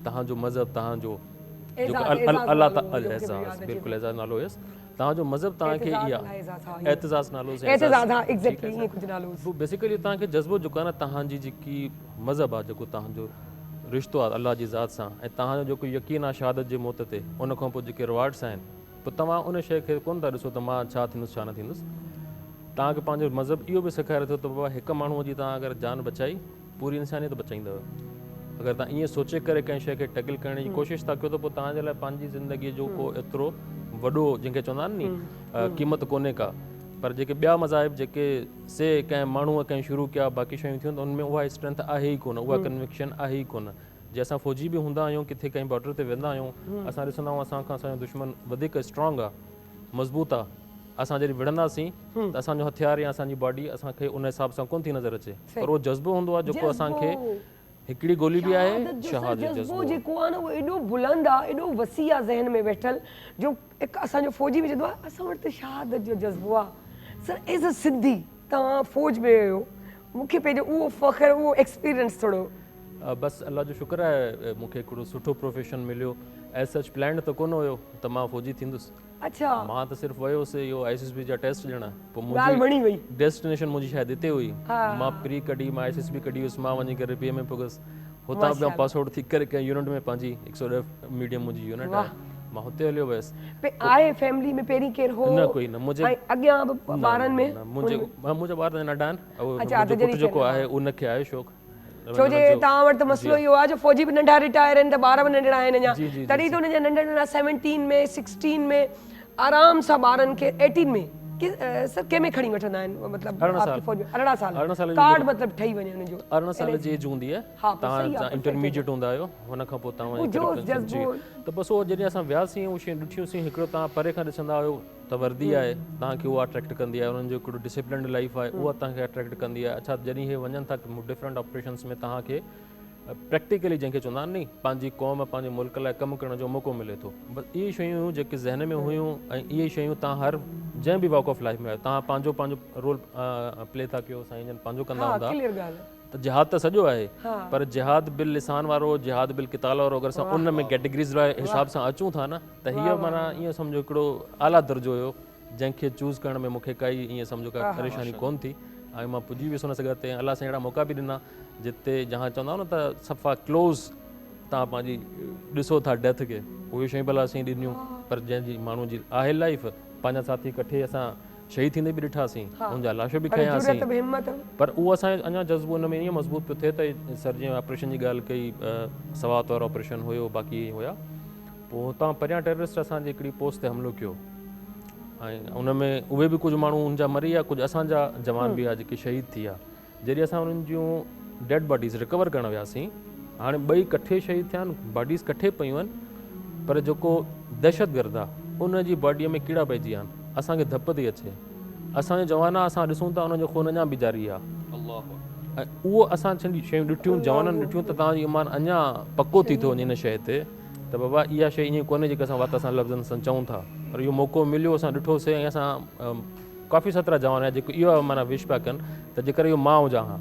तव्हांजो मज़हब, तव्हांजो जेको अल्लाह एज़ाज़, बिल्कुलु एज़ाज़ नालो हुयसि, तव्हांजो मज़हब तव्हांखे इहा एतिज़ाज़ नालो, बेसिकली तव्हांखे जज़्बो जेको आहे न, तव्हांजी जेकी मज़हब आहे, जेको तव्हांजो रिश्तो आहे अल्लाह जी ज़ात सां, ऐं तव्हांजो जेको यकीन आहे शहादत जे मौत ते, उन खां पोइ जेके रिवार्ड्स आहिनि, पोइ तव्हां उन शइ खे कोन था ॾिसो त मां छा थींदुसि छा न थींदुसि। तव्हांखे पंहिंजो मज़हब इहो बि सेखारे थो त बाबा हिकु माण्हूअ जी तव्हां अगरि जान बचाई, पूरी इंसानियत बचाईंदव। त अगरि तव्हां ईअं सोचे करे कंहिं शइ खे टैकल करण जी कोशिशि था कयो त पोइ तव्हांजे लाइ पंहिंजी ज़िंदगीअ जो को एतिरो वॾो जंहिंखे चवंदा आहिनि नी क़ीमत कोन्हे का। पर जेके ॿिया मज़ाहिब जेके से कंहिं माण्हूअ कंहिं शुरू कया बाक़ी शयूं थियूं त उनमें उहा स्ट्रेंथ आहे ई कोन, उहा कन्विक्शन आहे ई कोन। जे असां फ़ौजी बि हूंदा आहियूं किथे कंहिं बॉर्डर ते वेंदा आहियूं, असां ॾिसंदा आहियूं असांखां असांजो दुश्मन वधीक स्ट्रॉन्ग आहे, मज़बूत आहे, असां जॾहिं विढ़ंदासीं त असांजो हथियार या असांजी बॉडी असांखे उन हिसाब सां कोन थी नज़र अचे, पर उहो जज़्बो हूंदो आहे जेको असांखे हिकिड़ी गोली बि आहे शहादत जो जज़्बो जेको आहे न उहो एॾो बुलंद आहे, एॾो वसी आहे ज़हन में वेठल, जो हिकु असांजो फ़ौजी बि चवंदो आहे असां वटि त शहादत जो जज़्बो आहे। सर एज़ अ सिंधी तव्हां फ़ौज में हुयो, मूंखे पंहिंजो उहो फ़ख्रु उहो एक्सपीरियंस थोरो। बसि अल्लाह जो शुक्र आहे मूंखे हिकिड़ो सुठो प्रोफेशन मिलियो। एज सच प्लान त कोन हुयो त मां फ़ौजी थींदुसि। अच्छा, मां त सिर्फ़ु वयोसीं इहो ISSB जा टेस्ट ॾियण, पोइ ॻाल्हि बणी वई। डेस्टिनेशन मुंहिंजी शायदि हिते हुई, मां प्री कढी, मां ISSB कढी हुयुसि, मां वञी करे PA में पहुतसि, हुतां बि पास आउट थी करे कंहिं यूनिट में पंहिंजी 110 मीडियम मुंहिंजी यूनिट आहे, मां हुते हलियो वियुसि। आहे फैमिली में पहिरीं केरु हो? न कोई न, मुंहिंजे अॻियां ॿारनि में मुंहिंजा ॿार त नंढा आहिनि, मुंहिंजो पुटु जेको आहे उनखे आहे शौक़ु। छो जे तव्हां वटि त मसइलो इहो आहे जो फ़ौजी बि नंढा रिटायर आहिनि त ॿार बि नंढड़ा आहिनि अञा, तॾहिं त हुनजा नंढा नंढा 17 में 16 में आराम सां ॿारनि खे 18 में सर कंहिं में खणी वठंदा आहिनि, मतिलबु 18 साल कार्ड मतिलबु ठही वञे हुनजो। 18 साल जी एज हूंदी आहे, तव्हां इंटरमीडिएट हूंदा आहियो, हुन खां पोइ तव्हां त बसि उहो जॾहिं असां वियासीं उहे शयूं ॾिठियूंसीं। हिकिड़ो तव्हां परे खां ॾिसंदा आहियो त वर्दी आहे, तव्हांखे उहा अट्रैक्ट कंदी आहे, उन्हनि जो हिकिड़ो डिसिप्लिन लाइफ आहे उहा तव्हांखे अट्रैक्ट कंदी आहे। अच्छा, जॾहिं इहे वञनि था डिफरेंट ऑपरेशंस में तव्हांखे प्रैक्टिकली जंहिंखे चवंदा आहिनि नी पंहिंजी क़ौम पंहिंजे मुल्क लाइ कमु करण जो मौक़ो मिले थो। बसि इहे शयूं जेके ज़हन में हुयूं ऐं इहे शयूं तव्हां हर जंहिं बि वॉक ऑफ लाइफ में तव्हां पंहिंजो पंहिंजो रोल प्ले था कयो, साईं जन पंहिंजो कंदा हूंदा। त जिहाद त सॼो आहे, पर जिहाद बिल लिसान वारो, जिहाद बिल किताल वारो, अगरि असां उन में कैटेगरीज़ वारे हिसाब सां अचूं था न त हीअ माना ईअं सम्झो हिकिड़ो आला दर्जो हुयो जंहिंखे चूज़ करण में मूंखे काई ईअं सम्झो का परेशानी कोन थी। ऐं मां पुॼी वियुसि हुन सॻ ते, अलाह सां अहिड़ा मौक़ा बि ॾिना जिते जहां चवंदा न त सफ़ा क्लोज़ तव्हां पंहिंजी ॾिसो था डेथ खे, उहे शयूं भला असीं ॾिनियूं, पर जंहिंजी माण्हू जी आहे लाइफ, पंहिंजा साथी इकठे असां शहीद थींदे बि ॾिठासीं, उनजा लाश बि खयासीं, पर उहो असांजो अञा जज़्बो हुन में ईअं मज़बूत पियो थिए त सर जीअं ऑपरेशन जी ॻाल्हि कई, सवात वारो ऑपरेशन हुयो, बाक़ी हुया, पोइ हुतां परियां टेररिस्ट असांजी हिकिड़ी पोस्ट ते हमिलो कयो ऐं उन में उहे बि कुझु माण्हू उनजा मरी विया, कुझु असांजा जवान बि आहे जेके शहीद थी विया। जॾहिं असां उन्हनि जूं डेड बॉडीज़ रिकवर करणु वियासीं, हाणे ॿई कठे शहीद थिया आहिनि, बॉडीज़ कठे पियूं आहिनि, पर जेको दहशतगर्द आहे उन जी बॉडीअ में कीड़ा पइजी विया आहिनि, असांखे धप थी अचे, असांजा जवान असां ॾिसूं था उन्हनि जो खून अञा बि जारी आहे। ऐं उहो असां शयूं ॾिठियूं, जवाननि ॾिठियूं त तव्हांजो ईमान अञा पको थी थो वञे हिन शइ ते त बाबा इहा शइ ईअं कोन्हे जेका असां वात सां लफ़्ज़नि सां चऊं था, पर इहो मौक़ो मिलियो, असां ॾिठोसीं ऐं असां काफ़ी सतरा जवान आहे जेको इहो माना विश पिया कनि त जेकर इहो मां हुजां हा,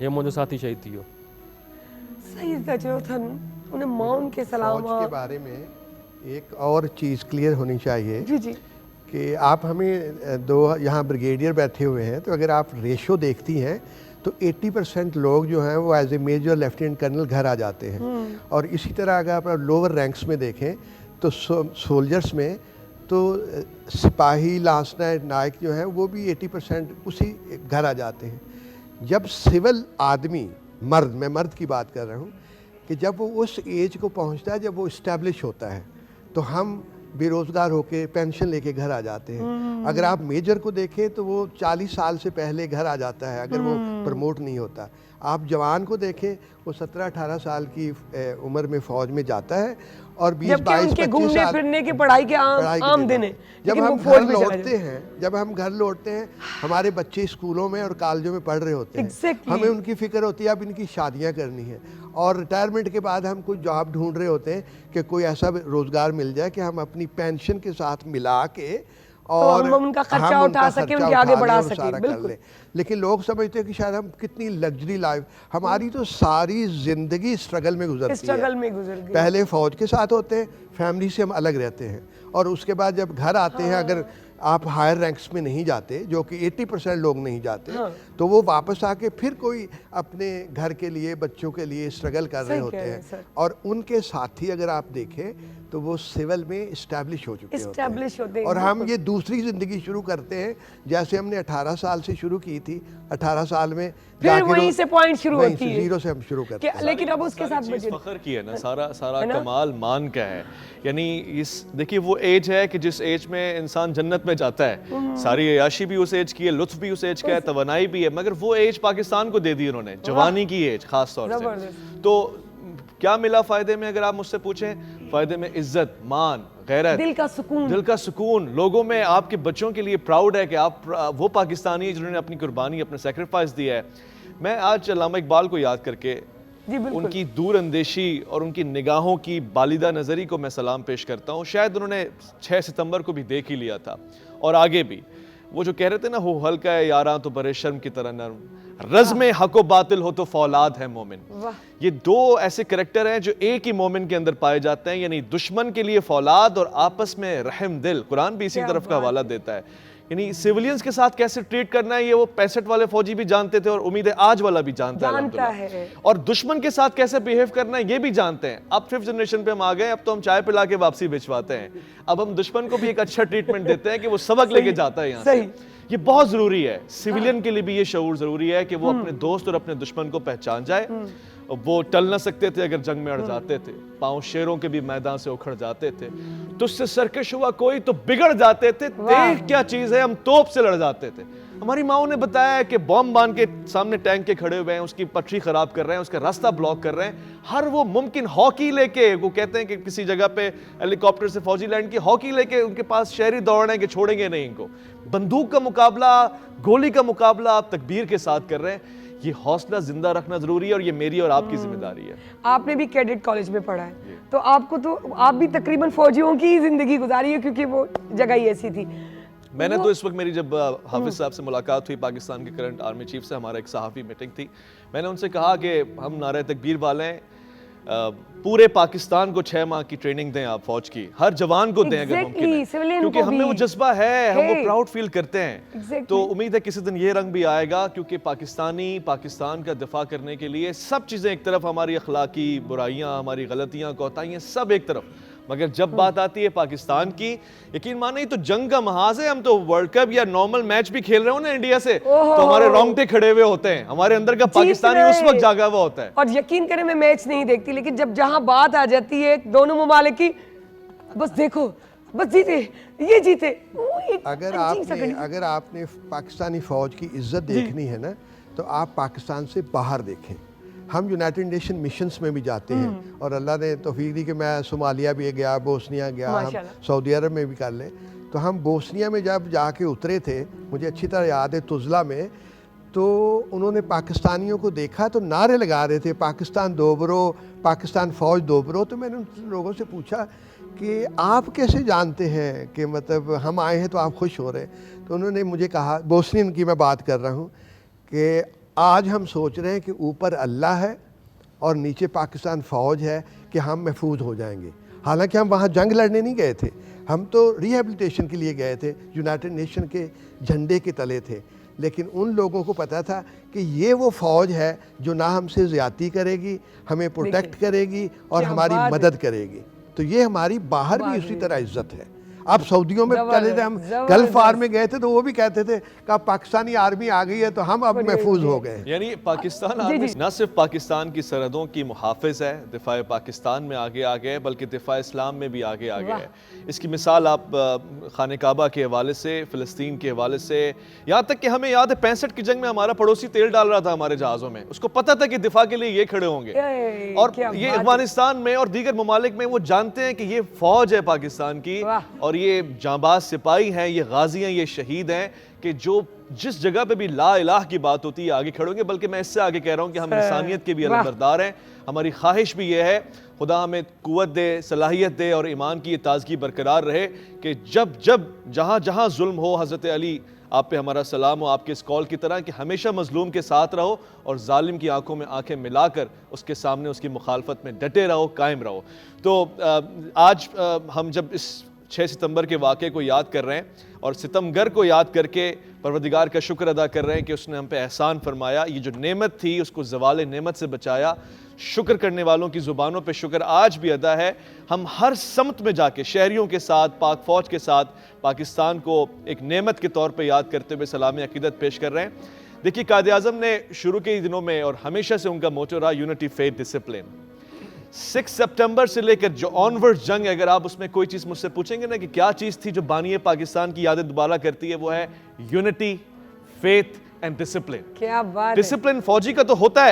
हे मुंहिंजो साथी शहीद थी वियो। सही था चयो अथनि, उन माउनि के सलाम के बारे में एक और चीज़ क्लियर होनी चाहिए जी जी कि आप हमें दो यहाँ ब्रिगेडियर बैठे हुए हैं, तो अगर आप रेशो देखती हैं तो 80% लोग जो हैं वो as a major lieutenant colonel घर आ जाते हैं, और इसी तरह अगर आप लोअर रैंक्स में देखें तो सोल्जर्स में तो सिपाही, लांसनायक, नायक जो हैं वो भी 80% उसी घर आ जाते हैं। जब सिविल आदमी, मर्द, मैं मर्द की बात कर रहा हूँ, कि जब वो उस एज को पहुँचता है, जब वो इस्टेब्लिश होता है, तो हम बेरोज़गार होके पेंशन लेके घर आ जाते हैं। अगर आप मेजर को देखें तो वो 40 साल से पहले घर आ जाता है अगर वो प्रमोट नहीं होता। आप जवान को देखें, वो 17-18 साल की उम्र में फ़ौज में जाता है और 20-22-25 साल फिरने की पढ़ाई के आम दिन है। जब हम घर लौटते हैं, हमारे बच्चे स्कूलों में और कॉलेजों में पढ़ रहे होते हैं, हमें उनकी फिक्र होती है अब इनकी शादियां करनी है, और रिटायरमेंट के बाद हम कोई जॉब ढूंढ रहे होते हैं कि कोई ऐसा रोज़गार मिल जाए कि हम अपनी पेंशन के साथ मिला के और हम उनका खर्चा उठा सके, उनके आगे बढ़ा सके। बिल्कुल। लेकिन लोग समझते हैं कि शायद हम कितनी लग्जरी लाइफ, हमारी तो सारी जिंदगी स्ट्रगल में गुजर गई। पहले फौज के साथ होते हैं, फैमिली से हम अलग रहते हैं, और उसके बाद जब घर आते हैं, अगर आप हायर रैंक्स में नहीं जाते, जो कि 80% लोग नहीं जाते, तो वो वापस आके फिर कोई अपने घर के लिए, बच्चों के लिए स्ट्रगल कर रहे होते हैं। और उनके साथी अगर आप देखें तो वो सिविल में इस्टेब्लिश हो चुके Establish होते हैं, और हम ये दूसरी ज़िंदगी शुरू करते हैं जैसे हमने 18 साल से शुरू की थी। 18 साल में फिर जाके वहीं तो- से point शुरू वहीं होती से है। जीरो से हम शुरू करते हैं। लेकिन अब उसके साथ चीज़ बचे फख्र की है ना, सारा सारा है ना? कमाल मान का है। यानी इस देखिए वो एज है कि जिस एज में इंसान जन्नत में जाता है, सारी अयाशी भी उस एज की है, लुत्फ भी उस एज का है, तवानाई भी है, मगर वो एज पाकिस्तान को दे दी उन्होंने, जवानी की एज खास तौर से। जबरदस्त। तो क्या मिला फ़ायदे में, अगर आप मुझसे पूछें? फ़ायदे में इज्जत, मान, गैरत, दिल का सुकून। दिल का सुकून। लोगों में आपके बच्चों के लिए प्राउड है कि आप वो पाकिस्तानी हैं जिन्होंने अपनी कुर्बानी, अपना सेक्रीफाइस दिया है। मैं आज अल्लामा इकबाल को याद करके जी बिल्कुल। उनकी दूर अंदेशी और उनकी निगाहों की बालिदा नज़री को मैं सलाम पेश करता हूँ। शायद उन्होंने 6 सितंबर को भी देख ही लिया था और आगे भी। वो जो कह रहे थे ना, हो हल्का है यारां तो बरे शर्म की तरह नरम, रज़्म हक व बातिल हो तो फौलाद है मोमिन। ये दो ऐसे करैक्टर हैं जो एक ही मोमिन के अंदर पाए जाते हैं, यानी दुश्मन के लिए फौलाद और आपस में रहम दिल। कुरान भी इसी क्या तरफ का बात हवाला देता है। यानी सिविलियंस के साथ कैसे ट्रीट करना है ये वो 65 वाले फौजी भी जानते थे और उम्मीद है आज वाला भी जानता है। और दुश्मन के साथ कैसे बिहेव करना है ये भी जानते हैं। अब 5th जनरेशन पे हम आ गए, अब तो हम चाय पिला के वापसी भिजवाते हैं। अब हम दुश्मन को भी एक अच्छा ट्रीटमेंट देते हैं कि वो सबक लेके जाता है यहाँ से। ये बहुत जरूरी है, सिविलियन के लिए भी ये शऊर जरूरी है कि वो अपने दोस्त और अपने दुश्मन को पहचान जाए। वो टल ना सकते थे अगर जंग में अड़ जाते थे, पांव शेरों के भी मैदान से उखड़ जाते थे। तुझसे सरकश हुआ कोई तो बिगड़ जाते थे, देख क्या चीज है हम तोप से लड़ जाते थे। हमारी माओ ने बताया कि बॉम्ब बांध के सामने टैंक के खड़े हुए हैं, उसकी पटरी खराब कर रहे हैं, उसका रास्ता ब्लॉक कर रहे हैं। हर वो मुमकिन हॉकी लेके, वो कहते हैं कि किसी जगह पे हेलीकॉप्टर से फौजी लैंड की, हॉकी लेके उनके पास शहरी दौड़ रहे हैं कि छोड़ेंगे नहीं इनको। बंदूक का मुकाबला, गोली का मुकाबला आप तकबीर के साथ कर रहे हैं। ये हौसला जिंदा रखना जरूरी है और ये मेरी और आपकी जिम्मेदारी है। आपने भी कैडेट कॉलेज में पढ़ा है, तो आपको तो आप भी तकरीबन फौजियों की ही जिंदगी गुजारी है, क्योंकि वो जगह ही ऐसी थी। मैंने तो इस वक्त मेरी जब हाफिज साहब से मुलाकात हुई, पाकिस्तान के करंट आर्मी चीफ से, हमारा एक सहाफ़ी मीटिंग थी, मैंने उनसे कहा कि हम नारे तकबीर वाले हैं, पूरे पाकिस्तान को 6 माह की ट्रेनिंग दें आप फौज की, हर जवान को दें अगर मुमकिन है, क्योंकि हमें वो जज्बा है, हम वो प्राउड फील करते हैं। तो उम्मीद है किसी दिन ये रंग भी आएगा, क्योंकि पाकिस्तान का दिफा करने के लिए सब चीज़ें एक तरफ, हमारी अखलाकी बुराइयाँ, हमारी गलतियाँ, कोताहियाँ सब एक तरफ, मगर जब बात आती है पाकिस्तान की, यकीन माने तो जंग का महाज है। हम तो वर्ल्ड कप या नॉर्मल मैच भी खेल रहे हो ना इंडिया से, तो हमारे रोंगटे खड़े हुए होते हैं, हमारे अंदर का पाकिस्तानी उस वक्त जागा हुआ होता है। और यकीन करें मैं मैच नहीं देखती, लेकिन जब जहां बात आ जाती है दोनों ममालिक की, बस देखो, बस जीते, ये जीते। अगर आपने पाकिस्तानी फौज की इज्जत देखनी है ना, तो आप पाकिस्तान से बाहर देखें। हम यूनाइटेड नेशन मिशंस में भी जाते हैं और अल्लाह ने तौफीक दी कि मैं सोमालिया भी गया, बोस्निया गया, हम सऊदी अरब में भी कर लें। तो हम बोस्निया में जब जाके उतरे थे, मुझे अच्छी तरह याद है, तुजला में, तो उन्होंने पाकिस्तानियों को देखा तो नारे लगा रहे थे, पाकिस्तान दोबरो, पाकिस्तान फ़ौज दोबरो। तो मैंने उन लोगों से पूछा कि आप कैसे जानते हैं कि मतलब हम आए हैं तो आप खुश हो रहे हैं? तो उन्होंने मुझे कहा, बोस्नियन की मैं बात कर रहा हूँ, कि आज हम सोच रहे हैं कि ऊपर अल्लाह है और नीचे पाकिस्तान फ़ौज है कि हम महफूज हो जाएंगे। हालांकि हम वहाँ जंग लड़ने नहीं गए थे, हम तो रिहेबिलिटेशन के लिए गए थे, यूनाइटेड नेशन के झंडे के तले थे। लेकिन उन लोगों को पता था कि ये वो फ़ौज है जो ना हमसे ज़्यादती करेगी, हमें प्रोटेक्ट करेगी और हमारी मदद करेगी। तो ये हमारी बाहर भी उसी तरह इज्जत है। आप सऊदियों में चले थे, हम गल्फ वार में गए थे, तो वो भी कहते थे कि पाकिस्तानी आर्मी आ गई है तो हम अब महफूज हो गए। यानी पाकिस्तान आर्मी न सिर्फ पाकिस्तान की सरहदों की मुहाफिज है, दिफा पाकिस्तान में आगे आ गए, बल्कि दिफा इस्लाम में भी आगे आ गए है। इसकी मिसाल आप खाने काबा के हवाले से, फ़िलिस्तीन के हवाले से, यहाँ तक कि हमें याद है 65 की जंग में हमारा पड़ोसी तेल डाल रहा था हमारे जहाज़ों में, उसको पता था कि दिफा के लिए ये खड़े होंगे। और ये अफगानिस्तान में और दीगर ममालिक में वो जानते हैं कि ये फ़ौज है पाकिस्तान की, और ये जांबाज सिपाही हैं, ये गाजी हैं, ये शहीद हैं, कि जो जिस जगह पे भी ला इलाह की बात होती है आगे खड़े होंगे। बल्कि मैं इससे आगे कह रहा हूँ कि हम इंसानियत के भी अलमबरदार हैं। हमारी ख्वाहिश भी ये है, खुदा हमें कुव्वत दे, सलाहियत दे और ईमान की ये ताजगी बरकरार रहे कि जब जब जहाँ जहाँ जुल्म हो, हज़रत अली आप पे हमारा सलाम हो, आपके इस कॉल की तरह कि हमेशा मजलूम के साथ रहो और जालिम की आंखों में आंखें मिलाकर उसके सामने उसकी मुखालफत में डटे रहो, कायम रहो। तो आज हम जब इस 6 सितंबर के वाक़े को याद कर रहे हैं और सितमगर को याद करके परवरदिगार का शुक्र अदा कर रहे हैं कि उसने हम पे एहसान फरमाया, ये जो नेमत थी उसको ज़वाल नेमत से बचाया। शुक्र करने वालों की ज़ुबानों पे शुक्र आज भी अदा है। हम हर समत में जाके शहरियों के साथ, पाक फ़ौज के साथ पाकिस्तान को एक नेमत के तौर पे याद करते हुए सलामी अकीदत पेश कर रहे हैं। देखिए, कायद आज़म ने शुरू के दिनों में और हमेशा से उनका मोटो रहा यूनिटी, फेथ, डिसिप्लिन। 6 सितंबर से लेकर जो ऑनवर्ड जंग है, अगर आप उसमें कोई चीज़ मुझसे पूछेंगे ना कि क्या चीज़ थी जो बानिए पाकिस्तान की यादें दोबारा करती है, वो है यूनिटी, फेथ एंड डिसिप्लिन। क्या बात है। डिसिप्लिन फौजी का तो होता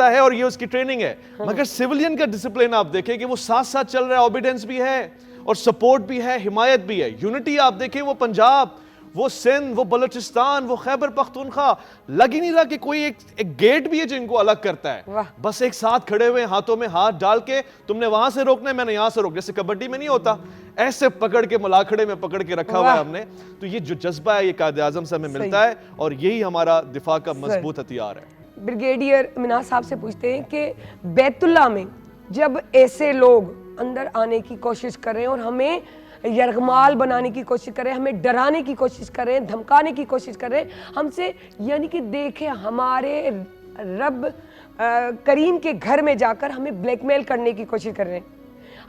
है और ये उसकी ट्रेनिंग है, मगर सिविलियन का डिसिप्लिन आप देखें कि वो साथ साथ चल रहा है, ओबीडेंस भी है और सपोर्ट भी है, हिमायत भी है। यूनिटी आप देखें, वो पंजाब, वो सिंध, वो बलूचिस्तान, वो खैबर पख्तूनख्वा, लग ही नहीं रहा कि कोई एक गेट भी है जो इनको अलग करता है। बस एक साथ खड़े हुए, हाथों में हाथ डाल के, तुमने वहां से रोकना है, मैंने यहां से रोक, जैसे कबड्डी में नहीं होता, ऐसे पकड़ के मुलाखड़े में पकड़ के रखा हुआ है हमने। तो ये जो जज्बा है, ये कायद आज़म से हमें मिलता है और यही हमारा दिफा का मजबूत हथियार है। ब्रिगेडियर मिनाज साहब से पूछते हैं कि बैतुल्लाह में जब ऐसे लोग अंदर आने की कोशिश कर रहे हैं और हमें यरगमाल बनाने की कोशिश कर रहे हैं, हमें डराने की कोशिश कर रहे हैं, धमकाने की कोशिश कर रहे हैं हमसे, यानी कि देखें हमारे रब करीम के घर में जाकर हमें ब्लैकमेल करने की कोशिश कर रहे हैं,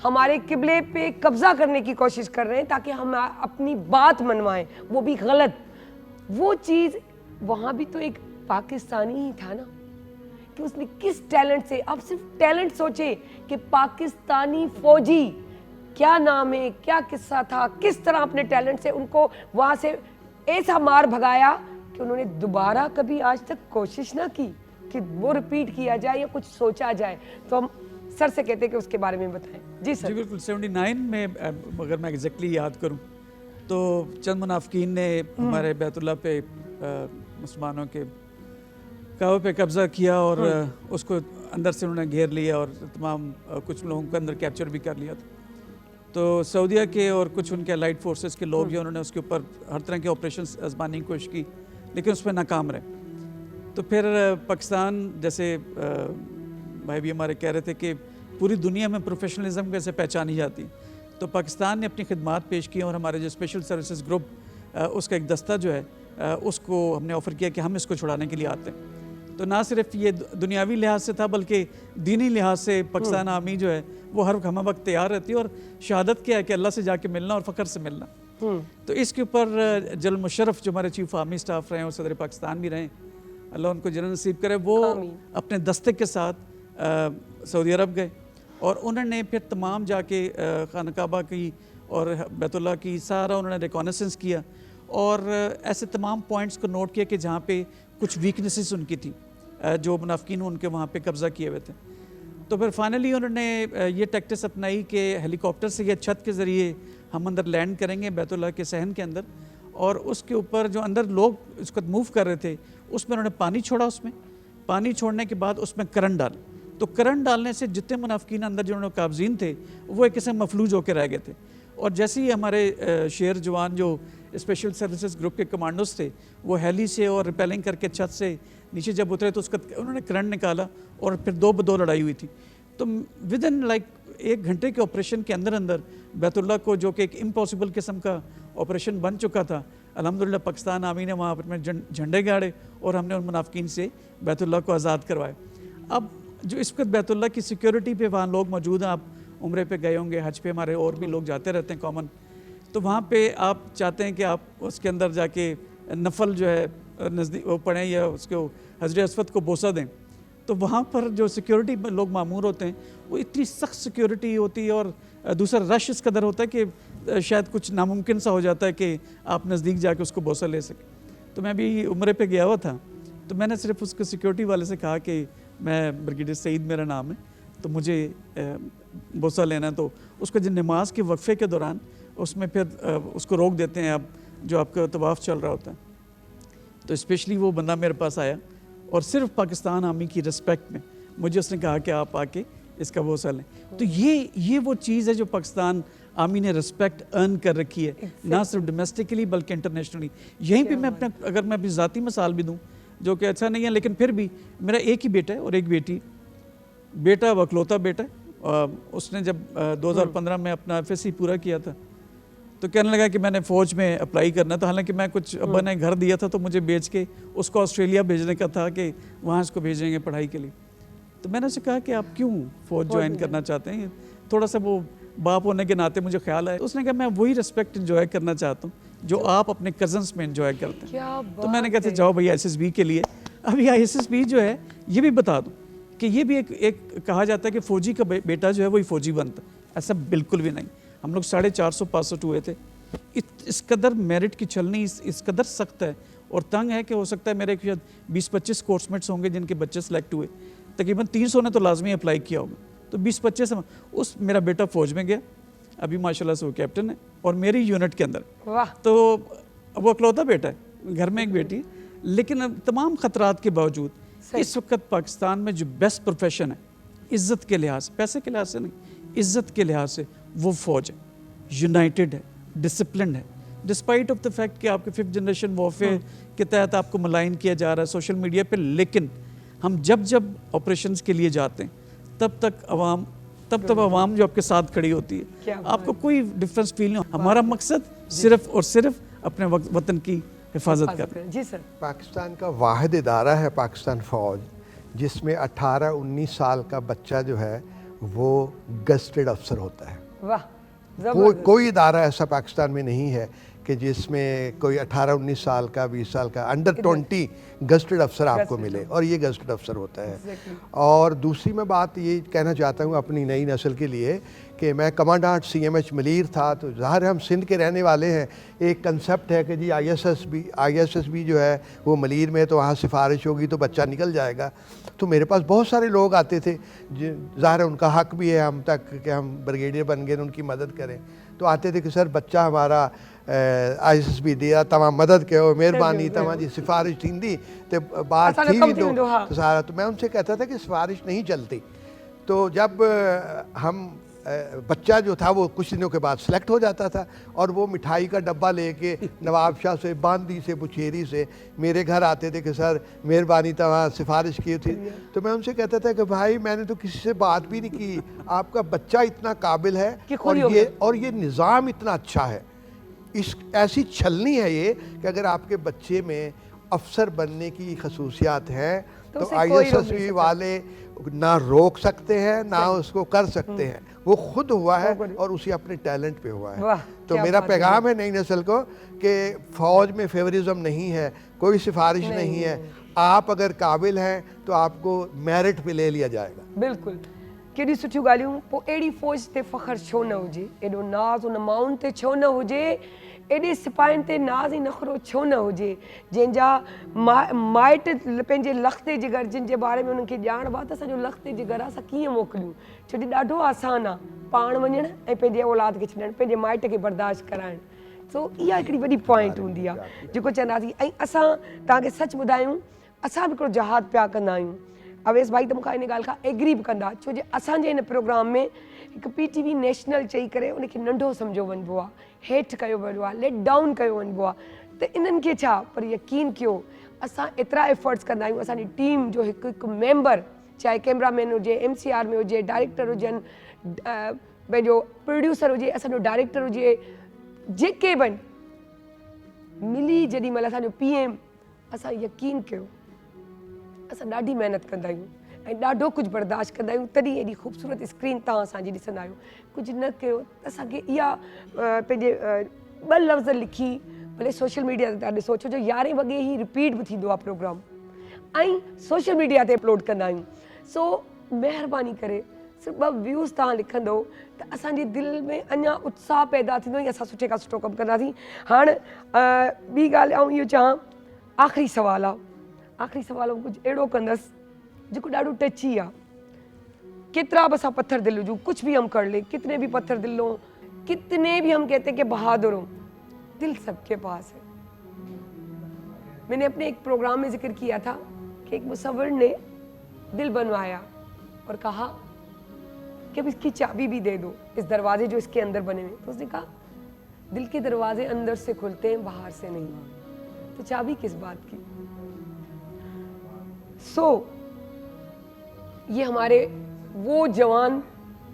हमारे किबले पे कब्जा करने की कोशिश कर रहे हैं ताकि हम अपनी बात मनवाएं, वो भी गलत। वो चीज़ वहाँ भी तो एक पाकिस्तानी ही था ना, कि उसने किस टैलेंट से, आप सिर्फ टैलेंट सोचे कि पाकिस्तानी फौजी, क्या नाम है, क्या किस्सा था, किस तरह अपने टैलेंट से उनको वहाँ से ऐसा मार भगाया कि उन्होंने दोबारा कभी आज तक कोशिश ना की कि वो रिपीट किया जाए या कुछ सोचा जाए। तो हम सर से कहते हैं कि उसके बारे में बताएं। जी सर। जी बिल्कुल। 79 में अगर मैं एग्जैक्टली याद करूं तो चंद मुनाफिकीन ने हमारे बैतुल्लाह पे मुसलमानों के काबे पे कब्जा किया और उसको अंदर से उन्होंने घेर लिया और तमाम कुछ लोगों को अंदर कैप्चर भी कर लिया था। तो सऊदीया के और कुछ उनके अलाइड फोर्सेस के लोग जो उन्होंने उसके ऊपर हर तरह के ऑपरेशन आजमाने की कोशिश की, लेकिन उसमें नाकाम रहे। तो फिर पाकिस्तान, जैसे भाई भी हमारे कह रहे थे कि पूरी दुनिया में प्रोफेशनलिज्म कैसे पहचानी जाती, तो पाकिस्तान ने अपनी खिदमात पेश की और हमारे जो स्पेशल सर्विसेज ग्रुप उसका एक दस्ता जो है उसको हमने ऑफ़र किया कि हम इसको छुड़ाने के लिए आते हैं। तो ना सिर्फ ये दुनियावी लिहाज से था बल्कि दीनी लिहाज से पाकिस्तान आर्मी जो है वो हर हम वक्त तैयार रहती है और शहादत क्या है कि अल्लाह से जाके मिलना और फ़ख्र से मिलना। तो इसके ऊपर जनरल मुशर्रफ जो हमारे चीफ आर्मी स्टाफ रहे और सदर पाकिस्तान भी रहे, अल्लाह उनको जन्नत नसीब करे, वो अपने दस्ते के साथ सऊदी अरब गए और उन्होंने फिर तमाम जाके खाना काबा की और बैतुल्लाह की सारा उन्होंने रिकॉनेसेंस किया और ऐसे तमाम पॉइंट्स को नोट किया कि जहाँ पे कुछ वीकनेसेस उनकी थी, जो मुनाफिकीन उनके वहाँ पे कब्ज़ा किए हुए थे। तो फिर फाइनली उन्होंने ये टैक्टिस अपनाई कि हेलीकॉप्टर से या छत के ज़रिए हम अंदर लैंड करेंगे बैतुल्लाह के सहन के अंदर, और उसके ऊपर जो अंदर लोग उसको मूव कर रहे थे उसमें उन्होंने पानी छोड़ा, उसमें पानी छोड़ने के बाद उसमें करंट डाल, तो करंट डालने से जितने मुनाफिकीन अंदर जो उन्होंने काबजीन थे वो एक किस्म मफलूज होकर रह गए थे। और जैसे ही हमारे शेर जवान जो स्पेशल सर्विसेज ग्रुप के कमांडोज थे वो हेली से और रिपेलिंग करके छत से नीचे जब उतरे तो उसका उन्होंने करंट निकाला और फिर 2-2 लड़ाई हुई थी। तो विद इन लाइक 1 घंटे के ऑपरेशन के अंदर अंदर बैतुल्लाह को, जो कि एक इम्पॉसिबल किस्म का ऑपरेशन बन चुका था, अल्हम्दुलिल्लाह पाकिस्तान आर्मी ने वहाँ पर झंडे गाड़े और हमने उन मुनाफिकीन से बैतुल्लाह को आज़ाद करवाया। अब जो इस वक्त बैतुल्लाह की सिक्योरिटी पे वहाँ लोग मौजूद हैं, आप उम्रे पे गए होंगे, हज पे हमारे और भी लोग जाते रहते हैं कॉमन, तो वहाँ पे आप चाहते हैं कि आप उसके अंदर जाके नफल जो है नज़दीक वो पढ़ें या उसको हजरत अस्वद को बोसा दें, तो वहाँ पर जो सिक्योरिटी में लोग मामूर होते हैं वो इतनी सख्त सिक्योरिटी होती है और दूसरा रश इस कदर होता है कि शायद कुछ नामुमकिन सा हो जाता है कि आप नज़दीक जाके उसको बोसा ले सकें। तो मैं भी उम्रे पे गया हुआ था, तो मैंने सिर्फ उसको सिक्योरिटी वाले से कहा कि मैं ब्रिगेडियर सईद मेरा नाम है, तो मुझे बोसा लेना है। तो उसको जो नमाज के वक्फे के दौरान उसमें फिर उसको रोक देते हैं, अब जो आपका तवाफ़ चल रहा होता है। तो स्पेशली वो बंदा मेरे पास आया और सिर्फ पाकिस्तान आर्मी की रिस्पेक्ट में मुझे उसने कहा कि आप आके इसका बोसा लें। तो ये वो चीज़ है जो पाकिस्तान आर्मी ने रिस्पेक्ट अर्न कर रखी है, ना सिर्फ डोमेस्टिकली बल्कि इंटरनेशनली। यहीं पे मैं अपने, अगर मैं अपनी ज़ाती मिसाल भी दूँ जो कि अच्छा नहीं है, लेकिन फिर भी मेरा एक ही बेटा है और एक बेटी। बेटा वकलौता बेटा है, उसने जब 2015 में अपना FSC पूरा किया था तो कहने लगा कि मैंने फ़ौज में अप्लाई करना था, हालांकि मैं कुछ अब्बा ने घर दिया था तो मुझे बेच के उसको ऑस्ट्रेलिया भेजने का था कि वहाँ इसको भेजेंगे पढ़ाई के लिए। तो मैंने उससे कहा कि आप क्यों फ़ौज ज्वाइन करना चाहते हैं, थोड़ा सा वो बाप होने के नाते मुझे ख्याल आया। उसने कहा मैं वही रिस्पेक्ट इन्जॉय करना चाहता हूँ जो आप अपने कज़न्स में इन्जॉय करते हैं। तो मैंने कहा जाओ भैया ISSB के लिए। अब यह ISSB जो है ये भी बता दूँ कि ये भी एक कहा जाता है कि फ़ौजी का बेटा जो है वही फ़ौजी बनता, ऐसा बिल्कुल भी नहीं। हम लोग 450-500 हुए थे। इस कदर मेरिट की छलनी इस कदर सख्त है और तंग है कि हो सकता है मेरे शायद 20-25 कोर्समेट्स होंगे जिनके बच्चे सेलेक्ट हुए, तकरीबन 300 ने तो लाजमी अप्लाई किया होगा, तो 20-25 उस मेरा बेटा फ़ौज में गया, अभी माशाल्लाह से वो कैप्टन है और मेरी यूनिट के अंदर। वाह। तो वो अकलौता बेटा है, घर में एक बेटी है, लेकिन तमाम ख़तरात के बावजूद इस वक्त पाकिस्तान में जो बेस्ट प्रोफेशन है इज़्ज़त के लिहाज से, पैसे के लिहाज से नहीं, इज़्ज़त के लिहाज से, वो फ़ौज है। यूनाइटेड है, डिसिप्लिन है, डिस्पाइट ऑफ द फैक्ट कि आपके 5th जनरेशन वॉरफेयर के तहत आपको मलाइन किया जा रहा है सोशल मीडिया पे, लेकिन हम जब ऑपरेशंस के लिए जाते हैं तब आवाम जो आपके साथ खड़ी होती है, आपको कोई डिफरेंस फील नहीं। हमारा मकसद सिर्फ और सिर्फ अपने वतन की हिफाजत करना। जी सर। पाकिस्तान का वाहिद इदारा है पाकिस्तान फ़ौज, जिसमें 18-19 साल का बच्चा जो है वो गस्टेड अफसर होता है। वाह। कोई इदारा ऐसा पाकिस्तान में नहीं है कि जिसमें कोई 18-19 साल का, 20 साल का, अंडर 20 गस्टेड अफसर आपको मिले, और ये गस्टेड अफसर होता है। और दूसरी मैं बात ये कहना चाहता हूँ अपनी नई नस्ल के लिए कि मैं कमांडेंट CMH मलीर था, तो ज़ाहिर हम सिंध के रहने वाले हैं। एक कंसेप्ट है कि जी ISSB जो है वो मलीर में, तो वहाँ सिफारिश होगी तो बच्चा निकल जाएगा। तो मेरे पास बहुत सारे लोग आते थे, ज़ाहिर उनका हक भी है हम तक कि हम ब्रिगेडियर बन गए उनकी मदद करें। तो आते थे कि सर बच्चा हमारा ISSB दिया, तमाम मदद कयो, मेहरबानी, तमाम सिफारिश थींदी तो बात थी भी तो सारा। तो मैं उनसे कहता था कि सिफारिश नहीं चलती। तो जब हम बच्चा जो था वो कुछ दिनों के बाद सेलेक्ट हो जाता था और वो मिठाई का डब्बा लेके नवाब शाह से, बांदी से, बुछेरी से मेरे घर आते थे कि सर मेहरबानी तमाम सिफारिश की थी। तो मैं उनसे कहता था कि भाई मैंने तो किसी से बात भी नहीं की, आपका बच्चा इतना काबिल है और ये निज़ाम इतना अच्छा है। इस ऐसी छलनी है ये कि अगर आपके बच्चे में अफसर बनने की खसूसियात हैं तो ISSB वाले ना रोक सकते हैं ना उसको कर सकते हैं। वो खुद हुआ है और उसी अपने टैलेंट पे हुआ है। तो मेरा पैगाम है नई नस्ल को कि फ़ौज में फेवरिज्म नहीं है, कोई सिफारिश नहीं है। आप अगर काबिल हैं तो आपको मेरिट पे ले लिया जाएगा। बिल्कुल। केॾी सुठियूं ॻाल्हियूं। पोइ अहिड़ी फ़ौज ते फ़ख्रु छो न हुजे, एॾो नाज़ उन माउनि ते छो न हुजे, एॾे सिपाहियुनि ते नाज़ ऐं नख़रो छो न हुजे, जंहिंजा माइट पंहिंजे लख़्ते जिगर जिन जे बारे में उन्हनि खे ॼाण बा त असांजो लख़्ते जिगर असां कीअं मोकिलियूं, छो जो ॾाढो आसानु आहे पाण वञणु ऐं पंहिंजे औलाद खे छॾणु, पंहिंजे माइट खे बर्दाश्त कराइणु। सो इहा हिकिड़ी वॾी पॉइंट हूंदी आहे जेको चवंदासीं। ऐं असां तव्हांखे सच ॿुधायूं, असां बि हिकिड़ो जहाद पिया कंदा आहियूं। अवेस भाई त मूंखां इन ॻाल्हि खां एग्री बि कंदा, छो जो असांजे हिन प्रोग्राम में हिकु PTV नेशनल चई करे उनखे नंढो सम्झो वञिबो आहे, हेठि कयो वञिबो आहे, लेट डाउन कयो वञिबो आहे। त इन्हनि खे छा, पर यकीन कयो असां एतिरा एफर्ट्स कंदा आहियूं। असांजी टीम जो हिकु हिकु मेंबर, चाहे कैमरामैन हुजे, MCR में हुजे, डायरेक्टर हुजनि, पंहिंजो प्रोड्यूसर हुजे, असांजो डायरेक्टर हुजे, जेके बि मिली जेॾी महिल असांजो PM, असां यकीन कयो असां ॾाढी महिनत कंदा आहियूं ऐं ॾाढो कुझु बर्दाश्त कंदा आहियूं, तॾहिं एॾी ख़ूबसूरत स्क्रीन तव्हां असांजी ॾिसंदा आहियो। कुझु न कयो त असांखे इहा पंहिंजे 2 लफ़्ज़ लिखी भले सोशल मीडिया ते तव्हां ॾिसो, छो जो 11 वॻे ई रिपीट बि थींदो आहे प्रोग्राम ऐं सोशल मीडिया ते अपलोड कंदा आहियूं। सो महिरबानी करे सिर्फ़ु 2 व्यूज़ तव्हां लिखंदो त असांजी दिलि में अञा उत्साह पैदा थींदो ऐं असां सुठे खां सुठो कमु कंदासीं। हाणे ॿी ॻाल्हि आऊं इहो चवां, आख़िरी सुवालु आहे, आख़िरी सुवालु कुझु अहिड़ो कंदसि जेको ॾाढो टची आहे। कितना बस आप पत्थर दिल हुजूं, कुछ भी हम कर ले, कितने भी पत्थर दिल लो, कितने भी हम कहते हैं कि बहादुर हो, दिल सबके पास है। मैंने अपने एक प्रोग्राम में जिक्र किया था कि एक मुसव्विर ने दिल बनवाया और कहा कि अब इसकी चाबी भी दे दो, इस दरवाजे जो इसके अंदर बने हुए। तो उसने कहा दिल के दरवाजे अंदर से खुलते हैं, बाहर से नहीं, तो चाबी किस बात की। ये हमारे वो जवान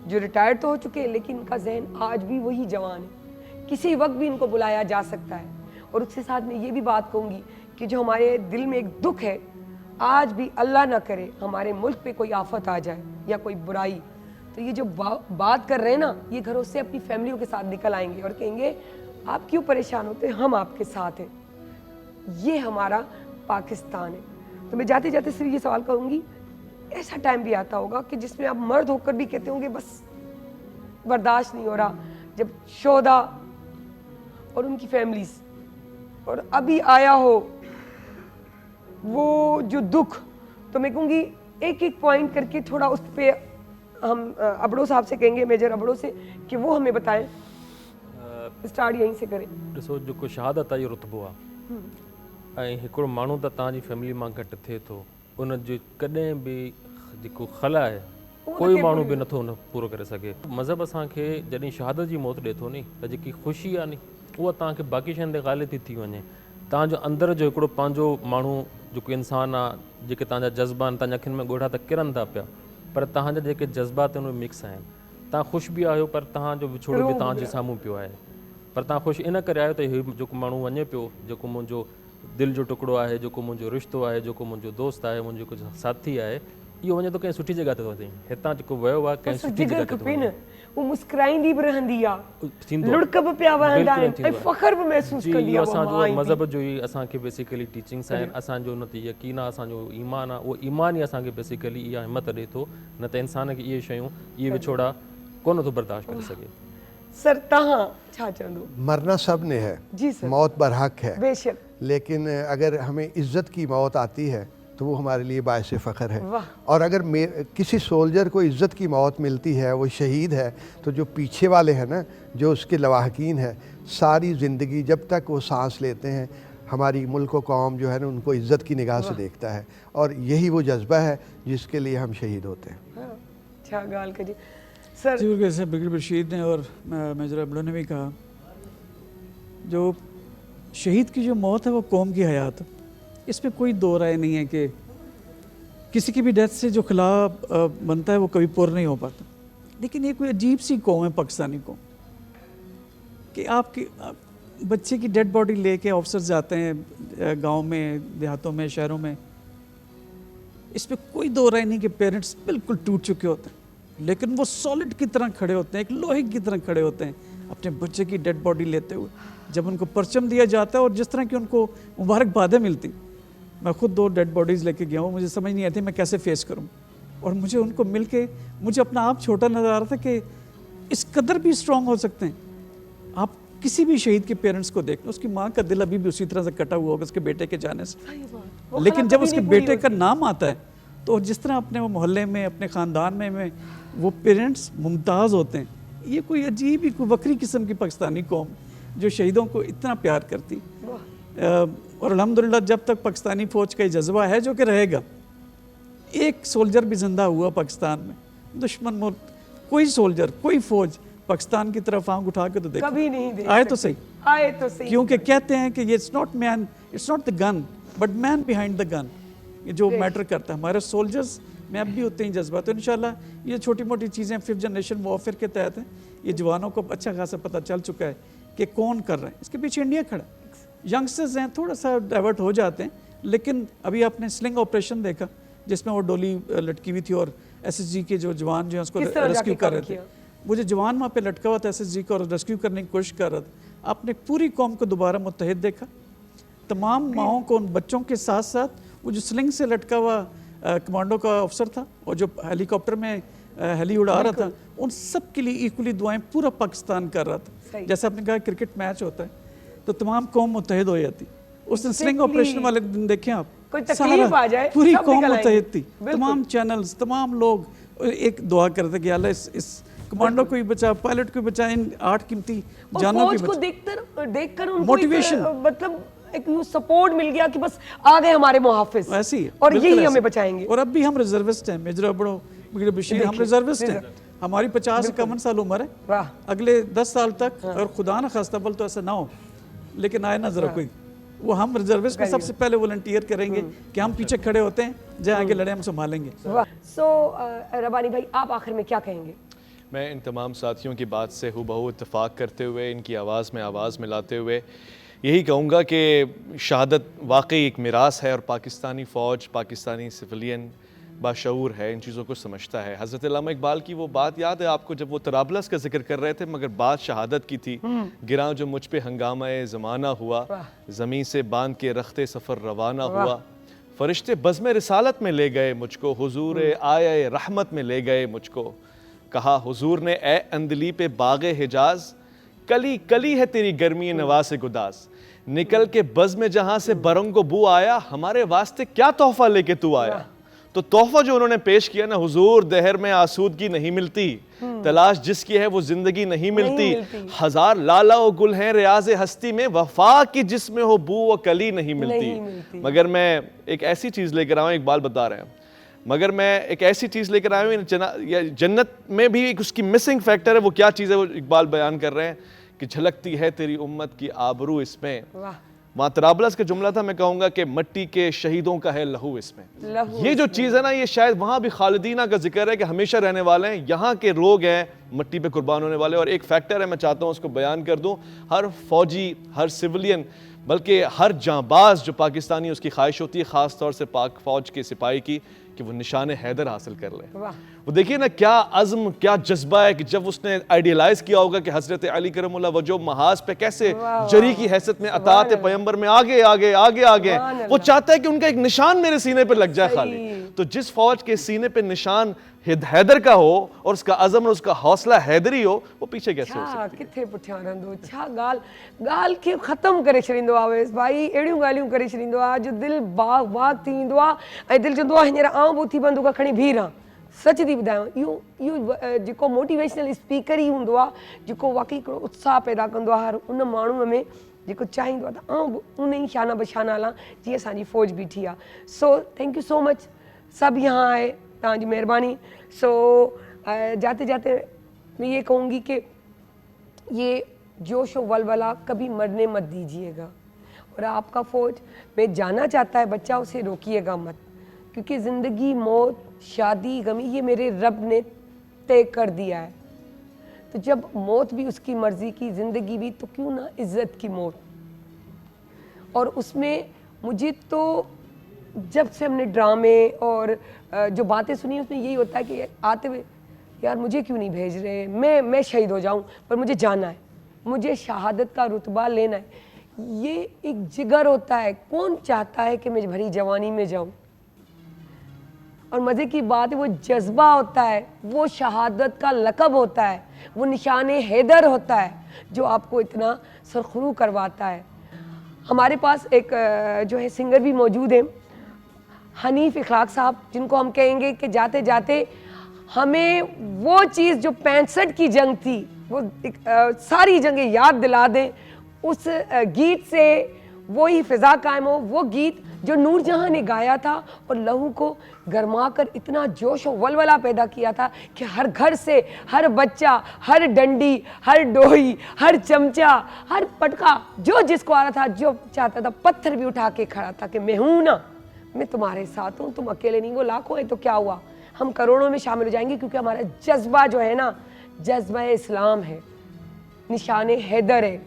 जो रिटायर्ड तो हो चुके हैं लेकिन इनका जहन आज भी वही जवान है किसी वक्त भी इनको बुलाया जा सकता है। और उसके साथ मैं ये भी बात कहूँगी कि जो हमारे दिल में एक दुख है, आज भी अल्लाह ना करे हमारे मुल्क पे कोई आफत आ जाए या कोई बुराई, तो ये जो बात कर रहे हैं ना, ये घरों से अपनी फैमिलियों के साथ निकल आएंगे और कहेंगे आप क्यों परेशान होते हैं, हम आपके साथ हैं। ये हमारा पाकिस्तान है। तो मैं जाते जाते सिर्फ ये सवाल करूँगी, ऐसा टाइम भी आता होगा कि जिसमें आप मर्द होकर भी कहते होंगे बस बर्दाश्त नहीं हो रहा, जब शोदा और उनकी फैमिलीज और अभी आया हो वो जो दुख, तो मैं कहूँगी एक एक पॉइंट करके थोड़ा उस पे हम अबड़ो साहब से कहेंगे, मेजर अबड़ो से, कि वो हमें बताएं। स्टार्ट यहीं से करें। ॾिसो जेको शहादत आहे इहो रुतबो आहे ऐं हिकिड़ो माण्हू त तव्हांजी फैमिली मां घटि थिए थो, उन जो कॾहिं बि जेको खला आहे कोई माण्हू बि नथो उन पूरो करे सघे। मज़हब असांखे जॾहिं शहादत जी मौत ॾिए थो नी, त जेकी ख़ुशी आहे नी उहा तव्हांखे बाक़ी शयुनि ते ग़ालिब थी वञे। तव्हांजो अंदर जो हिकिड़ो पंहिंजो माण्हू जेको इंसानु आहे, जेके तव्हांजा जज़्बा आहिनि, तव्हांजी अखियुनि में ॻोढ़ा त किरनि था पिया, पर तव्हांजा जेके जज़्बात आहिनि उहे मिक्स आहिनि। तव्हां ख़ुशि बि आहियो पर तव्हांजो विछोड़ो बि तव्हांजे साम्हूं पियो आहे, पर तव्हां ख़ुशि इन करे आहियो त इहो जेको माण्हू वञे पियो, जेको मुंहिंजो दिलि जो टुकड़ो आहे, जेको मुंहिंजो रिश्तो आहे, जेको मुंहिंजो दोस्त आहे, मुंहिंजो कुझु साथी आहे, इहो वञे थो कंहिं सुठी जॻह ते थो वञे। हितां जेको वियो आहे कंहिं सुठी जॻह ते थो वञे। वो मुस्कुराईंदी भी रहंदी आहे, लुड़क भी पिया वहंदा आहिनि ऐं फ़ख्र बि महसूसु कंदी आहे। असांजो मज़हब जो ई असांखे बेसिकली टीचिंग्स आहिनि, असांजो उन ते यकीन आहे, असांजो ईमान आहे, उहो ईमान ई असांखे बेसिकली इहा हिमत ॾिए थो, न त इंसान खे इहे शयूं, इहे विछोड़ा कोन थो बर्दाश्त करे सघे। सर तहां छा चवंदो? मरना सब ने है जी सर, मौत बरहक है, बेशक, लेकिन अगर हमें इज्जत की मौत आती है तो वो हमारे लिए बायस फ़ख्र है। वाह। और अगर किसी सोल्जर को इज़्ज़त की मौत मिलती है, वो शहीद है, तो जो पीछे वाले हैं ना, जो उसके लवाहकीन है, सारी ज़िंदगी जब तक वो सांस लेते हैं, हमारी मुल्क व कौम जो है ना उनको इज़्ज़त की निगाह से देखता है, और यही वो जज्बा है जिसके लिए हम शहीद होते हैं। अच्छा गाल करिए सर। जी, जैसे ब्रिगेडियर बशीर ने और मेजर अबड़ो ने भी कहा, जो शहीद की जो मौत है वो कौम की हयात, इसमें कोई दो राय नहीं है कि किसी की भी डेथ से जो खिला बनता है वो कभी पूरा नहीं हो पाता। लेकिन ये कोई अजीब सी कौम है पाकिस्तानी कौम, कि आपकी बच्चे की डेड बॉडी लेके ऑफिसर्स जाते हैं गांव में, देहातों में, शहरों में, इस पर कोई दो राय नहीं कि पेरेंट्स बिल्कुल टूट चुके होते हैं, लेकिन वो सॉलिड की तरह खड़े होते हैं, एक लोहे की तरह खड़े होते हैं अपने बच्चे की डेड बॉडी लेते हुए। जब उनको परचम दिया जाता है और जिस तरह की उनको मुबारकबादें मिलती, मैं खुद 2 डेड बॉडीज़ लेके गया हूँ, मुझे समझ नहीं आती मैं कैसे फेस करूँ, और मुझे उनको मिल के मुझे अपना आप छोटा नज़र आ रहा था कि इस कदर भी स्ट्रॉन्ग हो सकते हैं। आप किसी भी शहीद के पेरेंट्स को देख लो, उसकी माँ का दिल अभी भी उसी तरह से कटा हुआ होगा उसके बेटे के जाने से, लेकिन जब उसके बेटे का नाम आता है तो जिस तरह अपने वो मोहल्ले में, अपने ख़ानदान में वो पेरेंट्स मुमताज़ होते हैं। ये कोई अजीब ही कोई वक्री किस्म की पाकिस्तानी कौम जो शहीदों को इतना प्यार करती, और अल्हम्दुलिल्लाह जब तक पाकिस्तानी फ़ौज का जज्बा है जो कि रहेगा, एक सोल्जर भी जिंदा हुआ पाकिस्तान में, दुश्मन मुल्क कोई सोल्जर, कोई फ़ौज पाकिस्तान की तरफ आंख उठा के तो देखो, कभी नहीं देख आए तो सही, आए तो सही, क्योंकि कहते हैं कि ये it's not man, it's not the gun but man behind the gun, ये जो मैटर करता है। हमारे सोल्जर्स में अब भी होते हैं जज्बा। तो इंशाल्लाह ये छोटी मोटी चीज़ें 5th जनरेशन वॉरफेयर के तहत हैं, ये जवानों को अच्छा खासा पता चल चुका है कि कौन कर रहे हैं। इसके पीछे इंडिया खड़ा, यंगस्टर्स हैं थोड़ा सा डाइवर्ट हो जाते हैं, लेकिन अभी आपने स्लिंग ऑपरेशन देखा जिसमें वो डोली लटकी हुई थी और SSG के जो जवान जो है उसको रेस्क्यू कर रहे थे, वो जो जवान वहाँ पे लटका हुआ था SSG को और रेस्क्यू करने की कोशिश कर रहा था। आपने पूरी कौम को दोबारा मुत्तहिद देखा, तमाम माओं को उन बच्चों के साथ साथ वो जो स्लिंग से लटका हुआ कमांडो का अफसर था और जो हेलीकॉप्टर में हेली उड़ा रहा था, उन सब के लिए इक्वली दुआएं पूरा पाकिस्तान कर रहा था। जैसे आपने कहा क्रिकेट मैच होता है तो तमाम कौम मुत्तहिद हो जाती, उस दिन स्लिंग ऑपरेशन वाले दिन देखें आप, कोई तकलीफ आ जाए पूरी कौम मुत्तहिद थी, तमाम चैनल्स, तमाम लोग एक दुआ करते कि अल्लाह इस कमांडो को ही बचा, पायलट को बचा, इन 8 कीमती जानों की देखकर उनको मोटिवेशन, मतलब एक सपोर्ट मिल गया कि बस आ गए हमारे मुहाफिज, ऐसी है और यही हमें बचाएंगे। और अब भी हम रिजर्विस्ट हैं, मेजर अबड़ो, ब्रिगेडियर बशीर, हम रिजर्विस्ट हैं, हमारी 50-51 साल उम्र है, अगले 10 साल तक और खुदा न खास्ता बल तो ऐसा ना हो, लेकिन आए ना जरा कोई, वो हम रिजर्विस्ट में सबसे पहले वॉलंटियर करेंगे कि हम पीछे खड़े होते हैं, जहाँ आगे लड़े हम संभालेंगे। सो रबानी भाई, आप आखिर में क्या कहेंगे? मैं इन तमाम साथियों की बात से हूबहू इत्तेफाक करते हुए, इनकी आवाज़ में आवाज़ मिलाते हुए यही कहूँगा कि शहादत वाकई एक मिरास है और पाकिस्तानी फ़ौज, पाकिस्तानी सिविलियन बाशऊर है, इन चीज़ों को समझता है। हज़रत अल्लामा इकबाल की वो बात याद है आपको जब वो तराबलस का जिक्र कर रहे थे, मगर बात शहादत की थी। गिरा जो मुझ पे हंगामा ज़माना हुआ, ज़मीं से बांध के रखते सफ़र रवाना हुआ, फरिश्ते बज़्म रिसालत में ले गए मुझको, हुजूर आए रहमत में ले गए मुझको। कहा हुजूर ने ए अंदली पे बाग़े हिजाज, कली कली है तेरी गर्मी नवासे गुदास, निकल के बज़्म में जहाँ से बरंगो बू आया, हमारे वास्ते क्या तोहफ़ा लेके तू आया। तो तोहफ़ा जो उन्होंने पेश किया ना, हुजूर दहर में आसूदगी नहीं मिलती, तलाश जिसकी है वो जिंदगी नहीं मिलती, हजार लाला व गुल हैं रियाज़ हस्ती में, वफा की जिसमें हो बू व कली नहीं मिलती। मगर मैं एक ऐसी चीज़ लेकर आया हूँ, इकबाल बता रहे हैं, मगर मैं एक ऐसी चीज़ लेकर आया हूँ, जन्नत में भी एक उसकी मिसिंग फैक्टर है। वो क्या चीज़ है वो इकबाल बयान कर रहे हैं कि झलकती है तेरी उम्मत की आबरू इसमें। वहाँ तराबलस का जुमला था, मैं कहूँगा कि मट्टी के शहीदों का है लहू इसमें। ये जो चीज़ है ना, ये शायद वहाँ भी खालिदीना का जिक्र है कि हमेशा रहने वाले हैं, यहाँ के लोग हैं मट्टी पे कुर्बान होने वाले। और एक फैक्टर है, मैं चाहता हूँ उसको बयान कर दूँ, हर फौजी, हर सिविलियन, बल्कि हर जांबाज जो पाकिस्तानी, उसकी ख्वाहिश होती है ख़ास तौर से पाक फ़ौज के सिपाही की कि वो निशान हैदर हासिल कर ले। वो देखिए ना क्या अज़्म, क्या जज्बा है कि जब उसने आइडियलाइज किया होगा कि हज़रत अली करमुल्लाह वजह महाज पे कैसे जरी की हैसियत में अतात पैगंबर में आगे आगे आगे आगे, वो चाहता है कि उनका एक निशान मेरे सीने पे लग जाए खाली। तो जिस फौज के सीने पे निशान हैदर का हो और उसका अज़म और उसका हौसला हैदरी हो, वो पीछे कैसे हो सकती है। किथे पुठियां रहंदो, छा गाल के ख़त्म करे छॾींदो आहे अवेस भाई, अहिड़ियूं ॻाल्हियूं करे छॾींदो आहे जो दिलि बाग बाग थी वेंदो आहे ऐं दिलि चवंदो आहे हींअर आउं बि उथी बंदूक खणी बीह रहां। सच थी ॿुधायांव, इहो जेको मोटिवेशनल स्पीकर ई हूंदो आहे, जेको वाकई हिकिड़ो उत्साह पैदा कंदो आहे हर उन माण्हूअ में, जेको चाहींदो आहे त आउं बि उन ई शाना बशाना हलां जीअं असांजी फ़ौज बीठी आहे। So thank you so much, सभु यहाँ आहे, तव्हांजी महिरबानी। सो जाते जाते मैं ये कहूँगी कि ये जोश व वलवला कभी मरने मत दीजिएगा, और आपका फ़ौज में जाना चाहता है बच्चा, उसे रोकिएगा मत, क्योंकि ज़िंदगी, मौत, शादी, गमी ये मेरे रब ने तय कर दिया है। तो जब मौत भी उसकी मर्ज़ी की, ज़िंदगी भी, तो क्यों ना इज़्ज़त की मौत। और उसमें मुझे तो जब से हमने ड्रामे और जो बातें सुनी उसमें यही होता है कि आते हुए यार मुझे क्यों नहीं भेज रहे, मैं शहीद हो जाऊं, पर मुझे जाना है, मुझे शहादत का रुतबा लेना है। ये एक जिगर होता है, कौन चाहता है कि मैं भरी जवानी में जाऊं। और मज़े की बात है वो जज्बा होता है, वो शहादत का लक़ब होता है, वो निशान हैदर होता है जो आपको इतना सरखरू करवाता है। हमारे पास एक जो है सिंगर भी मौजूद है, हनीफ इखलाक साहब, जिनको हम कहेंगे कि जाते जाते हमें वो चीज़ जो 65 की जंग थी, वो सारी जंगें याद दिला दें, उस गीत से वही फ़िज़ा कायम हो, वो गीत जो नूरजहां ने गाया था और लहू को गरमा कर इतना जोश और वलवला पैदा किया था कि हर घर से हर बच्चा, हर डंडी, हर डोई, हर चमचा, हर पटका, जो जिसको आ रहा था, जो चाहता था, पत्थर भी उठा के खड़ा था कि मैं हूँ ना, मैं तुम्हारे साथ हूँ, तुम अकेले नहीं। वो लाखों है तो क्या हुआ, हम करोड़ों में शामिल हो जाएंगे, क्योंकि हमारा जज्बा जो है ना, जज्बा इस्लाम है, निशान हैदर है,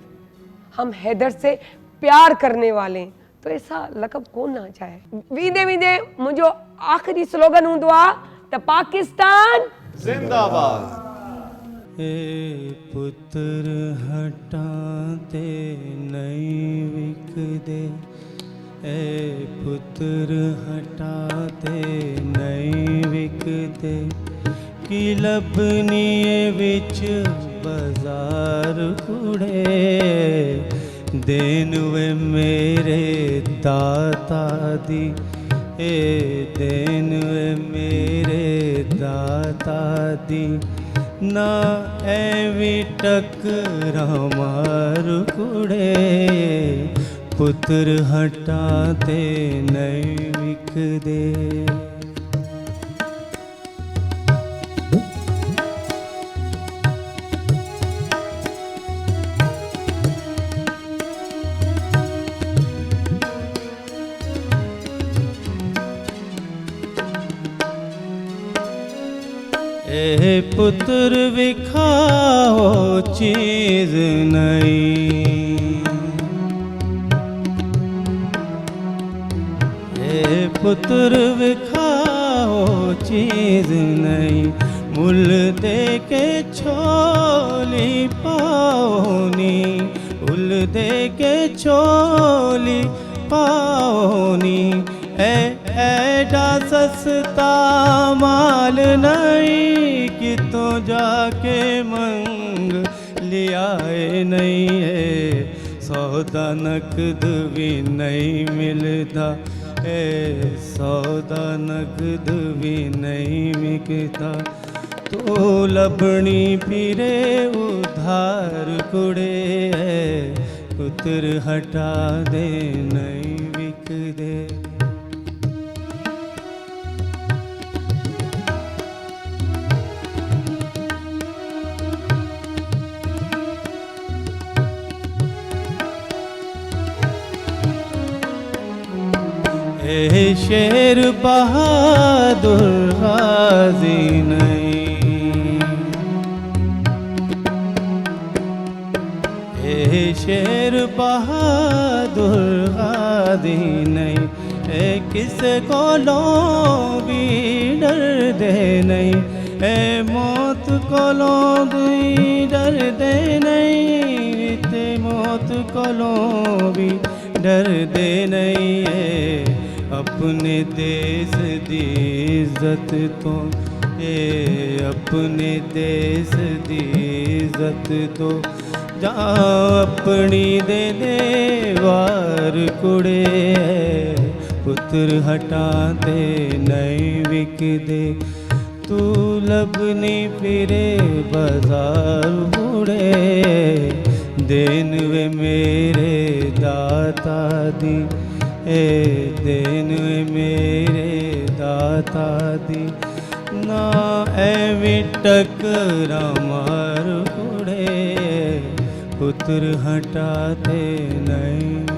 हम हैदर से प्यार करने वाले हैं। तो ऐसा लक़ब कौन ना चाहे। वींदे वींदे मुझो आखिरी स्लोगन हूंदो आहे त पाकिस्तान जिंदाबाद। ए पुत्र हटाते नहीं विक दे, ए पुत्र हटाते नहीं विक दे, कि लबनीए विच बाजार कुड़े, देन वे मेरे दाता दी, ए देन वे मेरे दाता दी, ना एवी टकरा मार कुड़े, पुत्र हटाते नहीं विक दे। ए पुत्र विखाओ चीज नहीं, ए पुत्र विखाओ चीज नहीं, मुल दे के छोली पाओनी, उल दे के छोली पाओनी, एडा सस्ता माल नहीं कि तो जाके मंग लियाए नहीं है, सौदा नकद भी नहीं मिलता, सौदा नकद भी नहीं मिलता, तो लबनी फिरे उधार कुड़े, पुत्र हटा दे नहीं बिक दे। शेर बहादुर गाजी नहीं, शेर बहादुर गाजी नहीं, किसे को लो भी डर दे नहीं, मौत को लो भी डर दे नहीं, ते मौत को लो भी डर दे नहीं है, अपने देश दी इज्जत तो, अपने देश दी इज्जत तो, जहाँ अपनी दे दे वार कुड़े, पुत्र हटाते नहीं बिक दे, तू लबनी फिरे बाजार बूढ़े, देन वे मेरे दाता दी, देन वे मेरे दाता दी, ना टकरा मार कुड़े, पुत्र हटाते नहीं।